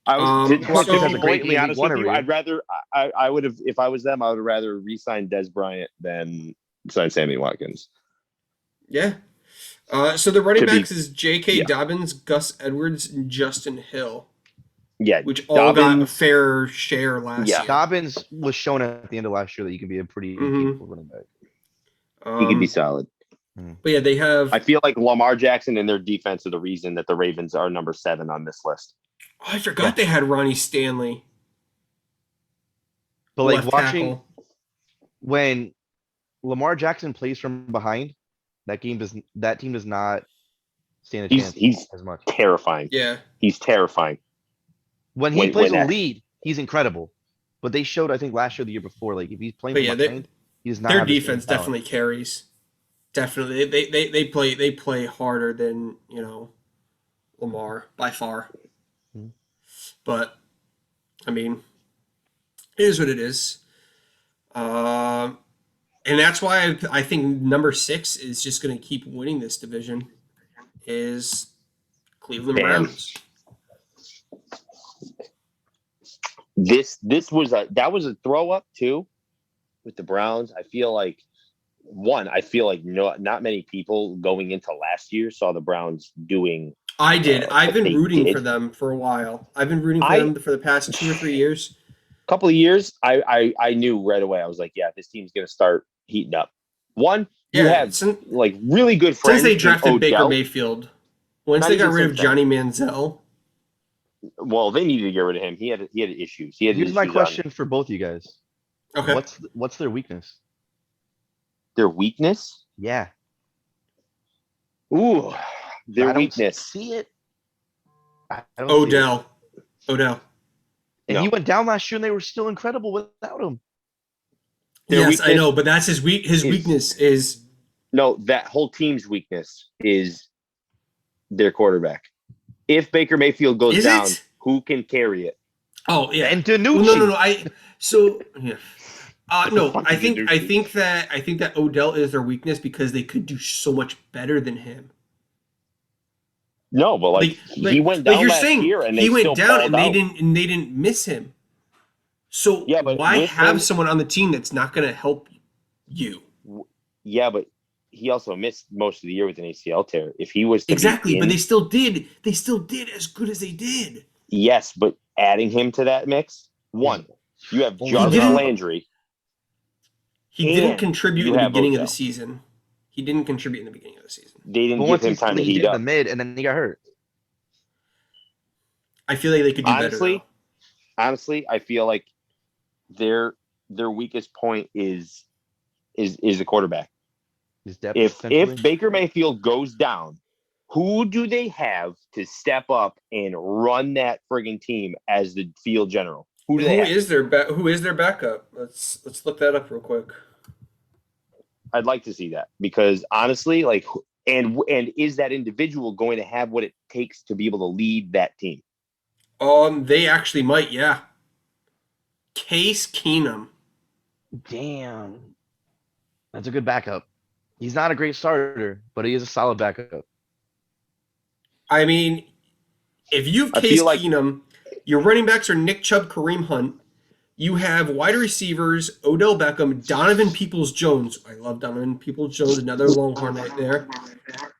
I was So- to be has a great blatantly league honest with one you, area. I'd rather I would have, if I was them, I would rather re-sign Des Bryant than sign Sammy Watkins. Yeah. So the running Could be- backs is J.K. yeah. Dobbins, Gus Edwards, and Justin Hill, Yeah, which all got a Dobbins- fair share last Yeah. year. Dobbins was shown at the end of last year that you can be a pretty Mhm. capable running back. he could be solid. But yeah, they have. I feel like Lamar Jackson and their defense are the reason that the Ravens are number 7 on this list. I forgot they had Ronnie Stanley. But like left watching tackle. when Lamar Jackson plays from behind, that team does not stand a chance He's as much. terrifying. Yeah. He's terrifying. When he when plays a that- lead, he's incredible. But they showed, I think, last year, the year before, like if he's playing But from yeah, behind, he does not. Their have the same defense talent. definitely carries. Definitely, they play harder than Lamar by far. Mhm. But I mean, it is what it is. And that's why I think number 6 is just going to keep winning this division. Is Cleveland Damn. Browns. This was a throw up too with the Browns. I feel like not many people going into last year saw the Browns doing. I did. I've been they rooting did. for them for a while. I've been rooting for them for the past 2 or 3 years. A couple of years, I knew right away. I was like, yeah, this team's gonna start heating up. You have like really good friends. Since they in drafted Baker Odell. Mayfield. Once Not they got even rid of since Johnny Manziel. Well, they needed to get rid of him. He had issues. He had Here's my issues on question for both you guys: Okay. What's their weakness? their weakness. Yeah, Ooh, their I don't weakness. See it. I don't see it. Odell. And No. he went down last year, and they were still incredible without him. Their Yes, I weakness know, but that's his weakness is No, that whole team's weakness is their quarterback. If Baker Mayfield goes Is down, it? who can carry it? oh yeah. And Well, Danucci. No. No, fuck I is think Danucci? I think that Odell is their weakness because they could do so much better than him. No, but he went down you're last saying, year, and they he went still down and balled out. they didn't miss him. So Yeah, but why with have him- someone on the team that's not going to help you? Yeah, but he also missed most of the year with an ACL tear. If he was to but they still did. They still did as good as they did. Yes, but adding him to that mix, you have Jarvis Landry. He didn't contribute in the beginning of the season. They didn't give him time to heat up. The mid, and then he got hurt. I feel like they could do better. Honestly, I feel like their weakest point is the quarterback. If Baker Mayfield goes down, who do they have to step up and run that friggin' team as the field general? Who is their backup? Let's look that up real quick. I'd like to see that because honestly, like, and is that individual going to have what it takes to be able to lead that team? They actually might, yeah. Case Keenum. Damn. That's a good backup. He's not a great starter, but he is a solid backup. I mean, if you have Case Keenum, your running backs are Nick Chubb, Kareem Hunt. You have wide receivers, Odell Beckham, Donovan Peoples-Jones. I love Donovan Peoples-Jones, another Longhorn right there.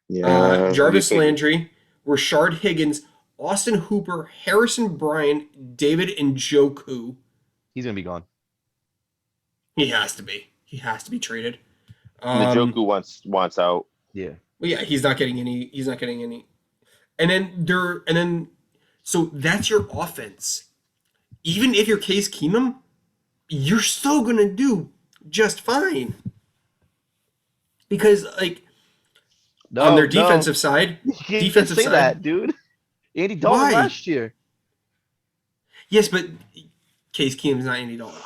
Yeah. Jarvis Landry, Rashard Higgins, Austin Hooper, Harrison Bryant, David Njoku. He's going to be gone. He has to be. He has to be traded. Njoku wants out. Yeah. Well, yeah, he's not getting any. So that's your offense. Even if you're Case Keenum, you're still going to do just fine. Because, on their defensive side, that, dude. Andy Dalton last year. Yes, but Case Keenum's not Andy Dalton.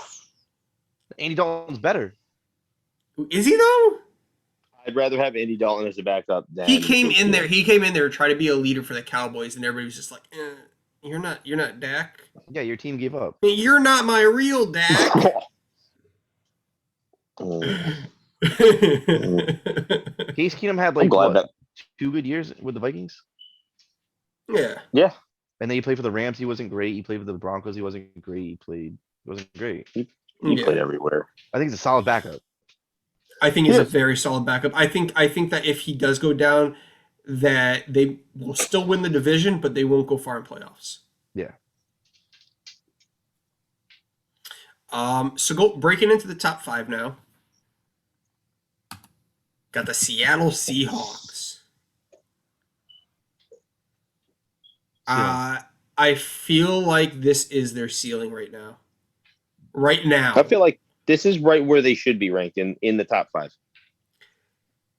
Andy Dalton's better. Is he though? I'd rather have Andy Dalton as a backup than he came in there to try to be a leader for the Cowboys, and everybody was just like, "You're not Dak." Yeah, your team gave up. You're not my real Dak. Case Keenum had 2 good years with the Vikings. Yeah. Yeah. And then he played for the Rams. He wasn't great. He played for the Broncos. He wasn't great. He wasn't great. He played everywhere. I think he's a solid backup. I think he's a very solid backup. I think that if he does go down, that they will still win the division, but they won't go far in playoffs. Yeah. So breaking into the top 5 now. Got the Seattle Seahawks. I feel like this is their ceiling right now. I feel like this is right where they should be ranked in the top 5.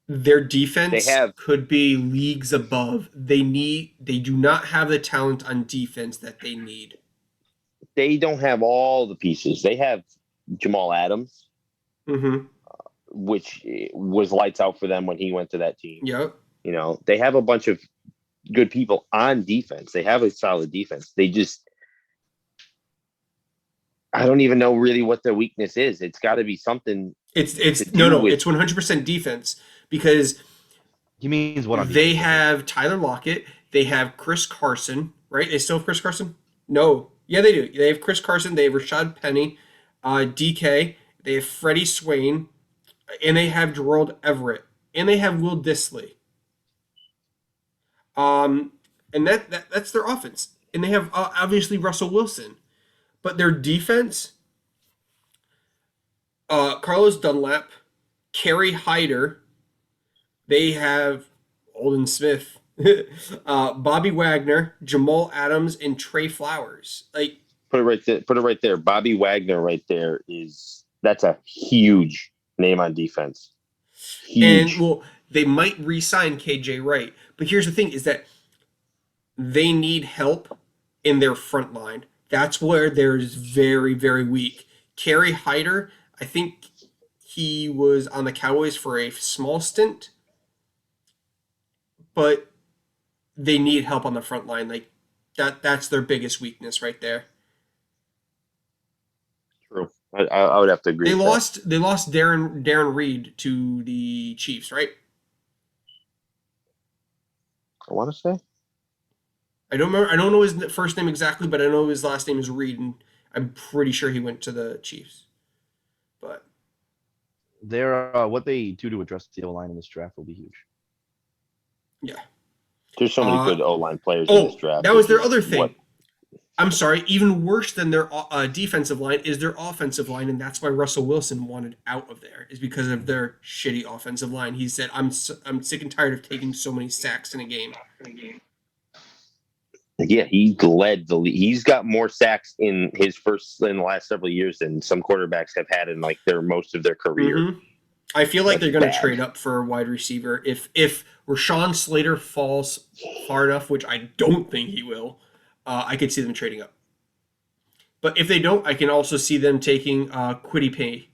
Their defense could be leagues above. They do not have the talent on defense that they need. They don't have all the pieces. They have Jamal Adams, which was lights out for them when he went to that team. Yep. You know, they have a bunch of good people on defense. They have a solid defense. They just, I don't even know really what their weakness is. It's got to be something. It's 100% defense because he means what they have Tyler Lockett. They have Chris Carson, right? They still have Chris Carson? No. Yeah, they do. They have Chris Carson. They have Rashad Penny, DK. They have Freddie Swain, and they have Gerald Everett, and they have Will Dissly. And that's their offense. And they have obviously Russell Wilson. But their defense, Carlos Dunlap, Kerry Hyder, they have Alden Smith, Bobby Wagner, Jamal Adams, and Trey Flowers. Put it right there. Bobby Wagner right there that's a huge name on defense. Huge. And they might re-sign KJ Wright. But here's the thing is that they need help in their front line. That's where they're very, very weak. Kerry Hyder, I think he was on the Cowboys for a small stint, but they need help on the front line. That's their biggest weakness right there. True. I would have to agree. They lost Darren Reed to the Chiefs, right? I want to say. I don't remember. I don't know his first name exactly, but I know his last name is Reed, and I'm pretty sure he went to the Chiefs. But What they do to address the O-line in this draft will be huge. Yeah. There's so many good O-line players in this draft. That was their other thing. I'm sorry, even worse than their defensive line is their offensive line, and that's why Russell Wilson wanted out of there, is because of their shitty offensive line. He said, I'm sick and tired of taking so many sacks in a game. Yeah, he led the league. He's got more sacks in the last several years than some quarterbacks have had in like most of their career. Mm-hmm. I feel like they're going to trade up for a wide receiver. If Rashawn Slater falls far enough, which I don't think he will, I could see them trading up. But if they don't, I can also see them taking Quiddy Pay.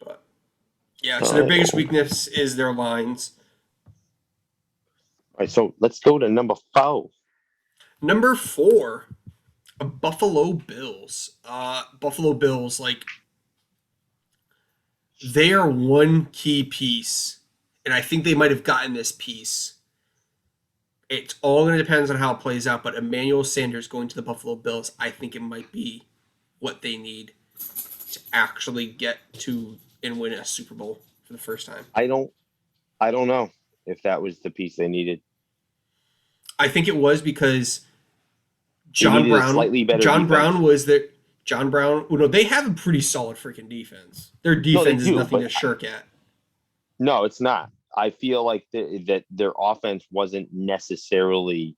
But yeah, so their biggest weakness is their lines. All right, so let's go to number 4. Number 4, Buffalo Bills. Buffalo Bills, like, they are one key piece, and I think they might have gotten this piece. It's all going to depend on how it plays out, but Emmanuel Sanders going to the Buffalo Bills, I think it might be what they need to actually get to and win a Super Bowl for the first time. I don't know if that was the piece they needed. I think it was because John Brown was there. John Brown, they have a pretty solid freaking defense. Their defense is nothing to shirk at. No, it's not. I feel like that their offense wasn't necessarily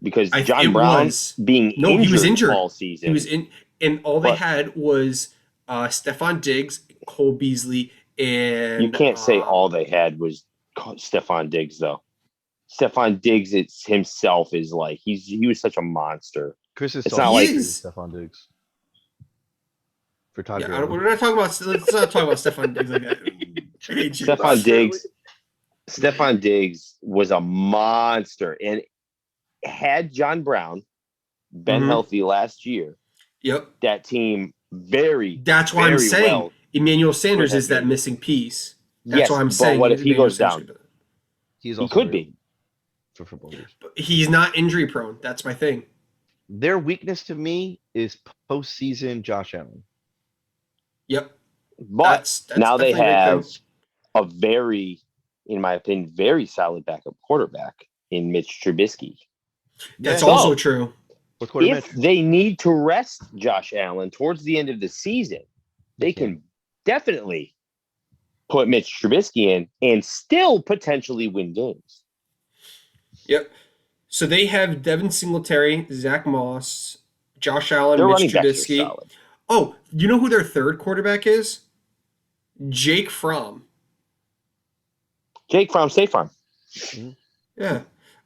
because John Brown being injured, he was injured all season. He was in, and all they had was Stephon Diggs, Cole Beasley, and you can't say all they had was Stephon Diggs though. Stephon Diggs himself is like he was such a monster. Chris is Stephon Diggs. For Todd we're not talking about. Let's not talk about Stephon Diggs like that. Stephon Diggs was a monster, and had John Brown been healthy last year, that team That's why I'm saying Emmanuel Sanders is that missing piece. That's why I'm saying. But what if he goes down? He could be. For football years. But he's not injury prone. That's my thing. Their weakness to me is postseason Josh Allen. Yep. But that's now they have a very, in my opinion, very solid backup quarterback in Mitch Trubisky. That's also true. If they need to rest Josh Allen towards the end of the season, they can definitely put Mitch Trubisky in and still potentially win games. Yep. So they have Devin Singletary, Zach Moss, Josh Allen, Mitch Trubisky. Oh, you know who their third quarterback is? Jake Fromm. Jake Fromm, State Farm. Yeah.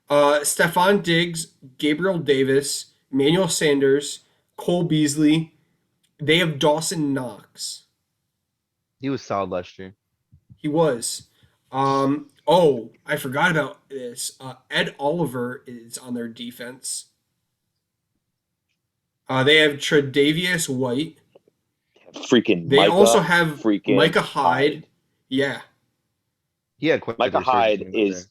Stephon Diggs, Gabriel Davis, Emmanuel Sanders, Cole Beasley. They have Dawson Knox. He was solid last year. He was. I forgot about this. Ed Oliver is on their defense. They have Tre'Davious White. They also have Micah Hyde. Yeah. Yeah, Micah Hyde is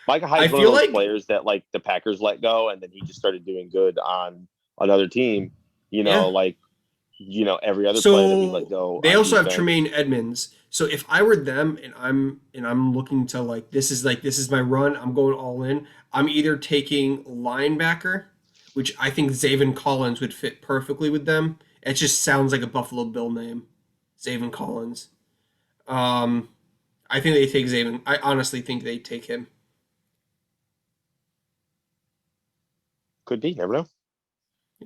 one of those players that like the Packers let go, and then he just started doing good on another team. Every other player that we let go. They also have Tremaine Edmonds. So if I were them and I'm looking to this is my run, I'm going all in. I'm either taking linebacker, which I think Zaven Collins would fit perfectly with them. It just sounds like a Buffalo Bill name, Zaven Collins. I think they take Zaven. I honestly think they take him. Could be, never know.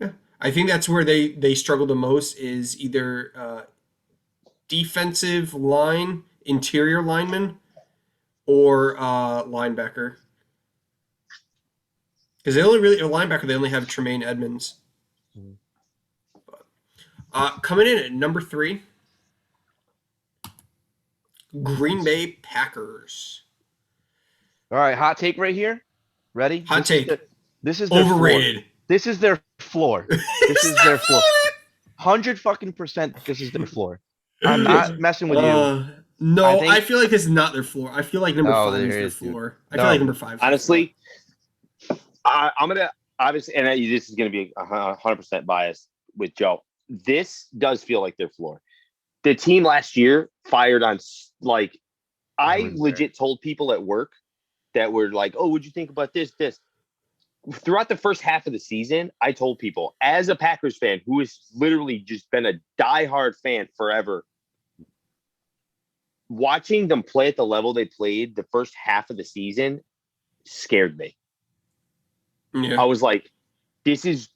Yeah, I think that's where they struggle the most is either defensive line, interior lineman, or linebacker. Because they only have Tremaine Edmonds. Coming in at number 3, Green Bay Packers. All right, hot take right here. Ready? Hot take. This is their overrated. Floor. This is their floor. This is their floor. 100% this is their floor. I'm not messing with you. No, I feel like it's not their floor. I feel like number 5 is their floor. I feel like number 5 is honestly, I'm going to, obviously, and this is going to be 100% biased with Joe. this does feel like their floor. The team last year fired on, like, I legit told people at work that were like, oh, what'd you think about this? Throughout the first half of the season, I told people, as a Packers fan who has literally just been a diehard fan forever, watching them play at the level they played the first half of the season scared me. Yeah. I was like, this is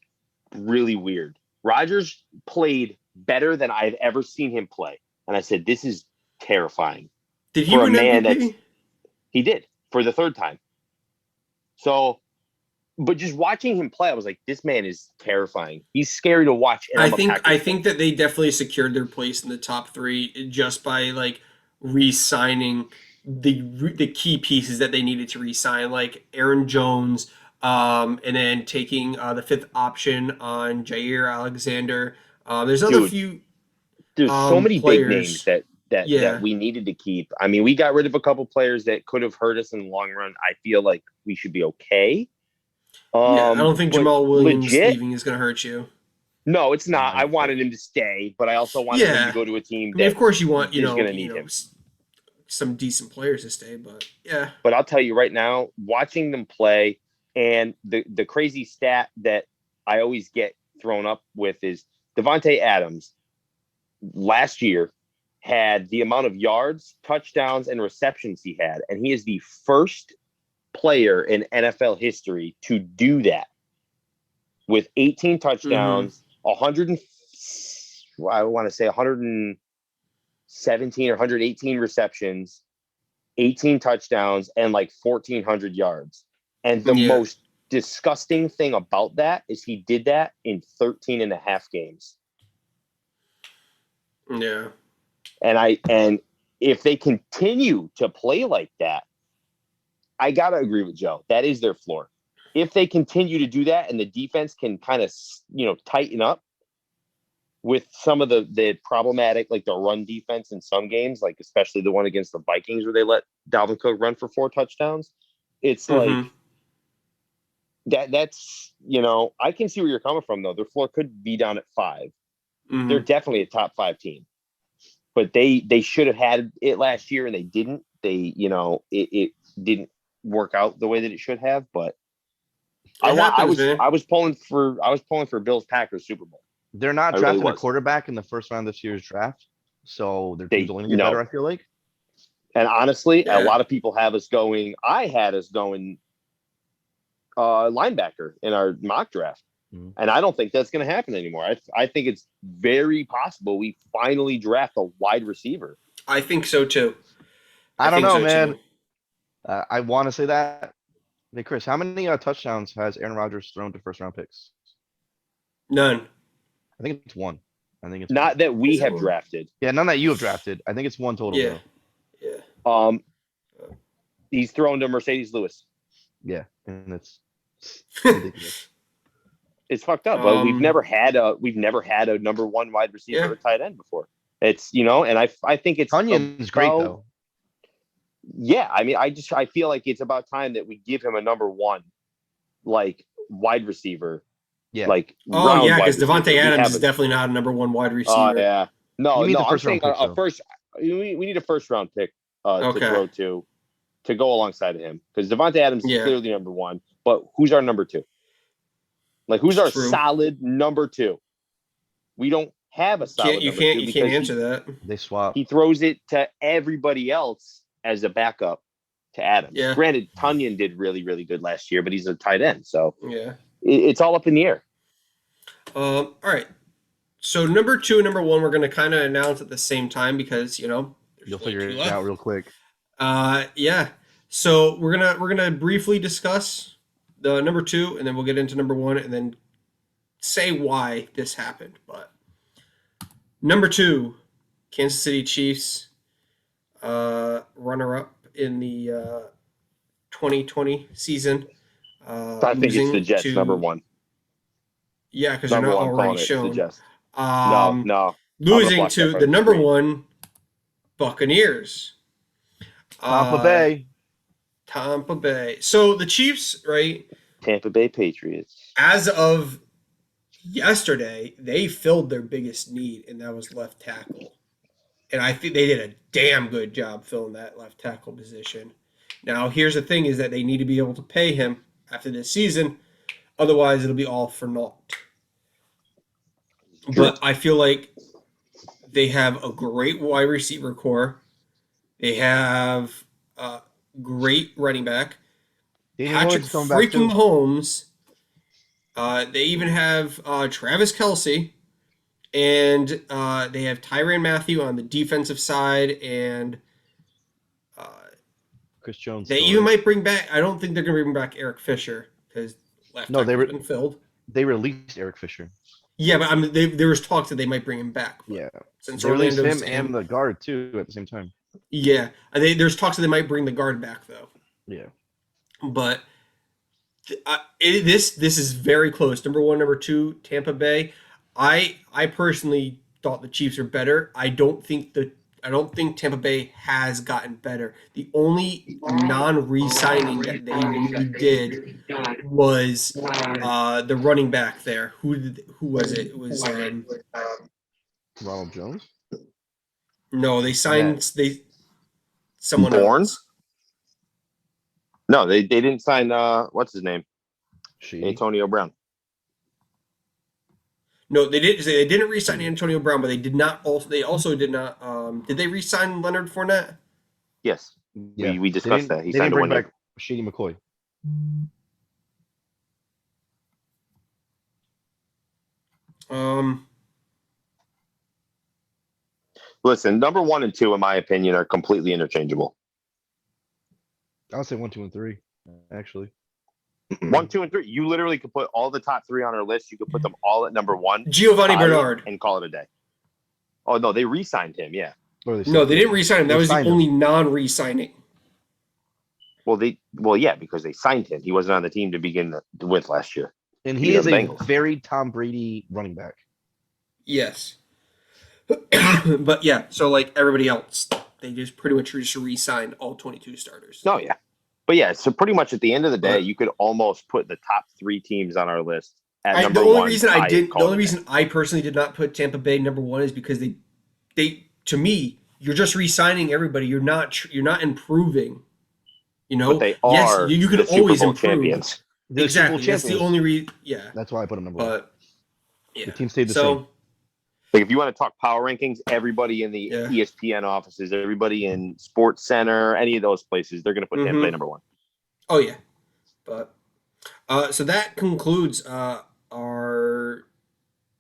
really weird. Rodgers played better than I've ever seen him play. And I said, this is terrifying. Did he win MVP? He did, for the third time. So, but just watching him play, I was like, this man is terrifying. He's scary to watch. I think that they definitely secured their place in the top 3 just by like re-signing the key pieces that they needed to re-sign, like Aaron Jones, and then taking the 5th option on Jair Alexander. There's other few. There's so many players. Big names that we needed to keep. I mean, we got rid of a couple players that could have hurt us in the long run. I feel like we should be okay. I don't think Jamal Williams leaving is going to hurt you. No, it's not. I wanted him to stay, but I also wanted him to go to a team that, of course, you want him. Some decent players to stay, but yeah. But I'll tell you right now, watching them play, and the crazy stat that I always get thrown up with is Davante Adams last year had the amount of yards, touchdowns, and receptions he had, and he is the first player in NFL history to do that with 18 touchdowns, 117 or 118 receptions, 18 touchdowns, and like 1,400 yards. And the most disgusting thing about that is he did that in 13 and a half games. Yeah. And if they continue to play like that, I got to agree with Joe. That is their floor. If they continue to do that and the defense can kind of, tighten up with some of the problematic, like the run defense in some games, like especially the one against the Vikings where they let Dalvin Cook run for 4 touchdowns. It's like that's, I can see where you're coming from though. Their floor could be down at 5. They're definitely a top 5 team, but they should have had it last year and they didn't. It didn't work out the way that it should have, but I was pulling for Bills Packers Super Bowl. They're not drafting a quarterback in the first round of this year's draft, so their team's only get better, I feel like. And honestly, a lot of people have us going. I had us going linebacker in our mock draft, and I don't think that's going to happen anymore. I think it's very possible we finally draft a wide receiver. I think so too. I don't know, man. I want to say that. Hey, Chris, how many touchdowns has Aaron Rodgers thrown to first-round picks? None. I think it's 1. I think it's not 1. That we have drafted. Yeah, none that you have drafted. I think it's 1 total. Yeah. Though. Yeah. He's thrown to Mercedes Lewis. Yeah, and it's ridiculous. It's fucked up. But we've never had a number 1 wide receiver or tight end before. It's and I think it's Tunion's great though. Yeah, I mean, I feel like it's about time that we give him a number 1, like wide receiver. Yeah. Like because Davante Adams is definitely not a number 1 wide receiver. Oh yeah. No, I'm saying a first. We need a first round pick to throw to go alongside of him because Davante Adams is clearly number 1. But who's our number 2? Like who's our solid number 2? We don't have a solid. You can't answer that. They swap. He throws it to everybody else as a backup to Adams. Yeah. Granted, Tunyon did really, really good last year, but he's a tight end, so it's all up in the air. All right. So number 2 and number 1, we're going to kind of announce at the same time because you'll figure it out real quick. Yeah. So we're gonna briefly discuss the number 2, and then we'll get into number 1, and then say why this happened. But number 2, Kansas City Chiefs, runner-up in the 2020 season. I think it's the Jets, number 1. Yeah, because they're not already shown. No. Losing to the number 1 Buccaneers. Tampa Bay. So the Chiefs, right? Tampa Bay Patriots. As of yesterday they filled their biggest need, and that was left tackle. And I think they did a damn good job filling that left tackle position. Now, here's the thing is that they need to be able to pay him after this season. Otherwise, it'll be all for naught. But I feel like they have a great wide receiver core. They have a great running back. Patrick freaking Mahomes. They even have Travis Kelce. And they have Tyrann Mathieu on the defensive side. And Chris Jones. They even might bring back – I don't think they're going to bring back Eric Fisher because left tackle's been filled. They released Eric Fisher. Yeah, but there was talk that they might bring him back. Yeah. Since they released him and the guard, too, at the same time. Yeah. There's talks that they might bring the guard back, though. Yeah. But this is very close. Number 1, number 2, Tampa Bay. I personally thought the Chiefs are better. I don't think Tampa Bay has gotten better. The only non-re-signing that they really did was the running back there. Who was it? It was Ronald Jones. No, they signed someone Bourne? else. No, they didn't sign. What's his name? Antonio Brown. No, they did. They didn't re-sign Antonio Brown, but they did not. They also did not. Did they re-sign Leonard Fournette? Yes, yeah. we discussed that. He signed a 1 year. Shady McCoy. Listen, number 1 and 2, in my opinion, are completely interchangeable. I would say 1, 2, and 3, actually. 1, 2, and 3. You literally could put all the top 3 on our list. You could put them all at number 1. Giovanni Bernard. And call it a day. Oh, no, they re-signed him, yeah. No, they didn't re-sign him. That was the only non-re-signing. Well, yeah, because they signed him. He wasn't on the team to begin with last year. And he is a very Tom Brady running back. Yes. But, yeah, so like everybody else, they just pretty much just re-signed all 22 starters. Oh, yeah. But yeah, so pretty much at the end of the day, you could almost put the top 3 teams on our list at number 1. The only reason I personally did not put Tampa Bay number 1 is because they to me, you're just re-signing everybody. You're not improving. You know, but they are. Yes, you could always improve. Champions. Exactly. That's the only reason. Yeah. That's why I put them number 1. Yeah. The team stayed the same. Like if you want to talk power rankings, everybody in the ESPN offices, everybody in Sports Center, any of those places, they're going to put Tampa Bay number 1. Oh yeah, but so that concludes our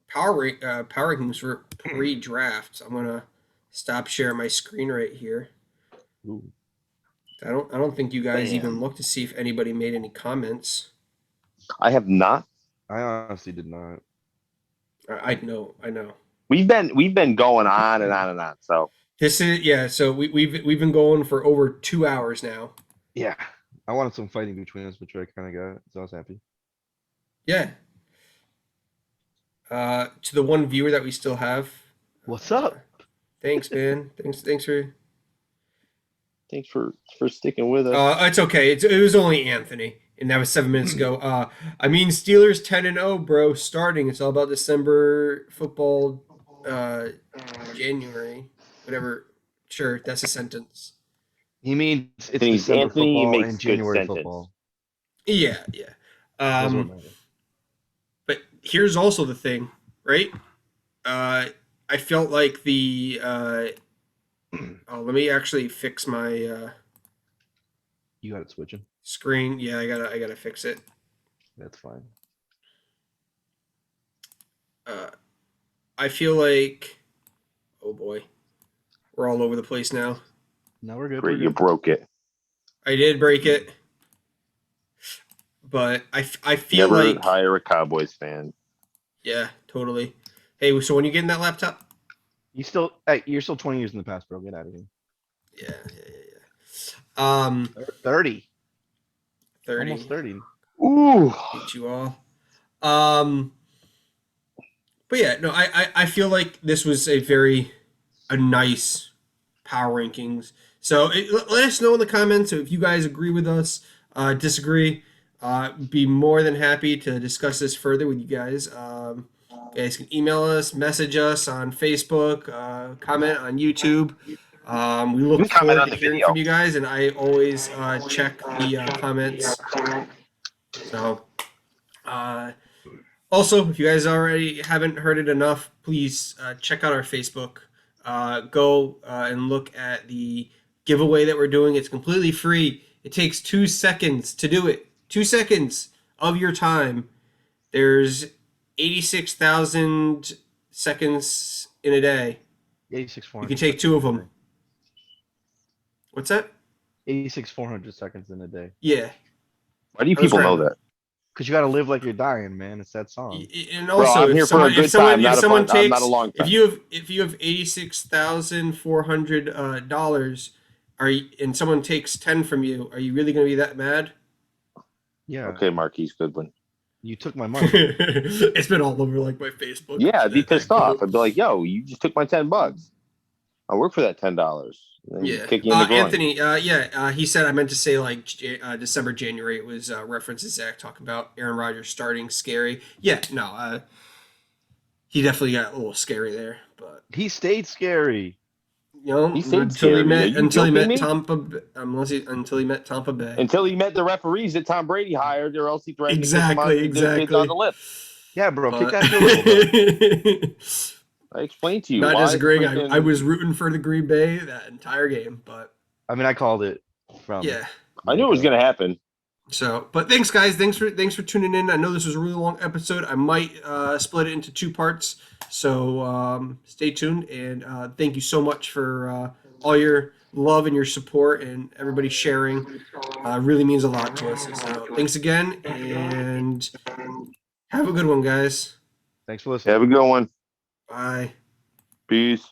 power rankings for pre-drafts. I'm gonna stop sharing my screen right here. Ooh. I don't think you guys even looked to see if anybody made any comments. I have not. I honestly did not. I know. We've been going on and on and on. So this is So we've been going for over 2 hours now. Yeah, I wanted some fighting between us, which I kind of got. So I was happy. Yeah. To the one viewer that we still have. What's up? Thanks, man. Thanks for sticking with us. It's okay. It was only Anthony, and that was 7 minutes ago. I mean, Steelers 10-0, bro. Starting. It's all about December football. January, whatever. Sure, that's a sentence. He means it's December Anthony football makes and January sentence. Football. Yeah. But here's also the thing, right? I felt like the let me actually fix my You got it switching. Screen. Yeah, I gotta fix it. That's fine. I feel like, oh boy, we're all over the place now. No, we're good. Great, you broke it. I did break it, but I feel Never like hire a Cowboys fan. Yeah, totally. Hey, so when you getting that laptop? You're still 20 years in the past, bro. Get out of here. Yeah. 30. 30. Almost 30. Ooh. Beat you all. But yeah, no, I feel like this was a nice power rankings. So let us know in the comments if you guys agree with us, disagree. Be more than happy to discuss this further with you guys. You guys can email us, message us on Facebook, comment on YouTube. We look comment forward on to the hearing video. from you guys, and I always check the comments. So, also, if you guys already haven't heard it enough, please check out our Facebook. Go and look at the giveaway that we're doing. It's completely free. It takes 2 seconds to do it. 2 seconds of your time. There's 86,000 seconds in a day. 86,400. You can take 2 of them. What's that? 86,400 seconds in a day. Yeah. Why do you people know that? Because you got to live like you're dying, man. It's that song. And also, Bro, I'm here for a good time, not a long time. If you have $86,400, and someone takes 10 from you, are you really going to be that mad? Yeah. Okay, Marquise Goodwin. You took my money. It's been all over like my Facebook. Yeah, I'd be pissed off. I'd be like, "Yo, you just took my $10. I work for that $10." Yeah, kick you in the groin. Anthony. He said I meant to say like December, January. It was references Zach talking about Aaron Rodgers starting scary. Yeah, no, he definitely got a little scary there, but he stayed scary. You know, until he met Tampa Bay. Until he met Tampa Bay. Until he met the referees that Tom Brady hired, or else he threatened to kick him out on the lip. Yeah, bro, kick that shit a little bit. I explained to you. Not disagreeing. I was rooting for the Green Bay that entire game, but I mean, I called it from. Yeah, I knew it was going to happen. So, but thanks, guys. Thanks for tuning in. I know this was a really long episode. I might split it into 2 parts. So stay tuned, and thank you so much for all your love and your support and everybody sharing. Really means a lot to us. So thanks again, and have a good one, guys. Thanks for listening. Have a good one. Bye. Peace.